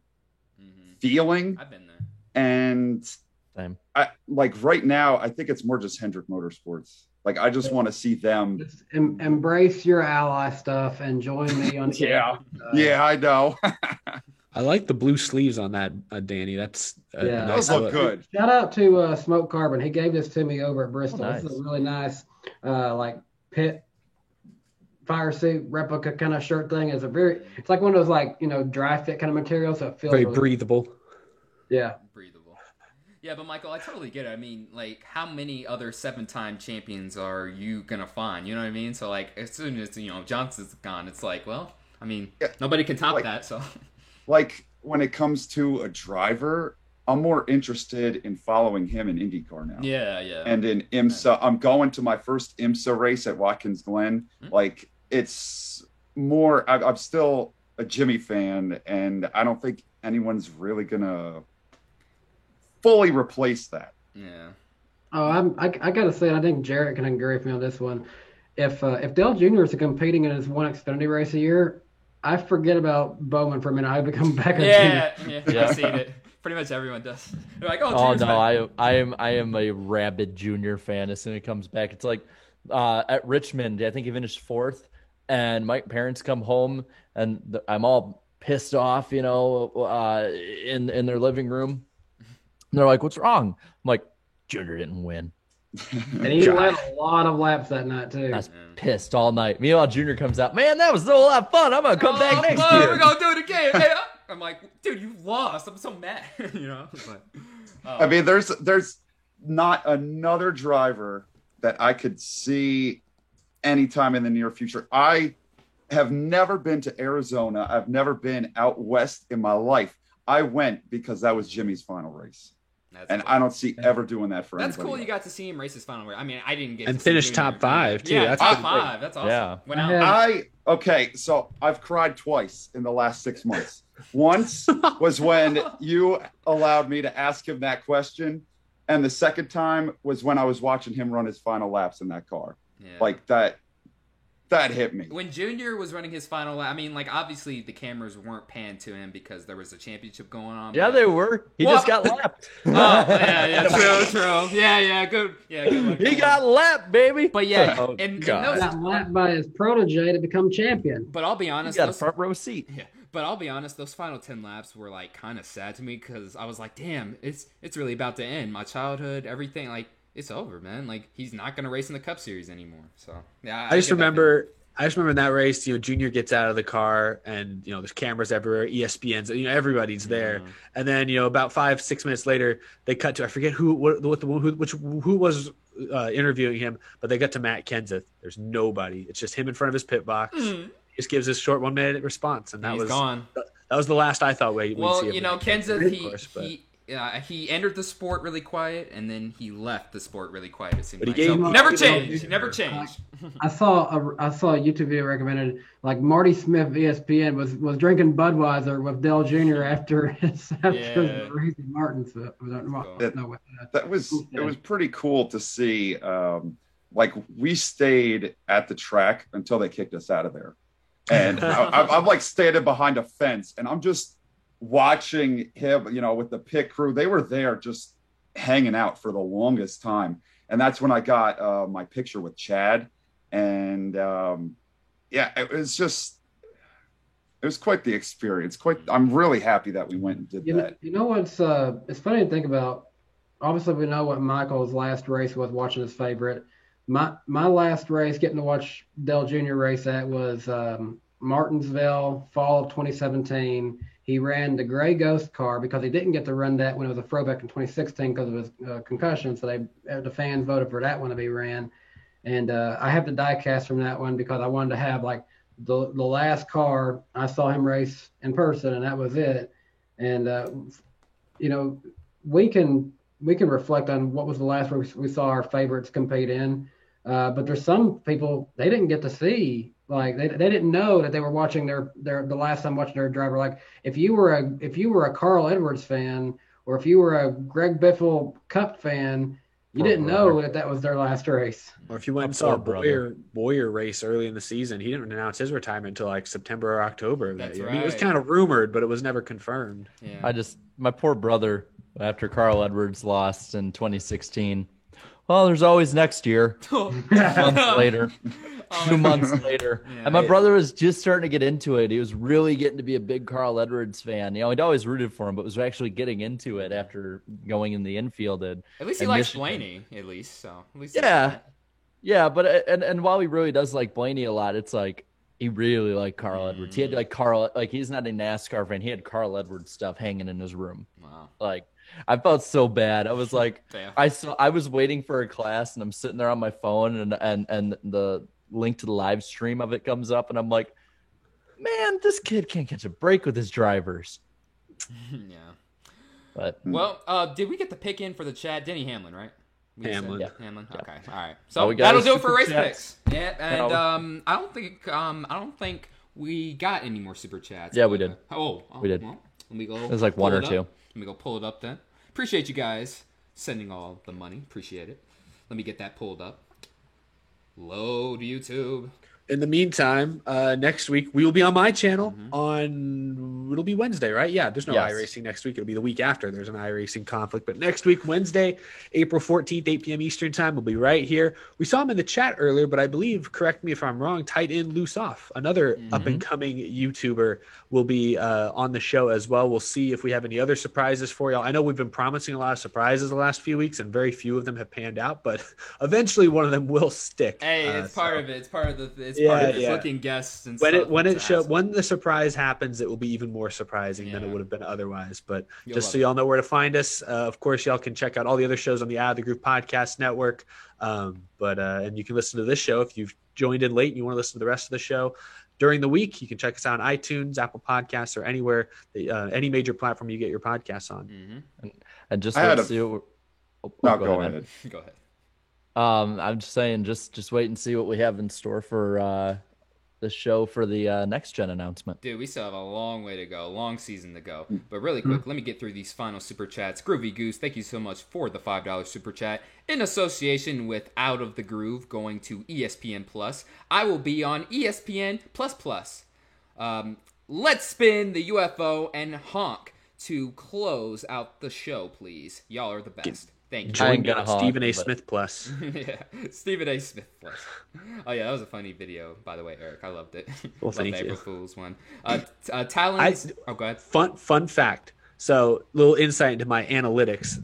Mhm. feeling. I've been there. And Same. I like right now. I think it's more just Hendrick Motorsports. Like I just want to see them. Just embrace your ally stuff and join me on. Yeah. Yeah, I know. I like the blue sleeves on that, Danny. That's Yeah. Those look good. Shout out to Smoke Carbon. He gave this to me over at Bristol. Oh, nice. This is a really nice, like pit fire suit replica kind of shirt thing. It's like one of those like dry fit kind of material, so it feels very really, breathable. Yeah. Breathable. Yeah, but Michael, I totally get it. I mean, like, how many other 7-time champions are you gonna find? You know what I mean? So, like, as soon as Johnson's gone, it's like, well, I mean, Yeah. nobody can top Like- that. So, Like when it comes to a driver, I'm more interested in following him in IndyCar now. yeah. And in IMSA, I'm going to my first IMSA race at Watkins Glen. Mhm. Like it's more. I'm still a Jimmy fan, and I don't think anyone's really gonna fully replace that. Yeah. Oh, I gotta say, I think Jarrett can agree with me on this one. If Dale Jr. is competing in his one Xfinity race a year, I forget about Bowman for a minute. I become back. Yeah, Yeah. I've seen it. Pretty much everyone does. They're like, oh, Oh Junior's no, back. I am a rabid Junior fan. As soon as he comes back, it's like at Richmond. I think he finished 4th, and my parents come home, and I'm all pissed off, in their living room. And they're like, "What's wrong?" I'm like, "Junior didn't win." And he led a lot of laps that night too. I was pissed all night. Meanwhile, Junior comes out. Man, that was still a lot of fun. I'm gonna come back next Oh, year. we're gonna do it again. Hey, I'm like, dude, you lost. I'm so mad. But, I mean, there's not another driver that I could see anytime in the near future. I have never been to Arizona. I've never been out west in my life. I went because that was Jimmy's final race. that's And cool. I don't see ever doing that for That's anybody cool. You else. got to see him race his final race. I mean, I didn't get And to see finish Junior. top 5, too. Yeah, That's top pretty 5. That's awesome. Yeah. Went I out. had- So I've cried twice in the last 6 months. Once was when you allowed me to ask him that question. And the second time was when I was watching him run his final laps in that car. Yeah. Like that hit me. When Junior was running his final lap, I mean, like, obviously the cameras weren't panned to him because there was a championship going on. Yeah, but- they were. He Well- just got lapped. Oh, yeah, true. Yeah, good. Yeah, good luck. He got lapped, baby. But yeah, Oh, and God. those, Got lapped by his protege to become champion. but I'll be He honest, got a those, front row seat. yeah, but I'll be honest, those final 10 laps were like kind of sad to me because I was like, damn, it's really about to end. My childhood, everything, like, it's over, man. Like, he's not gonna race in the Cup Series anymore. So yeah, I just get that remember in that race, Junior gets out of the car and, there's cameras everywhere, ESPN's, everybody's there. And then, about 5-6 minutes later, they cut to, I forget who was interviewing him, but they got to Matt Kenseth. There's nobody. It's just him in front of his pit box. feeling. He just gives his short 1 minute response. And that He's was gone. That was the last I thought we'd Well, see him. you know, Kenseth, Of course, but- he entered the sport really quiet, and then he left the sport really quiet. It seemed But he like. gave So, him- never he changed. Never changed. I saw a YouTube video recommended, like Marty Smith, ESPN, was drinking Budweiser with Dell Jr. after his Yeah. Racy Martin. So, That was it was pretty cool to see. Like we stayed at the track until they kicked us out of there, and I'm like standing behind a fence, and I'm just watching him, you know, with the pit crew. They were there just hanging out for the longest time, and that's when I got my picture with Chad, and yeah, it was quite the experience. I'm really happy that we went and did that. You know what's it's funny to think about. Obviously, we know what Michael's last race was, watching his favorite. My last race, getting to watch Dell Jr. race at, was Martinsville, fall of 2017. He ran the Gray Ghost car because he didn't get to run that when it was a throwback in 2016 because of his concussion. So the fans voted for that one to be ran. And I have the diecast from that one because I wanted to have like the last car I saw him race in person, and that was it. And you know, we can reflect on what was the last race we saw our favorites compete in. But there's some people they didn't get to see. Like they didn't know that they were watching the last time watching their driver. Like if you were a Carl Edwards fan, or if you were a Greg Biffle Cup fan, you didn't know that was their last race. Or if you went and saw a Boyer race early in the season, he didn't announce his retirement until like September or October of that That's year. right. I mean, it was kind of rumored, but it was never confirmed. Yeah. My poor brother, after Carl Edwards lost in 2016. Well, there's always next year. Months later. 2 months later. Yeah. And my brother was just starting to get into it. He was really getting to be a big Carl Edwards fan. You know, he'd always rooted for him, but was actually getting into it after going in the infield. At least he likes Blaney, at least. So at least yeah. But and while he really does like Blaney a lot, it's like he really liked Carl Edwards. He had like he's not a NASCAR fan. He had Carl Edwards stuff hanging in his room. Wow. Like I felt so bad. I was like, Damn. I was waiting for a class, and I'm sitting there on my phone, and the link to the live stream of it comes up, and I'm like, man, this kid can't catch a break with his drivers. Yeah. But Well, did we get the pick in for the chat? Denny Hamlin, right? Hamlin. Yeah. Hamlin. Yeah. Okay. All right. Oh, So we got that'll his do it for super race chats. picks. Yeah, and I don't think we got any more super chats. Yeah, we did. We did. Well, let me go. It was like one or two. Let me go pull it up then. Appreciate you guys sending all the money. Appreciate it. Let me get that pulled up. Load YouTube. In the meantime, next week we will be on my channel it'll be Wednesday, right? Yeah, there's no Yes. iRacing next week. It'll be the week after there's an iRacing conflict. But next week, Wednesday, April 14th, 8 p.m. Eastern time, we'll be right here. We saw him in the chat earlier, but I believe, correct me if I'm wrong, tight end Loose Off, another up-and-coming YouTuber, will be on the show as well. We'll see if we have any other surprises for y'all. I know we've been promising a lot of surprises the last few weeks, and very few of them have panned out, but eventually one of them will stick. Hey, it's part of it. It's part of the. It's Yeah, part of yeah. booking guests and When stuff. when the surprise happens, it will be even more surprising than it Yeah. would have been otherwise. But You'll just love so y'all know where to find us, of course, y'all can check out all the other shows on the Out of the Groove Podcast Network. And you can listen to this show if you've joined in late and you want to listen to the rest of the show during the week. You can check us out on iTunes, Apple Podcasts, or anywhere, any major platform you get your podcasts on. And just I had let's see what Go ahead. Go ahead. I'm just saying, just wait and see what we have in store for the show for the next gen announcement. Dude, we still have a long way to go, long season to go. But really quick, let me get through these final super chats. Groovy Goose, thank you so much for the $5 super chat. In association with Out of the Groove going to ESPN Plus, I will be on ESPN Plus. Let's spin the UFO and honk to close out the show, please. Y'all are the best. Thank you. Join me gonna on honk, Stephen A. but- Smith Plus. Yeah, Stephen A. Smith Plus. Oh yeah, that was a funny video, by the way, Eric. I loved it. Well, Loved thank the you. April Fool's one. Talons. Oh, go ahead. Fun fact. So, little insight into my analytics.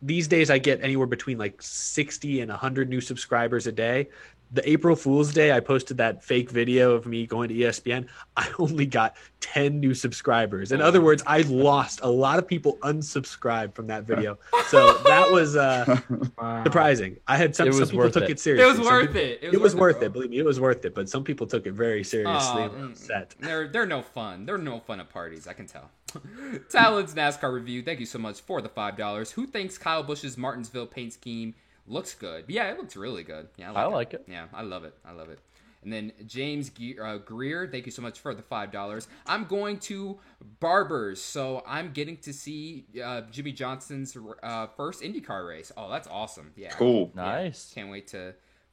These days I get anywhere between like 60 and 100 new subscribers a day. the April Fool's Day, I posted that fake video of me going to ESPN. I only got 10 new subscribers. In other words, I lost a lot of people unsubscribed from that video. So that was surprising. I had some people took it seriously. It was worth it. It was worth it. Believe me, it was worth it. But some people took it very seriously. And were upset. They're no fun. They're no fun at parties. I can tell. Talon's NASCAR review. Thank you so much for the $5. Who thinks Kyle Busch's Martinsville paint scheme looks good? Yeah, it looks really good. Yeah, I like it. Yeah, I love it. And then James Greer, thank you so much for the $5. I'm going to Barbers, so I'm getting to see Jimmy Johnson's first IndyCar race. Oh, that's awesome. Yeah. Cool. Nice. Can't wait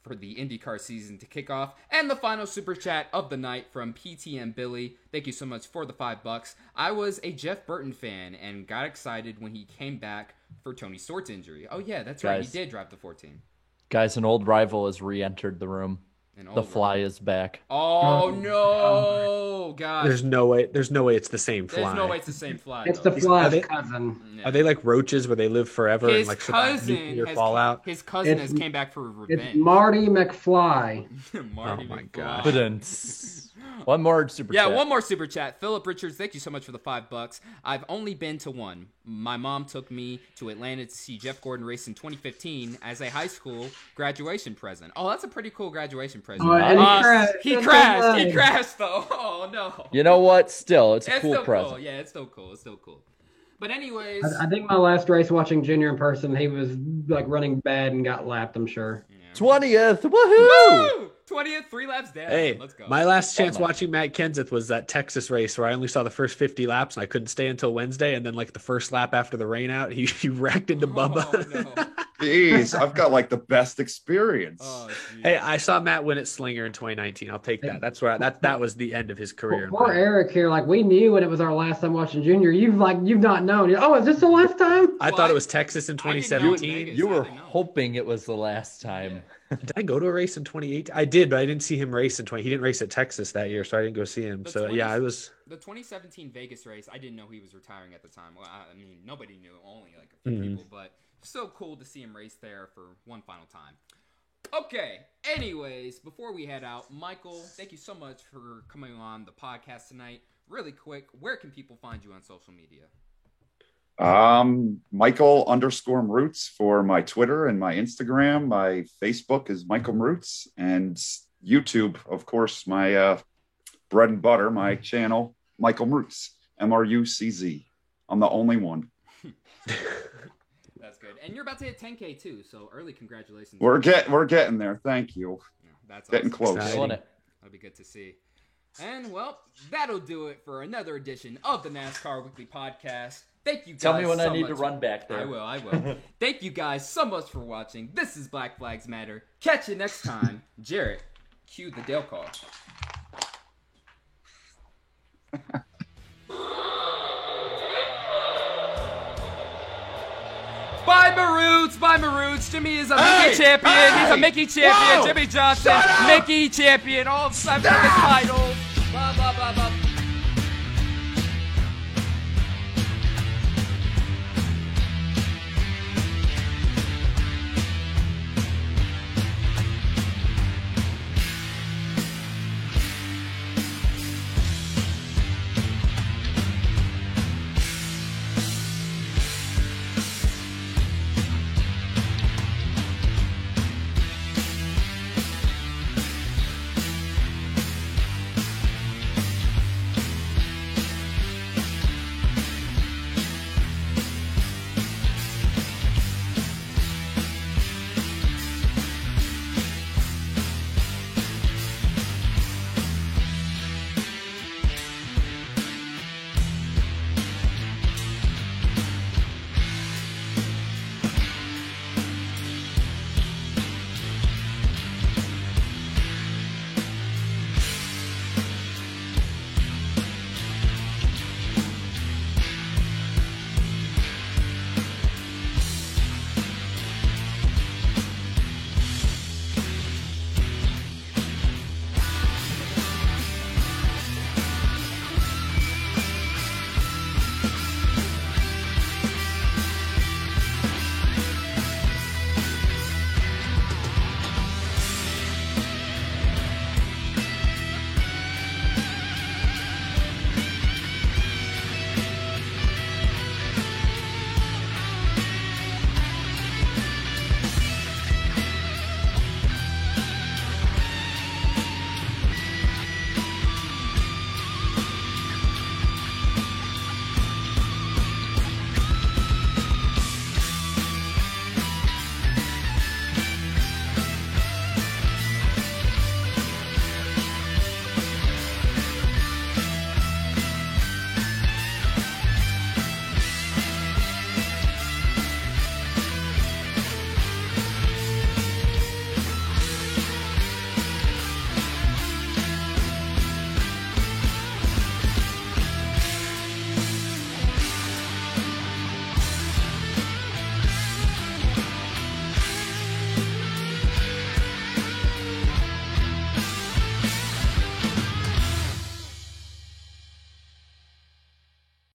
for the IndyCar season to kick off. And the final super chat of the night from PTM Billy. Thank you so much for the $5. I was a Jeff Burton fan and got excited when he came back for Tony Stewart's injury. Oh, yeah, that's right. He did drive the 14. Guys, an old rival has re-entered the room. The Fly is back. Oh, no, God. There's no way it's the same Fly. There's no way it's the same Fly. It's the Fly's cousin. Are they like roaches where they live forever His and like cousin fallout? His cousin has came back for revenge. It's Marty McFly. Marty Oh my McFly. God. But one more super chat. Yeah, one more super chat. Philip Richards, thank you so much for the $5. I've only been to one. My mom took me to Atlanta to see Jeff Gordon race in 2015 as a high school graduation present. Oh, that's a pretty cool graduation present. Oh, and He crashed though. Oh no. You know what? Still, it's a cool still present. Cool. Yeah, it's still cool. But anyways, I think my last race watching Junior in person, he was like running bad and got lapped, I'm sure. 20th. Woohoo! 20th, 3 laps down. Hey, let's go. my last chance watching Matt Kenseth was that Texas race where I only saw the first 50 laps and I couldn't stay until Wednesday. And then like the first lap after the rain out, he wrecked into Bubba. Oh, no. Jeez, I've got like the best experience. Oh, Hey, I saw Matt win at Slinger in 2019. I'll take that. That's where that was the end of his career. Poor Eric here. Like, we knew when it was our last time watching Junior. You've not known. Oh, is this the last time? I thought it was Texas in I didn't know 2017. You were I know. hoping it was the last time. Did I go to a race in 2018? I did, but I didn't see him race in 20. He didn't race at Texas that year, so I didn't go see him. So yeah, I was. The 2017 Vegas race, I didn't know he was retiring at the time. Well, I mean, nobody knew, only like a few people, but still cool to see him race there for one final time. Okay, anyways, before we head out, Michael, thank you so much for coming on the podcast tonight. Really quick, where can people find you on social media? Michael_Roots for my Twitter and my Instagram. My Facebook is Michael Roots, and YouTube, of course, my bread and butter, my channel, Michael Roots, MRUCZ. I'm the only one. That's good. And you're about to hit 10K too, so early congratulations. We're getting there. Thank you. Yeah, that's Getting awesome. close. Feeling it. That'll be good to see. And, well, that'll do it for another edition of the NASCAR Weekly Podcast. Thank you guys Tell me when so I need much. to run back there. I will. Thank you guys so much for watching. This is Black Flags Matter. Catch you next time. Jarrett, cue the Dale call. Bye, Maroots. Jimmy is a Mickey champion. He's a Mickey champion. Whoa! Jimmy Johnson, Mickey champion. All 7 title.